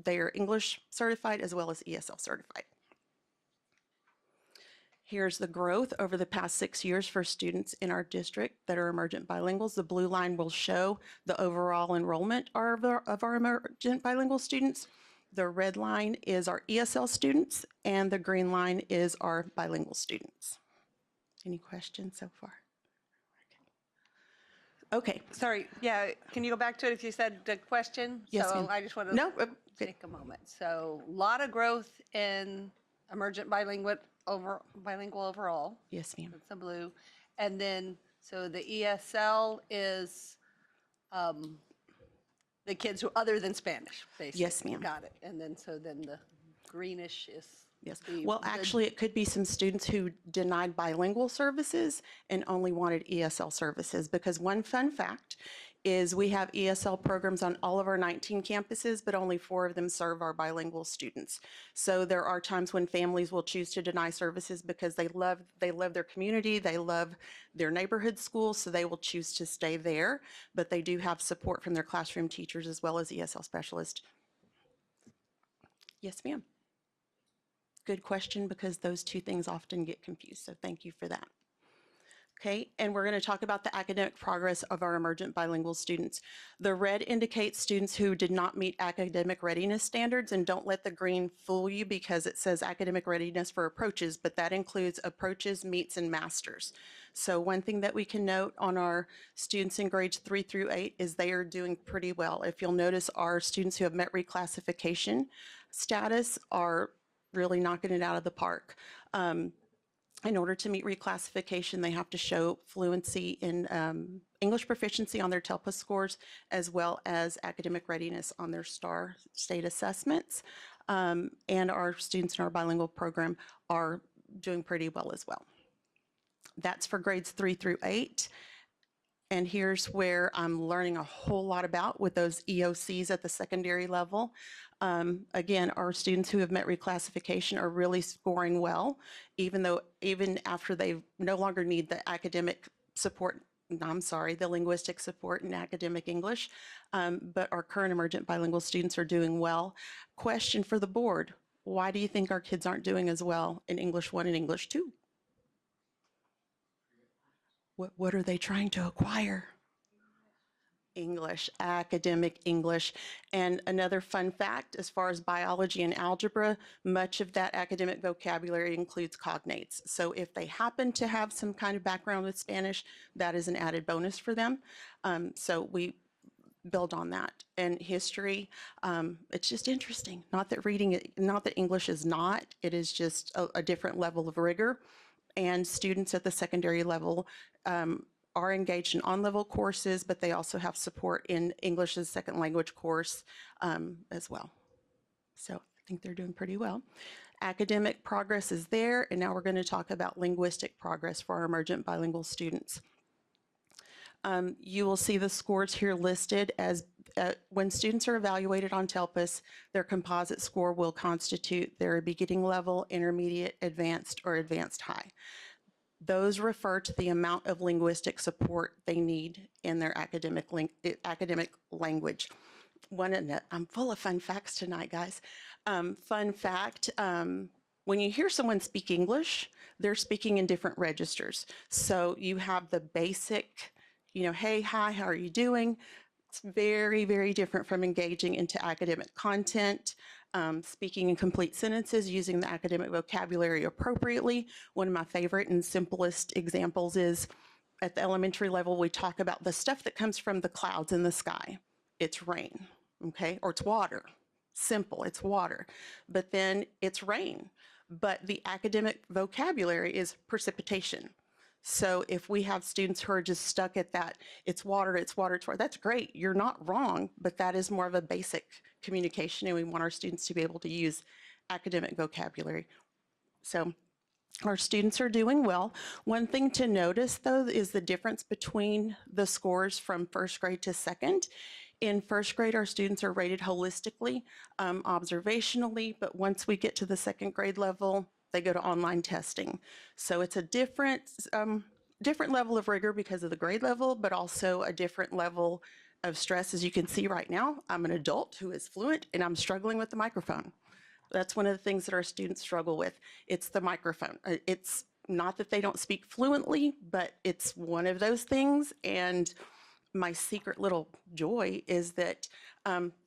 they are English certified as well as ESL certified. Here's the growth over the past 6 years for students in our district that are emergent bilinguals. The blue line will show the overall enrollment of our emergent bilingual students. The red line is our ESL students, and the green line is our bilingual students. Any questions so far? Okay. Sorry, yeah, can you go back to it if you said the question? Yes, So ma'am. I just want to No, take a moment. So a lot of growth in emergent bilingual overall. Yes, ma'am. That's the blue. And then, so the ESL is the kids who, other than Spanish, basically. Yes, ma'am. Got it. And then, so then the greenish is. Yes. Well, actually, it could be some students who denied bilingual services and only wanted ESL services, because one fun fact is we have ESL programs on all of our 19 campuses, but only 4 of them serve our bilingual students. So there are times when families will choose to deny services because they love their community, they love their neighborhood school, so they will choose to stay there, but they do have support from their classroom teachers as well as ESL specialists. Yes, ma'am. Good question, because those two things often get confused, so thank you for that. Okay, and we're going to talk about the academic progress of our emergent bilingual students. The red indicates students who did not meet academic readiness standards, and don't let the green fool you because it says academic readiness for approaches, but that includes approaches, meets, and masters. So one thing that we can note on our students in grades 3 through 8 is they are doing pretty well. If you'll notice, our students who have met reclassification status are really knocking it out of the park. In order to meet reclassification, they have to show fluency in English proficiency on their TELPA scores, as well as academic readiness on their STAR state assessments. And our students in our bilingual program are doing pretty well as well. That's for grades 3 through 8. And here's where I'm learning a whole lot about with those EOCs at the secondary level. Again, our students who have met reclassification are really scoring well, even after they no longer need the academic support, the linguistic support in academic English, but our current emergent bilingual students are doing well. Question for the board: why do you think our kids aren't doing as well in English 1 and English 2? What are they trying to acquire? English, academic English. And another fun fact, as far as biology and algebra, much of that academic vocabulary includes cognates. So if they happen to have some kind of background with Spanish, that is an added bonus for them. So we build on that. And history, it's just interesting. Not that English is not, it is just a different level of rigor. And students at the secondary level are engaged in on-level courses, but they also have support in English as a second language course as well. So I think they're doing pretty well. Academic progress is there, and now we're going to talk about linguistic progress for our emergent bilingual students. You will see the scores here listed as when students are evaluated on TELPUS, their composite score will constitute their beginning level, intermediate, advanced, or advanced high. Those refer to the amount of linguistic support they need in their academic language. I'm full of fun facts tonight, guys. Fun fact, when you hear someone speak English, they're speaking in different registers. So you have the basic, hey, hi, how are you doing? It's very, very different from engaging into academic content, speaking in complete sentences, using the academic vocabulary appropriately. One of my favorite and simplest examples is at the elementary level, we talk about the stuff that comes from the clouds in the sky. It's rain, okay? Or it's water. Simple, it's water. But then it's rain. But the academic vocabulary is precipitation. So if we have students who are just stuck at that, it's water, it's water, it's water, that's great. You're not wrong, but that is more of a basic communication, and we want our students to be able to use academic vocabulary. So our students are doing well. One thing to notice, though, is the difference between the scores from first grade to second. In first grade, our students are rated holistically, observationally, but once we get to the second grade level, they go to online testing. So it's a different level of rigor because of the grade level, but also a different level of stress. As you can see right now, I'm an adult who is fluent and I'm struggling with the microphone. That's one of the things that our students struggle with. It's the microphone. It's not that they don't speak fluently, but it's one of those things. And my secret little joy is that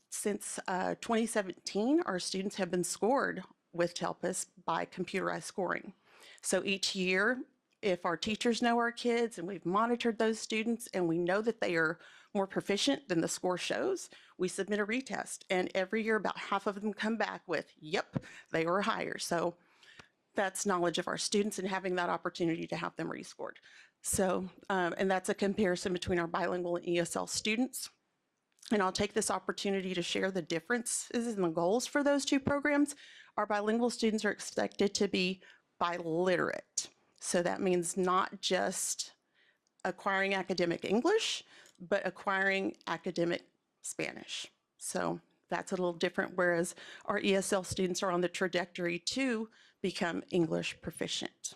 since 2017, our students have been scored with TELPUS by computerized scoring. So each year, if our teachers know our kids and we've monitored those students and we know that they are more proficient than the score shows, we submit a retest. And every year, about half of them come back with, yep, they were higher. So that's knowledge of our students and having that opportunity to have them rescored. So, and that's a comparison between our bilingual and ESL students. And I'll take this opportunity to share the differences in the goals for those two programs. Our bilingual students are expected to be biliterate. So that means not just acquiring academic English, but acquiring academic Spanish. So that's a little different, whereas our ESL students are on the trajectory to become English proficient.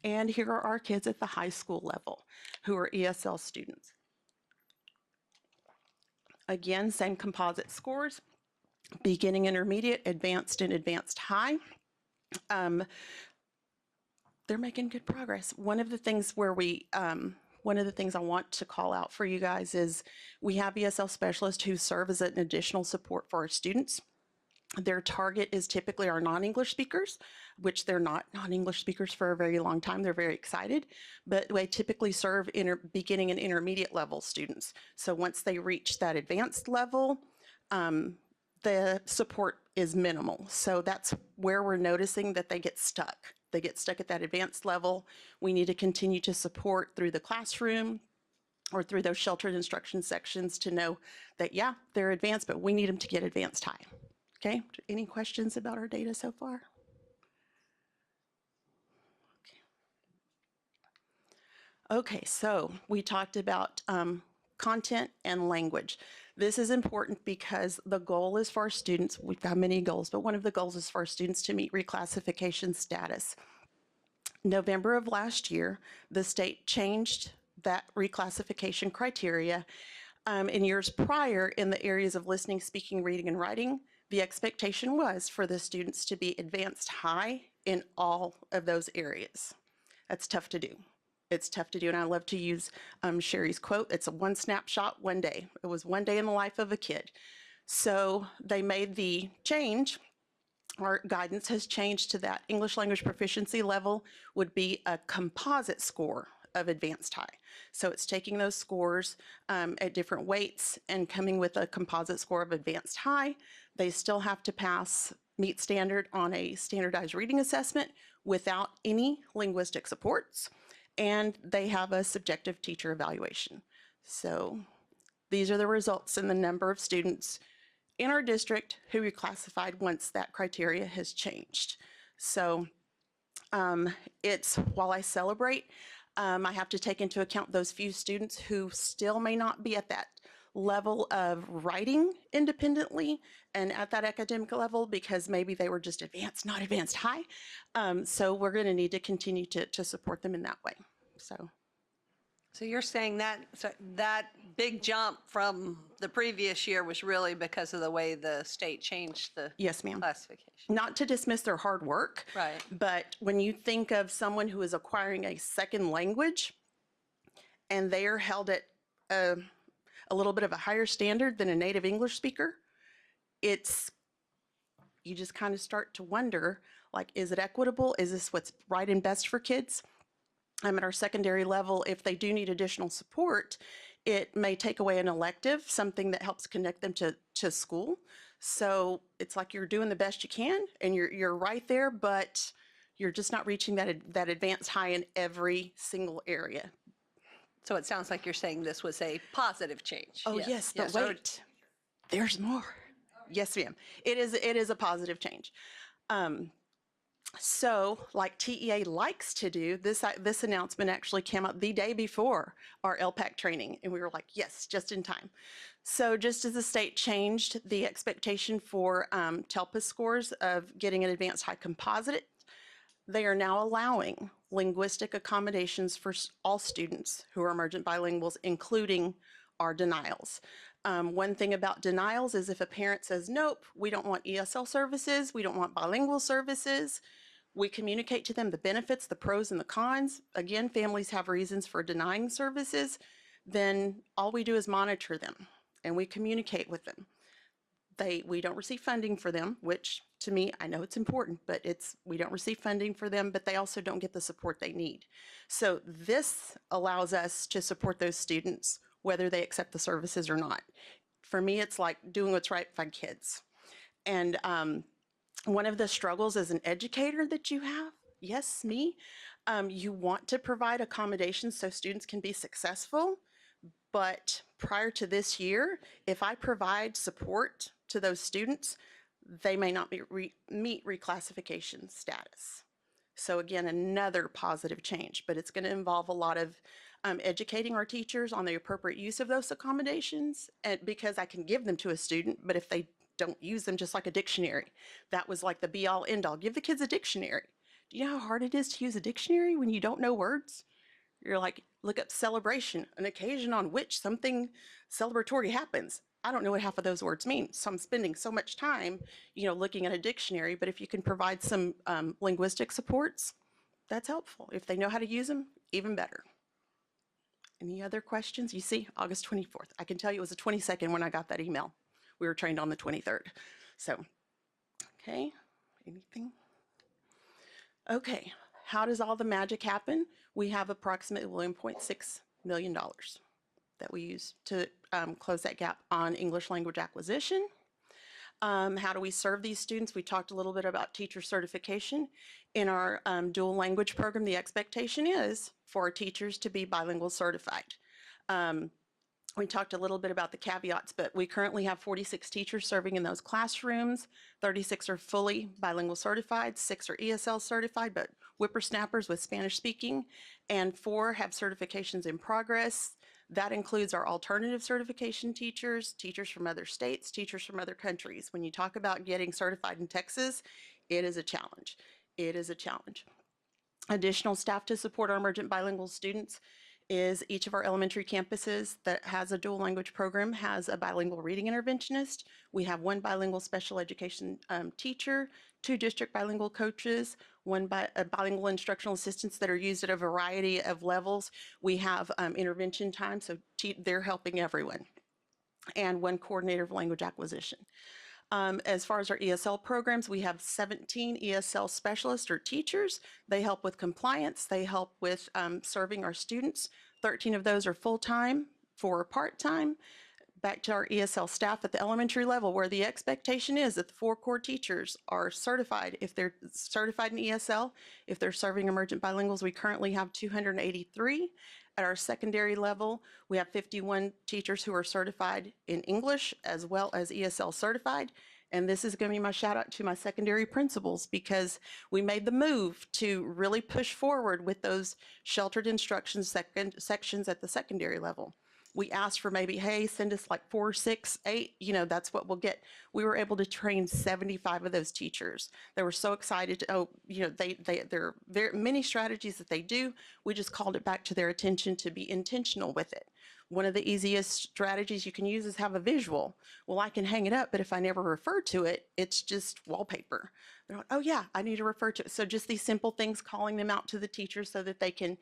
And here are our kids at the high school level who are ESL students. Again, same composite scores, beginning, intermediate, advanced, and advanced high. They're making good progress. One of the things I want to call out for you guys is we have ESL specialists who serve as an additional support for our students. Their target is typically our non-English speakers, which they're not non-English speakers for a very long time. They're very excited, but they typically serve beginning and intermediate level students. So once they reach that advanced level, the support is minimal. So that's where we're noticing that they get stuck. They get stuck at that advanced level. We need to continue to support through the classroom or through those sheltered instruction sections to know that, yeah, they're advanced, but we need them to get advanced high. Okay, any questions about our data so far? Okay, so we talked about content and language. This is important because the goal is for our students, we've got many goals, but one of the goals is for our students to meet reclassification status. November of last year, the state changed that reclassification criteria. In years prior, in the areas of listening, speaking, reading, and writing, the expectation was for the students to be advanced high in all of those areas. That's tough to do. It's tough to do, and I love to use Sherry's quote, it's a one snapshot, one day. It was one day in the life of a kid. So they made the change. Our guidance has changed to that English language proficiency level would be a composite score of advanced high. So it's taking those scores at different weights and coming with a composite score of advanced high. They still have to meet standard on a standardized reading assessment without any linguistic supports, and they have a subjective teacher evaluation. So these are the results and the number of students in our district who reclassified once that criteria has changed. So while I celebrate, I have to take into account those few students who still may not be at that level of writing independently and at that academic level because maybe they were just advanced, not advanced high. So we're going to need to continue to support them in that way. So you're saying that that big jump from the previous year was really because of the way the state changed the yes, ma'am. classification? Not to dismiss their hard work, right? But when you think of someone who is acquiring a second language and they are held at a little bit of a higher standard than a native English speaker, you just kind of start to wonder, like, is it equitable? Is this what's right and best for kids? At our secondary level, if they do need additional support, it may take away an elective, something that helps connect them to school. So it's like you're doing the best you can and you're right there, but you're just not reaching that advanced high in every single area. So it sounds like you're saying this was a positive change. Oh, yes, but wait, there's more. Yes, ma'am. It is a positive change. So like TEA likes to do, this announcement actually came out the day before our LPAC training, and we were like, yes, just in time. So just as the state changed the expectation for TELPA scores of getting an advanced high composite, they are now allowing linguistic accommodations for all students who are emergent bilinguals, including our denials. One thing about denials is if a parent says, nope, we don't want ESL services, we don't want bilingual services, we communicate to them the benefits, the pros and the cons. Again, families have reasons for denying services. Then all we do is monitor them and we communicate with them. We don't receive funding for them, which to me, I know it's important, but we don't receive funding for them, but they also don't get the support they need. So this allows us to support those students, whether they accept the services or not. For me, it's like doing what's right by kids. And one of the struggles as an educator that you have, yes, me, you want to provide accommodations so students can be successful. But prior to this year, if I provide support to those students, they may not meet reclassification status. So again, another positive change, but it's going to involve a lot of educating our teachers on the appropriate use of those accommodations, and because I can give them to a student, but if they don't use them, just like a dictionary, that was like the be all end all. Give the kids a dictionary. Do you know how hard it is to use a dictionary when you don't know words? You're like, look up celebration, an occasion on which something celebratory happens. I don't know what half of those words mean. So I'm spending so much time, looking at a dictionary, but if you can provide some linguistic supports, that's helpful. If they know how to use them, even better. Any other questions? You see, August 24th. I can tell you it was the 22nd when I got that email. We were trained on the 23rd. So, okay, anything? Okay, how does all the magic happen? We have approximately $1.6 million that we use to close that gap on English language acquisition. How do we serve these students? We talked a little bit about teacher certification. In our dual language program, the expectation is for our teachers to be bilingual certified. We talked a little bit about the caveats, but we currently have 46 teachers serving in those classrooms. 36 are fully bilingual certified, 6 are ESL certified, but whippersnappers with Spanish speaking, and 4 have certifications in progress. That includes our alternative certification teachers, teachers from other states, teachers from other countries. When you talk about getting certified in Texas, it is a challenge. It is a challenge. Additional staff to support our emergent bilingual students is each of our elementary campuses that has a dual language program has a bilingual reading interventionist. We have 1 bilingual special education teacher, 2 district bilingual coaches, 1 bilingual instructional assistants that are used at a variety of levels. We have intervention time, so they're helping everyone, and 1 coordinator of language acquisition. As far as our ESL programs, we have 17 ESL specialists or teachers. They help with compliance. They help with serving our students. 13 of those are full-time, 4 are part-time. Back to our ESL staff at the elementary level, where the expectation is that the 4 core teachers are certified. If they're certified in ESL, if they're serving emergent bilinguals, we currently have 283. At our secondary level, we have 51 teachers who are certified in English as well as ESL certified. And this is going to be my shout out to my secondary principals, because we made the move to really push forward with those sheltered instruction sections at the secondary level. We asked for maybe, hey, send us like 4, 6, 8, that's what we'll get. We were able to train 75 of those teachers. They were so excited to, there are very many strategies that they do. We just called it back to their attention to be intentional with it. One of the easiest strategies you can use is have a visual. Well, I can hang it up, but if I never refer to it, it's just wallpaper. They're like, oh yeah, I need to refer to it. So just these simple things, calling them out to the teachers so that they can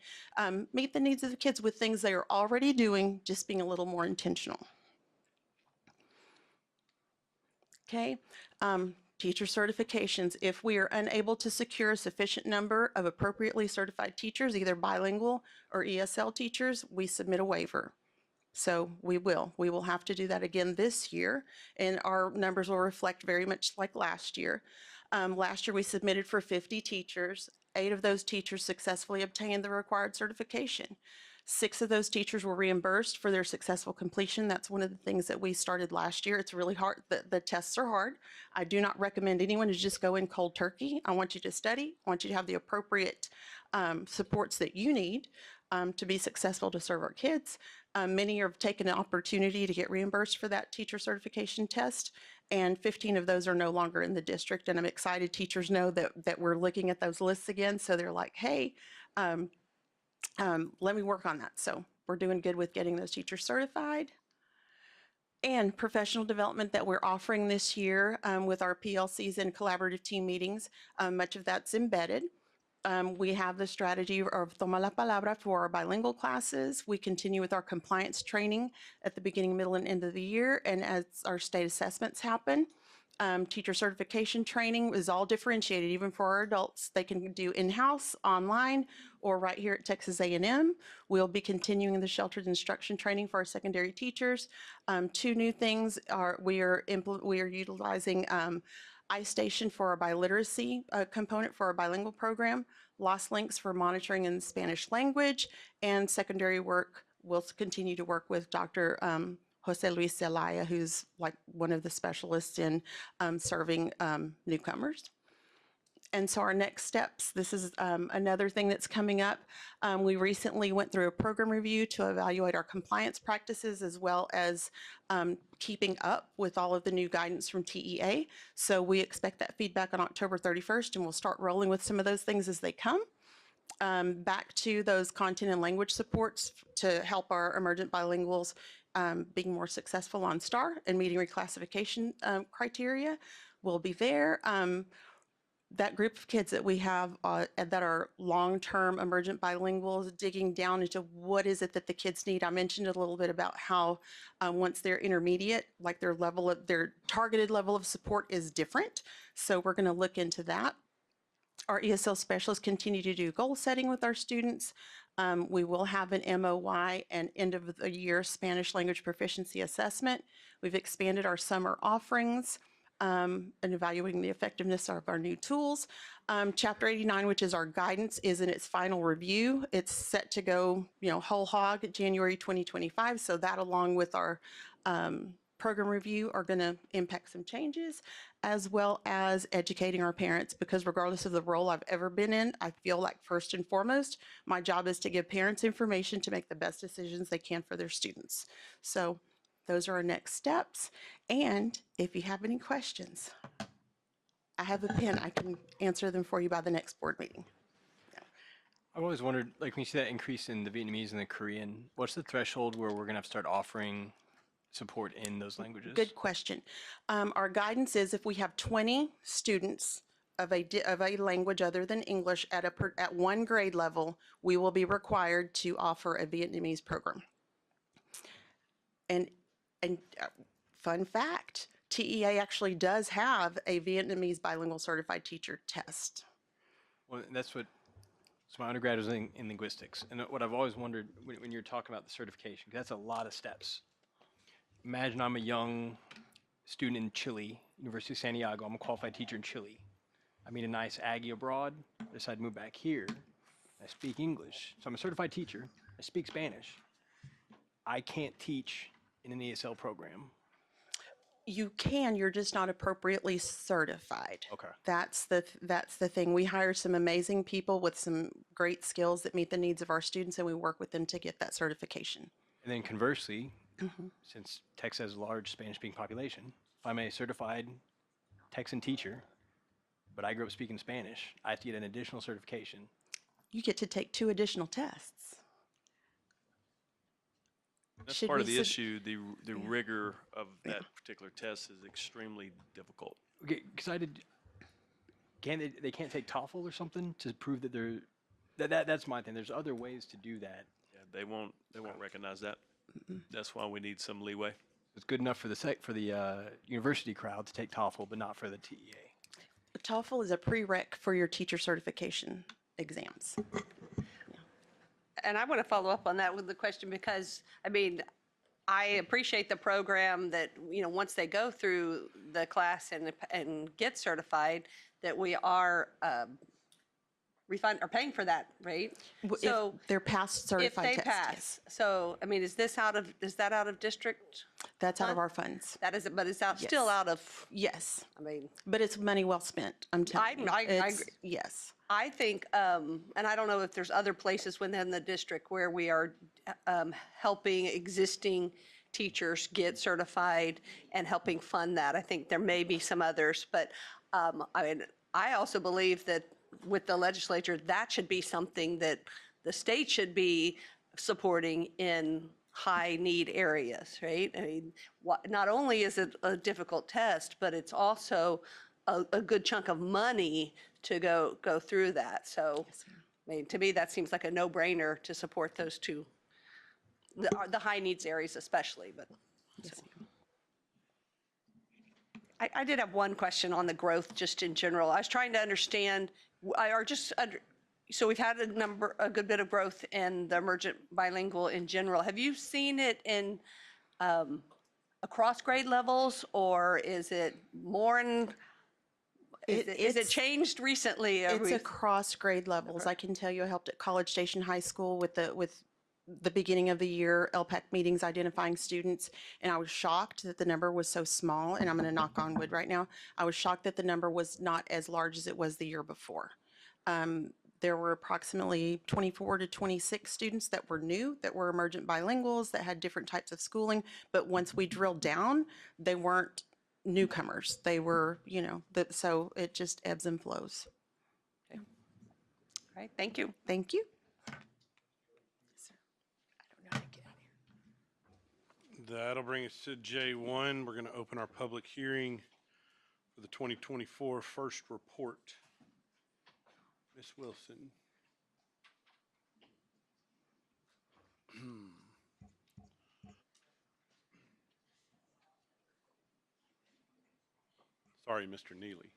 meet the needs of the kids with things they are already doing, just being a little more intentional. Okay, teacher certifications. If we are unable to secure a sufficient number of appropriately certified teachers, either bilingual or ESL teachers, we submit a waiver. So we will have to do that again this year, and our numbers will reflect very much like last year. Last year we submitted for 50 teachers. 8 of those teachers successfully obtained the required certification. 6 of those teachers were reimbursed for their successful completion. That's one of the things that we started last year. It's really hard. The tests are hard. I do not recommend anyone to just go in cold turkey. I want you to study. I want you to have the appropriate supports that you need to be successful to serve our kids. Many have taken an opportunity to get reimbursed for that teacher certification test, and 15 of those are no longer in the district. And I'm excited teachers know that we're looking at those lists again. So they're like, hey, let me work on that. So we're doing good with getting those teachers certified. And professional development that we're offering this year with our PLCs and collaborative team meetings, much of that's embedded. We have the strategy of Toma la Palabra for our bilingual classes. We continue with our compliance training at the beginning, middle, and end of the year. And as our state assessments happen, teacher certification training is all differentiated, even for our adults. They can do in-house, online, or right here at Texas A&M. We'll be continuing the sheltered instruction training for our secondary teachers. 2 new things are we are utilizing iStation for our biliteracy component for our bilingual program, Lost Links for monitoring in Spanish language, and secondary work. We'll continue to work with Dr. Jose Luis Zelaya, who's like one of the specialists in serving newcomers. And so our next steps, this is another thing that's coming up. We recently went through a program review to evaluate our compliance practices as well as keeping up with all of the new guidance from TEA. So we expect that feedback on October 31st, and we'll start rolling with some of those things as they come. Back to those content and language supports to help our emergent bilinguals being more successful on STAR and meeting reclassification criteria. We'll be there. That group of kids that we have that are long-term emergent bilinguals, digging down into what is it that the kids need. I mentioned a little bit about how once they're intermediate, like their targeted level of support is different. So we're going to look into that. Our ESL specialists continue to do goal setting with our students. We will have an MOY and end of the year Spanish language proficiency assessment. We've expanded our summer offerings and evaluating the effectiveness of our new tools. Chapter 89, which is our guidance, is in its final review. It's set to go, whole hog January 2025. So that, along with our program review, are going to impact some changes, as well as educating our parents, because regardless of the role I've ever been in, I feel like first and foremost, my job is to give parents information to make the best decisions they can for their students. So those are our next steps. And if you have any questions, I have a pen. I can answer them for you by the next board meeting. I've always wondered, like when you see that increase in the Vietnamese and the Korean, what's the threshold where we're going to have to start offering support in those languages? Good question. Our guidance is if we have 20 students of a language other than English at one grade level, we will be required to offer a Vietnamese program. And fun fact, TEA actually does have a Vietnamese bilingual certified teacher test. Well, that's what, so my undergrad was in linguistics. And what I've always wondered when you're talking about the certification, 'cause that's a lot of steps. Imagine I'm a young student in Chile, University of San Diego. I'm a qualified teacher in Chile. I meet a nice Aggie abroad, decide to move back here. I speak English. So I'm a certified teacher. I speak Spanish. I can't teach in an ESL program. You can, you're just not appropriately certified. Okay. That's the thing. We hire some amazing people with some great skills that meet the needs of our students, and we work with them to get that certification. And then conversely, since Texas has a large Spanish-speaking population, if I'm a certified Texan teacher, but I grew up speaking Spanish, I have to get an additional certification. You get to take 2 additional tests. That's part of the issue. The rigor of that particular test is extremely difficult. Okay, because they can't take TOEFL or something to prove that they're, that's my thing. There's other ways to do that. Yeah, they won't recognize that. That's why we need some leeway. It's good enough for the university crowd to take TOEFL, but not for the TEA. TOEFL is a prereq for your teacher certification exams. And I want to follow up on that with the question because, I appreciate the program that, once they go through the class and get certified, that we are paying for that, right? So if they're past certified if they test, pass. So, is that out of district? That's out of our funds. That is, but it's out, Yes. still out of. Yes. But it's money well spent, I'm telling you. I It's- agree. Yes. I think, and I don't know if there's other places within the district where we are helping existing teachers get certified and helping fund that. I think there may be some others, but I also believe that with the legislature, that should be something that the state should be supporting in high need areas, right? Not only is it a difficult test, but it's also a good chunk of money to go through that. So, to me, that seems like a no-brainer to support those two, the high needs areas especially. But I did have one question on the growth, just in general. I was trying to understand, so we've had a good bit of growth in the emergent bilingual in general. Have you seen it in across grade levels, or is it more in? Is it changed recently? It's across grade levels. I can tell you I helped at College Station High School with the beginning of the year LPAC meetings identifying students, and I was shocked that the number was so small, and I'm going to knock on wood right now. I was shocked that the number was not as large as it was the year before. There were approximately 24 to 26 students that were new, that were emergent bilinguals, that had different types of schooling, but once we drilled down, they weren't newcomers. They were, you know, so it just ebbs and flows. All right, thank you. Thank you. That'll bring us to J1. We're going to open our public hearing for the 2024 first report. Ms. Wilson. Sorry, Mr. Neely.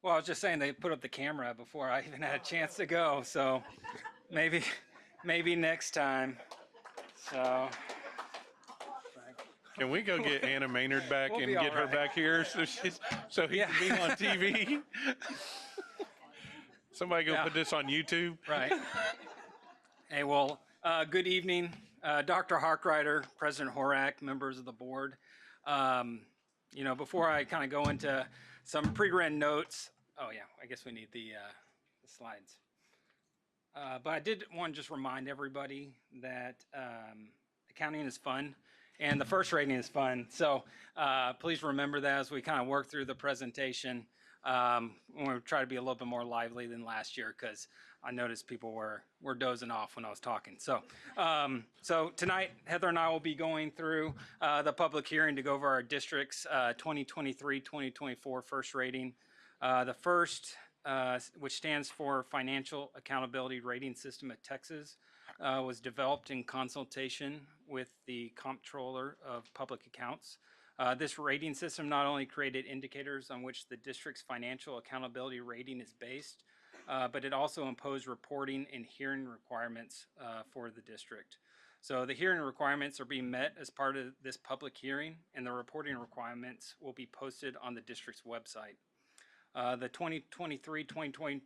Well, I was just saying they put up the camera before I even had a chance to go, so maybe next time. So Can we go get Anna Maynard back We'll and be get all her right. back here so he can be on TV? Somebody go put this on YouTube. Right. Hey, well, good evening, Dr. Harkrider, President Horak, members of the board. You know, before I kind of go into some pre-ren notes, oh yeah, I guess we need the slides. But I did want to just remind everybody that accounting is fun and the first rating is fun. So please remember that as we kind of work through the presentation. We'll try to be a little bit more lively than last year because I noticed people were dozing off when I was talking. So tonight, Heather and I will be going through the public hearing to go over our district's 2023-2024 first rating. The first, which stands for Financial Accountability Rating System at Texas, was developed in consultation with the Comptroller of Public Accounts. This rating system not only created indicators on which the district's financial accountability rating is based, but it also imposed reporting and hearing requirements for the district. So the hearing requirements are being met as part of this public hearing, and the reporting requirements will be posted on the district's website. The 2023-2024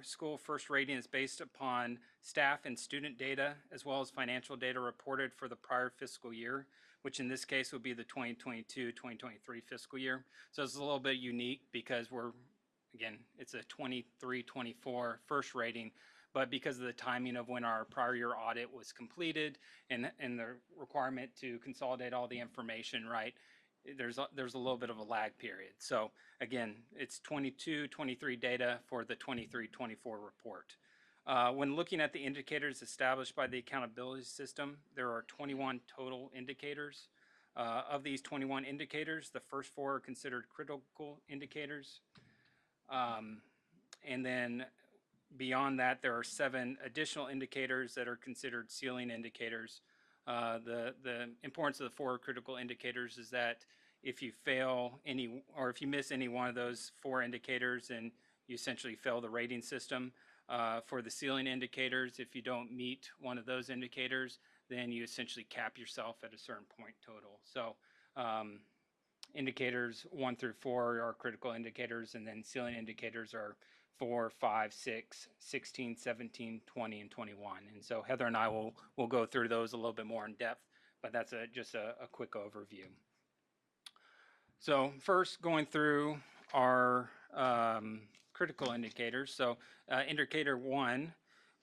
school first rating is based upon staff and student data, as well as financial data reported for the prior fiscal year, which in this case would be the 2022-2023 fiscal year. So it's a little bit unique because again, it's a 23-24 first rating, but because of the timing of when our prior year audit was completed and the requirement to consolidate all the information, right, there's a little bit of a lag period. So again, it's 22-23 data for the 23-24 report. When looking at the indicators established by the accountability system, there are 21 total indicators. Of these 21 indicators, the first 4 are considered critical indicators. And then beyond that, there are 7 additional indicators that are considered ceiling indicators. The importance of the 4 critical indicators is that if you fail any, or if you miss any one of those 4 indicators, then you essentially fail the rating system. For the ceiling indicators, if you don't meet one of those indicators, then you essentially cap yourself at a certain point total. So indicators 1 through 4 are critical indicators, and then ceiling indicators are 4, 5, 6, 16, 17, 20, and 21. And so Heather and I will go through those a little bit more in depth, but that's just a quick overview. So first, going through our critical indicators. So indicator 1,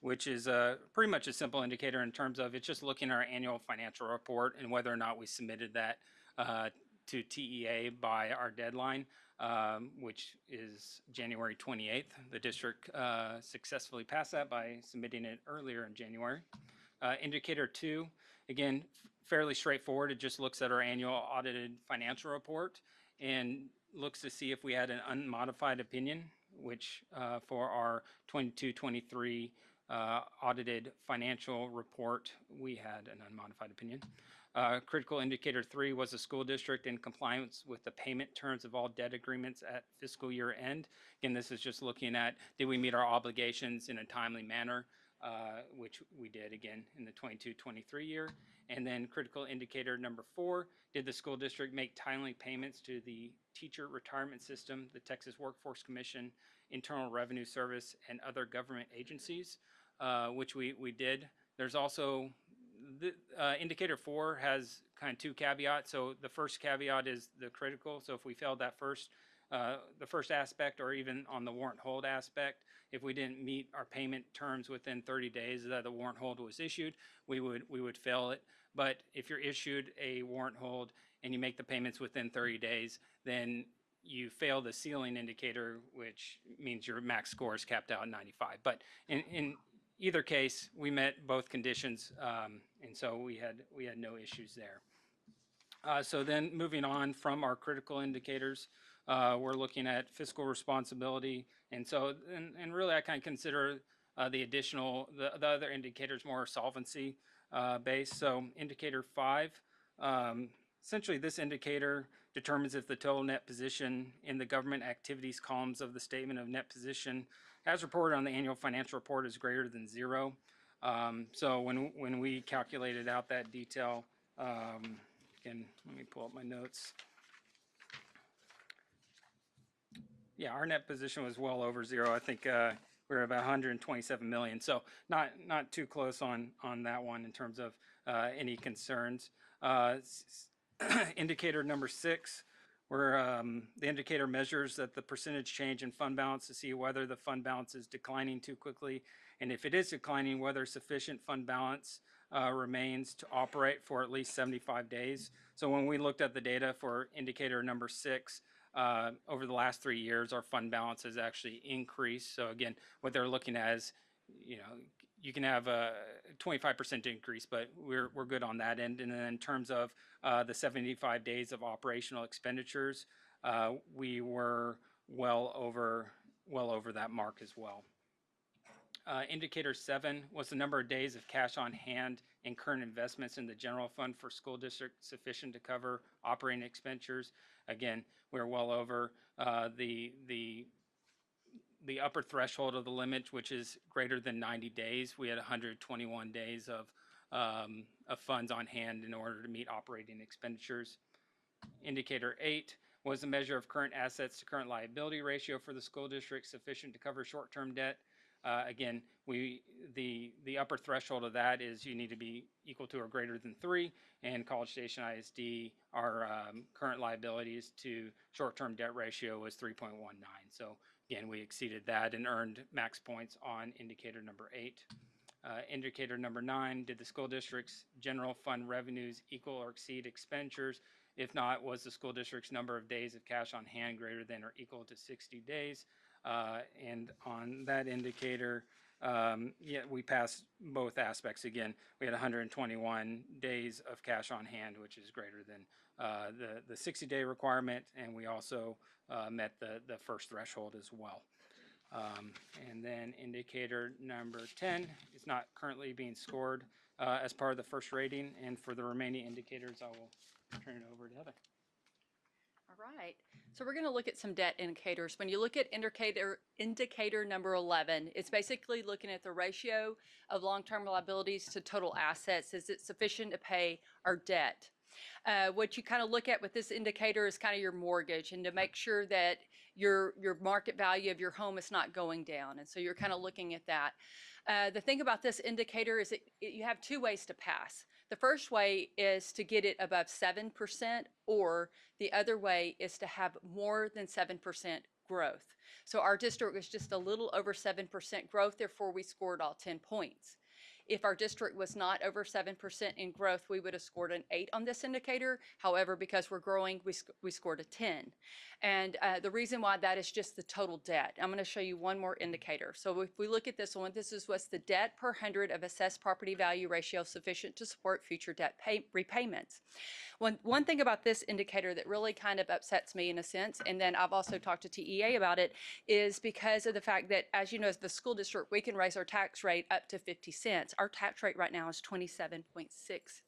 which is pretty much a simple indicator in terms of it's just looking at our annual financial report and whether or not we submitted that to TEA by our deadline, which is January 28th. The district successfully passed that by submitting it earlier in January. Indicator 2, again, fairly straightforward. It just looks at our annual audited financial report and looks to see if we had an unmodified opinion, which for our 22-23 audited financial report, we had an unmodified opinion. Critical indicator 3 was the school district in compliance with the payment terms of all debt agreements at fiscal year end. Again, this is just looking at, did we meet our obligations in a timely manner, which we did again in the 22-23 year. And then critical indicator number 4, did the school district make timely payments to the teacher retirement system, the Texas Workforce Commission, Internal Revenue Service, and other government agencies? which we did. There's also the indicator 4 has kind of two caveats. So the first caveat is the critical. So if we failed that the first aspect, or even on the warrant hold aspect, if we didn't meet our payment terms within 30 days that the warrant hold was issued, we would fail it. But if you're issued a warrant hold and you make the payments within 30 days, then you fail the ceiling indicator, which means your max score is capped out at 95. But in either case, we met both conditions, and so we had no issues there. So then moving on from our critical indicators, we're looking at fiscal responsibility, and so and really I kind of consider the other indicators more solvency based. So indicator 5, essentially this indicator determines if the total net position in the government activities columns of the statement of net position as reported on the annual financial report is greater than 0. So when we calculated out that detail, again, let me pull up my notes. Yeah, our net position was well over 0. I think we were about 127 million. So not too close on that one in terms of any concerns. Indicator number 6, where the indicator measures that the percentage change in fund balance to see whether the fund balance is declining too quickly, and if it is declining, whether sufficient fund balance remains to operate for at least 75 days. So when we looked at the data for indicator number 6, over the last 3 years, our fund balance has actually increased. So again, what they're looking at is, you can have a 25% increase, but we're good on that end. And then in terms of the 75 days of operational expenditures, we were well over that mark as well. Indicator 7 was the number of days of cash on hand and current investments in the general fund for school district sufficient to cover operating expenditures. Again, we're well over the upper threshold of the limit, which is greater than 90 days. We had 121 days of funds on hand in order to meet operating expenditures. Indicator 8 was the measure of current assets to current liability ratio for the school district sufficient to cover short-term debt. Again, the upper threshold of that is you need to be equal to or greater than 3, and College Station ISD, our current liabilities to short-term debt ratio was 3.19. So again, we exceeded that and earned max points on indicator number 8. Indicator number 9, did the school district's general fund revenues equal or exceed expenditures? If not, was the school district's number of days of cash on hand greater than or equal to 60 days? And on that indicator, we passed both aspects. Again, we had 121 days of cash on hand, which is greater than the 60-day requirement, and we also met the first threshold as well. And then indicator number 10 is not currently being scored as part of the first rating, and for the remaining indicators, I will turn it over to Heather. All right, so we're going to look at some debt indicators. When you look at indicator number 11, it's basically looking at the ratio of long-term liabilities to total assets. Is it sufficient to pay our debt? What you kind of look at with this indicator is kind of your mortgage, and to make sure that your market value of your home is not going down. And so you're kind of looking at that. The thing about this indicator is that you have 2 ways to pass. The first way is to get it above 7%, or the other way is to have more than 7% growth. So our district was just a little over 7% growth, therefore we scored all 10 points. If our district was not over 7% in growth, we would have scored an 8 on this indicator. However, because we're growing, we scored a 10. And the reason why that is just the total debt. I'm going to show you one more indicator. So if we look at this one, this is what's the debt per 100 of assessed property value ratio sufficient to support future debt repayments. One thing about this indicator that really kind of upsets me in a sense, and then I've also talked to TEA about it, is because of the fact that, as you know, as the school district, we can raise our tax rate up to 50 cents. Our tax rate right now is 27.6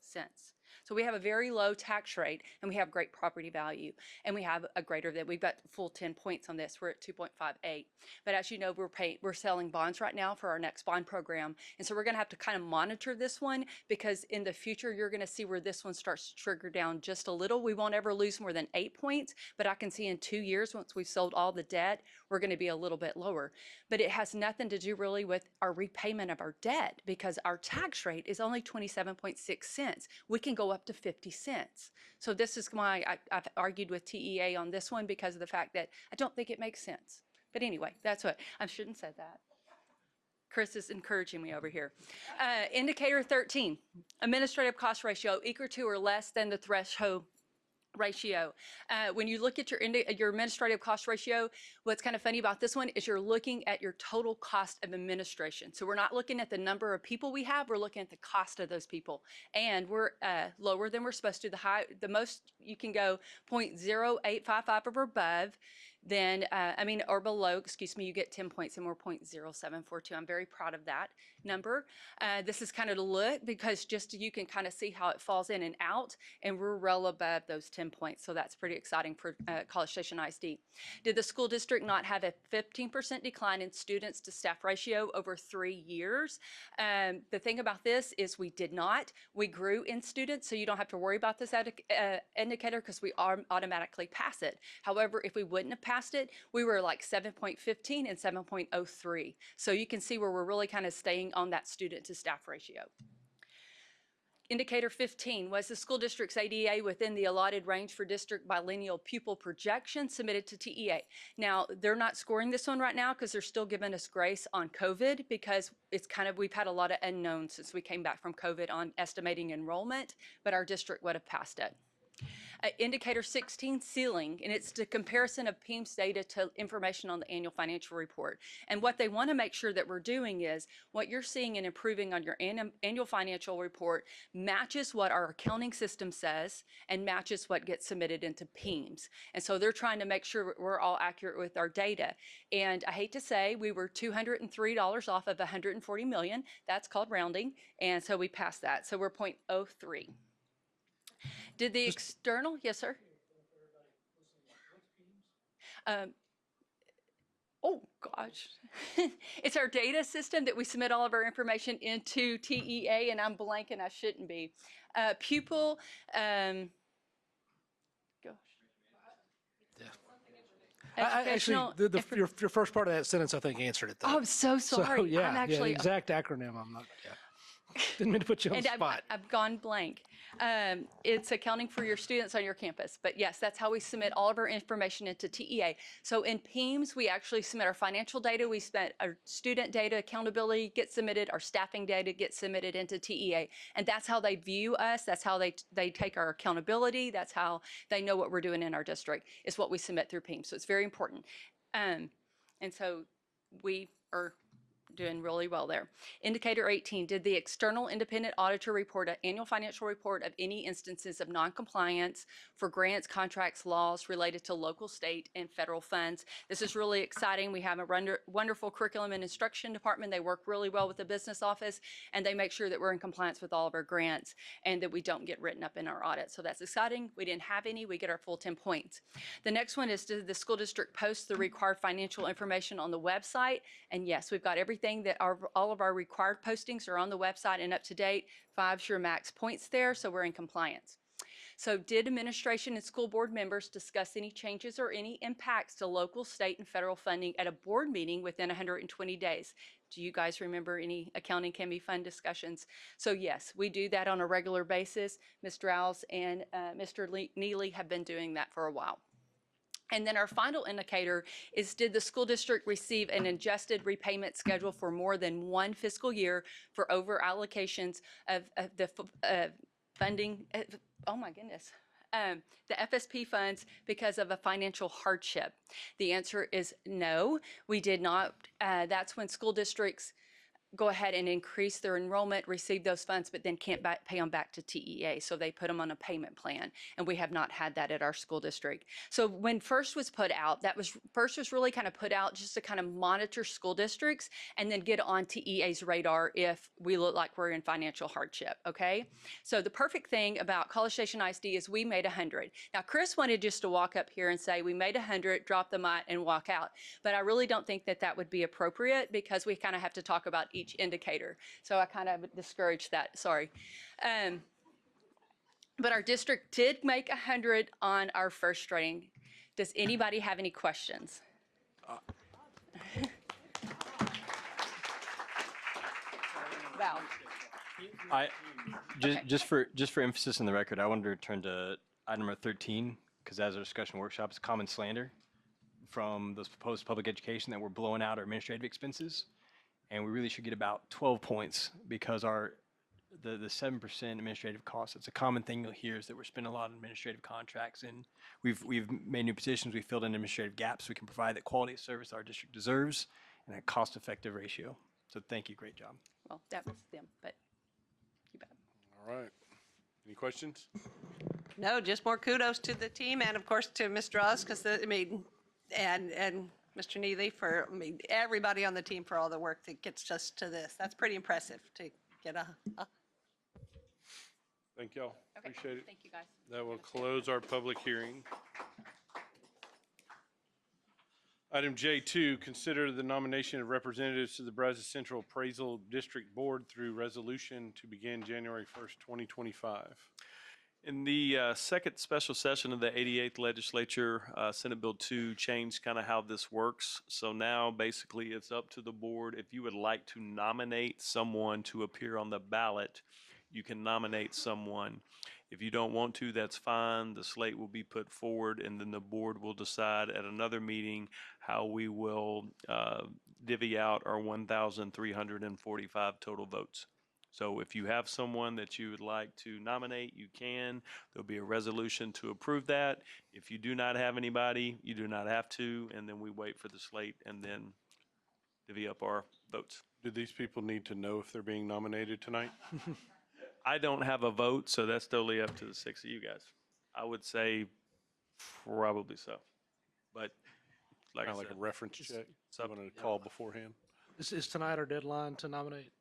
cents. So we have a very low tax rate and we have great property value, and we have a greater than, we've got full 10 points on this. We're at 2.58. But as you know, we're selling bonds right now for our next bond program. And so we're going to have to kind of monitor this one, because in the future, you're going to see where this one starts to trigger down just a little. We won't ever lose more than 8 points, but I can see in 2 years, once we've sold all the debt, we're going to be a little bit lower. But it has nothing to do really with our repayment of our debt, because our tax rate is only 27.6 cents. We can go up to 50 cents. So this is why I've argued with TEA on this one, because of the fact that I don't think it makes sense. But anyway, that's what, I shouldn't say that. Chris is encouraging me over here. Indicator 13, administrative cost ratio equal to or less than the threshold ratio. When you look at your administrative cost ratio, what's kind of funny about this one is you're looking at your total cost of administration. So we're not looking at the number of people we have, we're looking at the cost of those people. And we're lower than we're supposed to. The most you can go 0.0855 or above, then, or below, excuse me, you get 10 points, and we're 0.0742. I'm very proud of that number. This is kind of the look, because just you can kind of see how it falls in and out, and we're well above those 10 points. So that's pretty exciting for College Station ISD. Did the school district not have a 15% decline in students to staff ratio over 3 years? The thing about this is we did not. We grew in students, so you don't have to worry about this indicator, because we automatically pass it. However, if we wouldn't have passed it, we were like 7.15 and 7.03. So you can see where we're really kind of staying on that student to staff ratio. Indicator 15, was the school district's ADA within the allotted range for district biennial pupil projection submitted to TEA? Now, they're not scoring this one right now because they're still giving us grace on COVID, because it's kind of, we've had a lot of unknowns since we came back from COVID on estimating enrollment, but our district would have passed it. Indicator 16, ceiling, and it's the comparison of PEIMS data to information on the annual financial report. And what they want to make sure that we're doing is what you're seeing and improving on your annual financial report matches what our accounting system says and matches what gets submitted into PEIMS. And so they're trying to make sure we're all accurate with our data. And I hate to say, we were $203 off of 140 million. That's called rounding. And so we passed that. So we're 0.03. Did the external, yes, sir? Oh, gosh. It's our data system that we submit all of our information into TEA, and I'm blanking, I shouldn't be. Pupil, gosh. Actually, your first part of that sentence, I think, answered it, though. Oh, I'm so sorry. So, yeah, I'm actually, the exact acronym, I'm not, didn't mean to put you on the spot. I've gone blank. It's accounting for your students on your campus. But yes, that's how we submit all of our information into TEA. So in PEIMS, we actually submit our financial data. We submit our student data, accountability gets submitted, our staffing data gets submitted into TEA. And that's how they view us. That's how they take our accountability. That's how they know what we're doing in our district, is what we submit through PEIMS. So it's very important. And so we are doing really well there. Indicator 18, did the external independent auditor report an annual financial report of any instances of noncompliance for grants, contracts, laws related to local, state, and federal funds? This is really exciting. We have a wonderful curriculum and instruction department. They work really well with the business office, and they make sure that we're in compliance with all of our grants and that we don't get written up in our audit. So that's exciting. We didn't have any. We get our full 10 points. The next one is, did the school district post the required financial information on the website? And yes, we've got everything that all of our required postings are on the website and up to date. 5's your max points there, so we're in compliance. So did administration and school board members discuss any changes or any impacts to local, state, and federal funding at a board meeting within 120 days? Do you guys remember any accounting can be fun discussions? So yes, we do that on a regular basis. Ms. Rouse and Mr. Neely have been doing that for a while. And then our final indicator is, did the school district receive an adjusted repayment schedule for more than one fiscal year for over allocations of the funding, oh my goodness, the FSP funds because of a financial hardship? The answer is no, we did not. That's when school districts go ahead and increase their enrollment, receive those funds, but then can't pay them back to TEA. So they put them on a payment plan. And we have not had that at our school district. So when FIRST was put out, FIRST was really kind of put out just to kind of monitor school districts and then get on TEA's radar if we look like we're in financial hardship, okay? So the perfect thing about College Station ISD is we made 100. Now, Chris wanted just to walk up here and say, we made 100, drop the mic and walk out. But I really don't think that that would be appropriate because we kind of have to talk about each indicator. So I kind of discouraged that, sorry. But our district did make 100 on our first rating. Does anybody have any questions? Val. Just for emphasis in the record, I wanted to return to item number 13 because as our discussion workshop, it's common slander from those proposed public education that we're blowing out our administrative expenses, and we really should get about 12 points because the 7% administrative costs. It's a common thing you'll hear is that we're spending a lot on administrative contracts, and we've made new positions, we've filled in administrative gaps so we can provide the quality of service our district deserves and a cost-effective ratio. So thank you, great job. Well, that was them, but you bet. All right. Any questions? No, just more kudos to the team and of course to Ms. Strauss, because and Mr. Neely for, everybody on the team for all the work that gets us to this. That's pretty impressive to get a Thank y'all. Okay. Appreciate it. Thank you, guys. That will close our public hearing. Item J2, consider the nomination of representatives to the Brazos Central Appraisal District Board through resolution to begin January 1st, 2025. In the second special session of the 88th Legislature, Senate Bill 2 changed kind of how this works. So now basically it's up to the board. If you would like to nominate someone to appear on the ballot, you can nominate someone. If you don't want to, that's fine. The slate will be put forward and then the board will decide at another meeting how we will divvy out our 1,345 total votes. So if you have someone that you would like to nominate, you can. There'll be a resolution to approve that. If you do not have anybody, you do not have to, and then we wait for the slate and then divvy up our votes. Do these people need to know if they're being nominated tonight? I don't have a vote, so that's totally up to the six of you guys. I would say probably so. But like I Kind of like said, a reference check? it's up- Someone to call beforehand? Is tonight our deadline to nominate?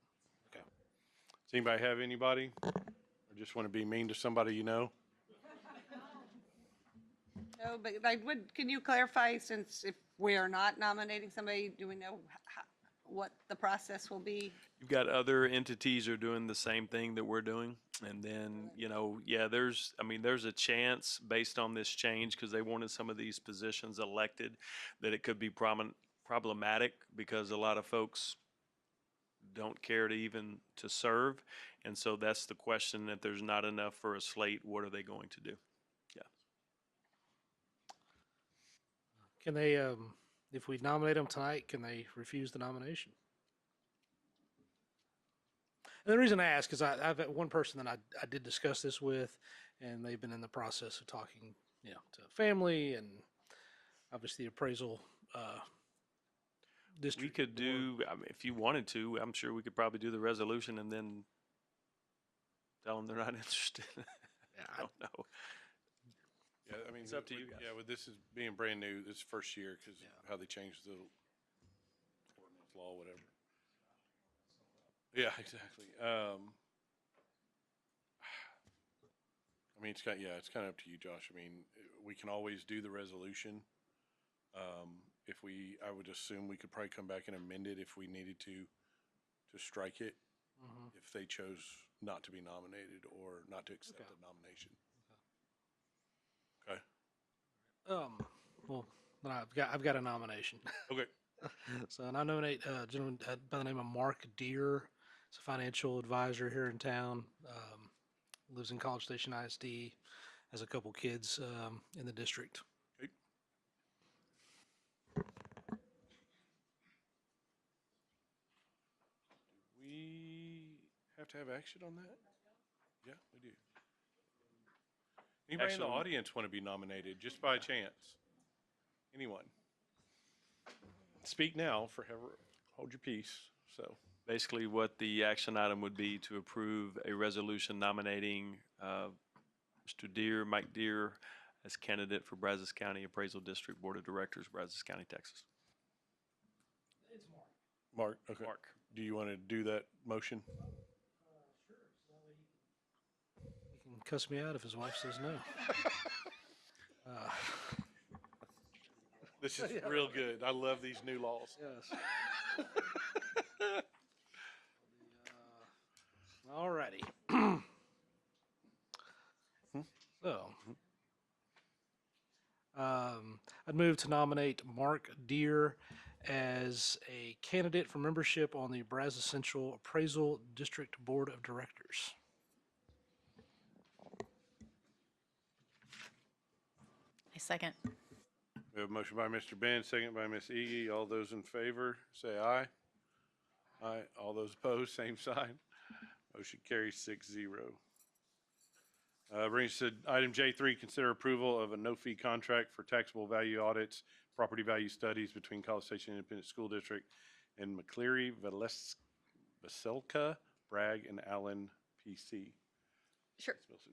Okay. Does anybody have anybody? Or just want to be mean to somebody you know? No, but can you clarify, since if we are not nominating somebody, do we know what the process will be? You've got other entities are doing the same thing that we're doing. And then, there's a chance based on this change, because they wanted some of these positions elected, that it could be problematic because a lot of folks don't care to serve. And so that's the question, if there's not enough for a slate, what are they going to do? Yeah. Can they, if we nominate them tonight, can they refuse the nomination? And the reason I ask is I've had one person that I did discuss this with, and they've been in the process of talking, to family and obviously the appraisal district. We could do, if you wanted to, I'm sure we could probably do the resolution and then tell them they're not interested. I don't know. Yeah, It's up to you guys. Yeah, with this is being brand new, this first year, because how they changed the ordinance law, whatever. Yeah, exactly. It's kind of up to you, Josh. We can always do the resolution. I would assume we could probably come back and amend it if we needed to strike it, if they chose not to be nominated or not to accept the nomination. Okay. Well, then I've got a nomination. Okay. So, and I nominate a gentleman by the name of Mark Deere. He's a financial advisor here in town. Lives in College Station ISD. Has a couple kids in the district. Okay. We have to have action on that? Yeah, we do. Anybody in the Actually- audience want to be nominated, just by chance? Anyone? Speak now, hold your peace. So Basically, what the action item would be to approve a resolution nominating Mr. Deere, Mike Deere, as candidate for Brazos County Appraisal District Board of Directors, Brazos County, Texas. Mark, okay. Mark. Do you want to do that motion? He can cuss me out if his wife says no. This is real good. I love these new laws. Yes. All righty. So, I'd move to nominate Mark Deere as a candidate for membership on the Brazos Central Appraisal District Board of Directors. I second. We have a motion by Mr. Ben, second by Ms. Iggy. All those in favor, say aye. Aye. All those opposed, same sign. Motion carries 6-0. Brings us to item J3, consider approval of a no-fee contract for taxable value audits, property value studies between College Station Independent School District and McCleary, Veselka, Bragg, and Allen PC. Sure. Ms. Wilson.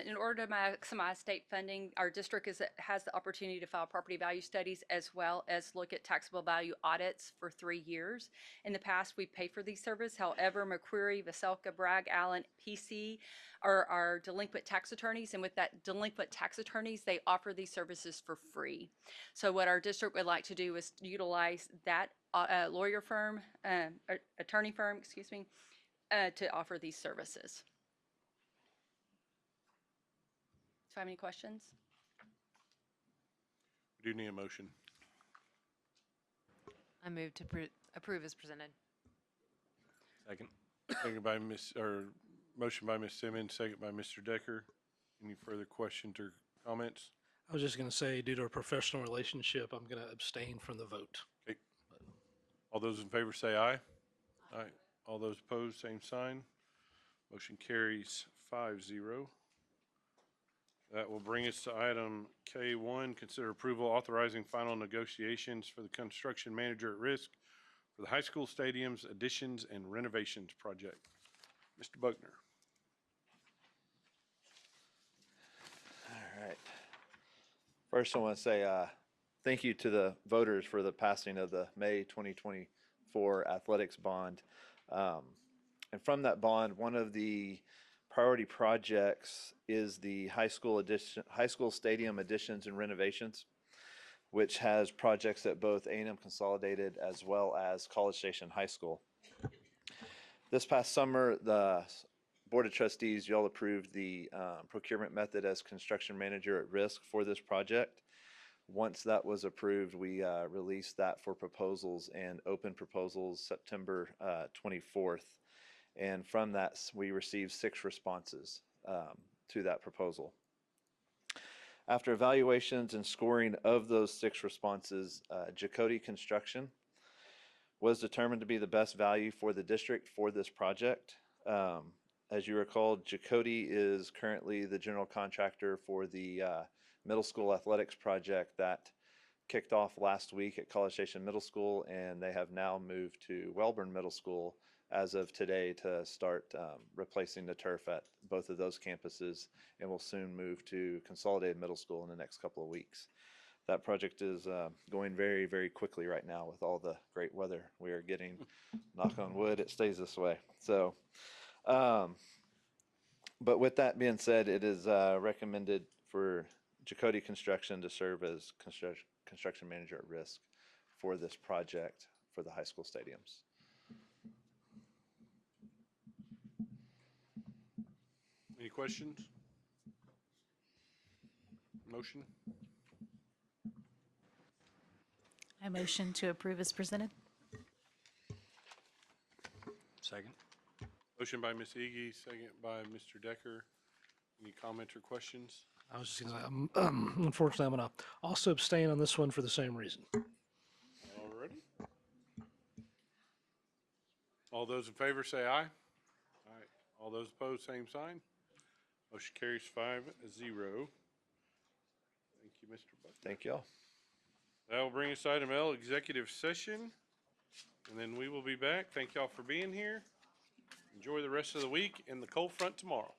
In order to maximize state funding, our district has the opportunity to file property value studies as well as look at taxable value audits for 3 years. In the past, we pay for these services. However, McQuarrie, Veselka, Bragg, Allen, PC are our delinquent tax attorneys, and with that delinquent tax attorneys, they offer these services for free. So what our district would like to do is utilize that lawyer firm, attorney firm, excuse me, to offer these services. Do I have any questions? We do need a motion. I move to approve as presented. Second. Second by motion by Ms. Simmons, second by Mr. Decker. Any further questions or comments? I was just going to say, due to a professional relationship, I'm going to abstain from the vote. Okay. All those in favor say aye. Aye. All those opposed, same sign. Motion carries 5-0. That will bring us to item K1, consider approval authorizing final negotiations for the construction manager at risk for the high school stadiums additions and renovations project. Mr. Buckner. All right. First, I want to say thank you to the voters for the passing of the May 2024 athletics bond. And from that bond, one of the priority projects is the high school stadium additions and renovations, which has projects at both A&M Consolidated as well as College Station High School. This past summer, the Board of Trustees, y'all approved the procurement method as construction manager at risk for this project. Once that was approved, we released that for proposals and open proposals September 24th. And from that, we received 6 responses to that proposal. After evaluations and scoring of those 6 responses, Jacody Construction was determined to be the best value for the district for this project. As you recall, Jacody is currently the general contractor for the middle school athletics project that kicked off last week at College Station Middle School, and they have now moved to Wellborn Middle School as of today to start replacing the turf at both of those campuses, and will soon move to Consolidated Middle School in the next couple of weeks. That project is going very, very quickly right now with all the great weather we are getting. Knock on wood, it stays this way. So, but with that being said, it is recommended for Jacody Construction to serve as construction manager at risk for this project for the high school stadiums. Any questions? Motion? I motion to approve as presented. Second. Motion by Ms. Iggy, second by Mr. Decker. Any comments or questions? I was just going to, unfortunately, I'm going to also abstain on this one for the same reason. Alrighty. All those in favor say aye. Aye. All those opposed, same sign. Motion carries 5-0. Thank you, Mr. Buckner. Thank y'all. That will bring us to item L, executive session. And then we will be back. Thank y'all for being here. Enjoy the rest of the week and the cold front tomorrow.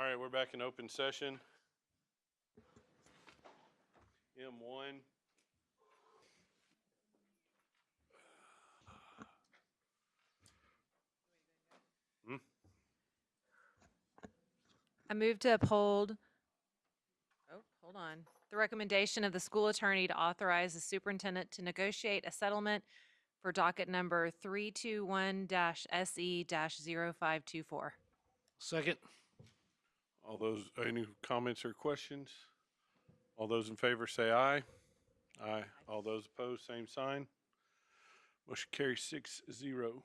All right, we're back in open session. M1. I move to uphold, hold on, the recommendation of the school attorney to authorize the superintendent to negotiate a settlement for docket number 321-SE-0524. Second. All those, any comments or questions? All those in favor say aye. Aye. All those opposed, same sign. Motion carries 6-0.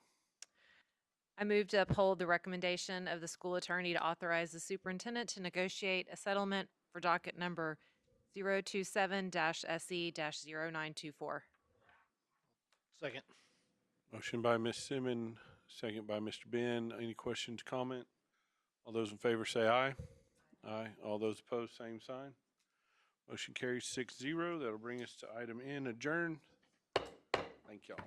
I move to uphold the recommendation of the school attorney to authorize the superintendent to negotiate a settlement for docket number 027-SE-0924. Second. Motion by Ms. Simmons, second by Mr. Ben. Any questions, comment? All those in favor say aye. Aye. All those opposed, same sign. Motion carries 6-0. That'll bring us to item N, adjourn. Thank y'all.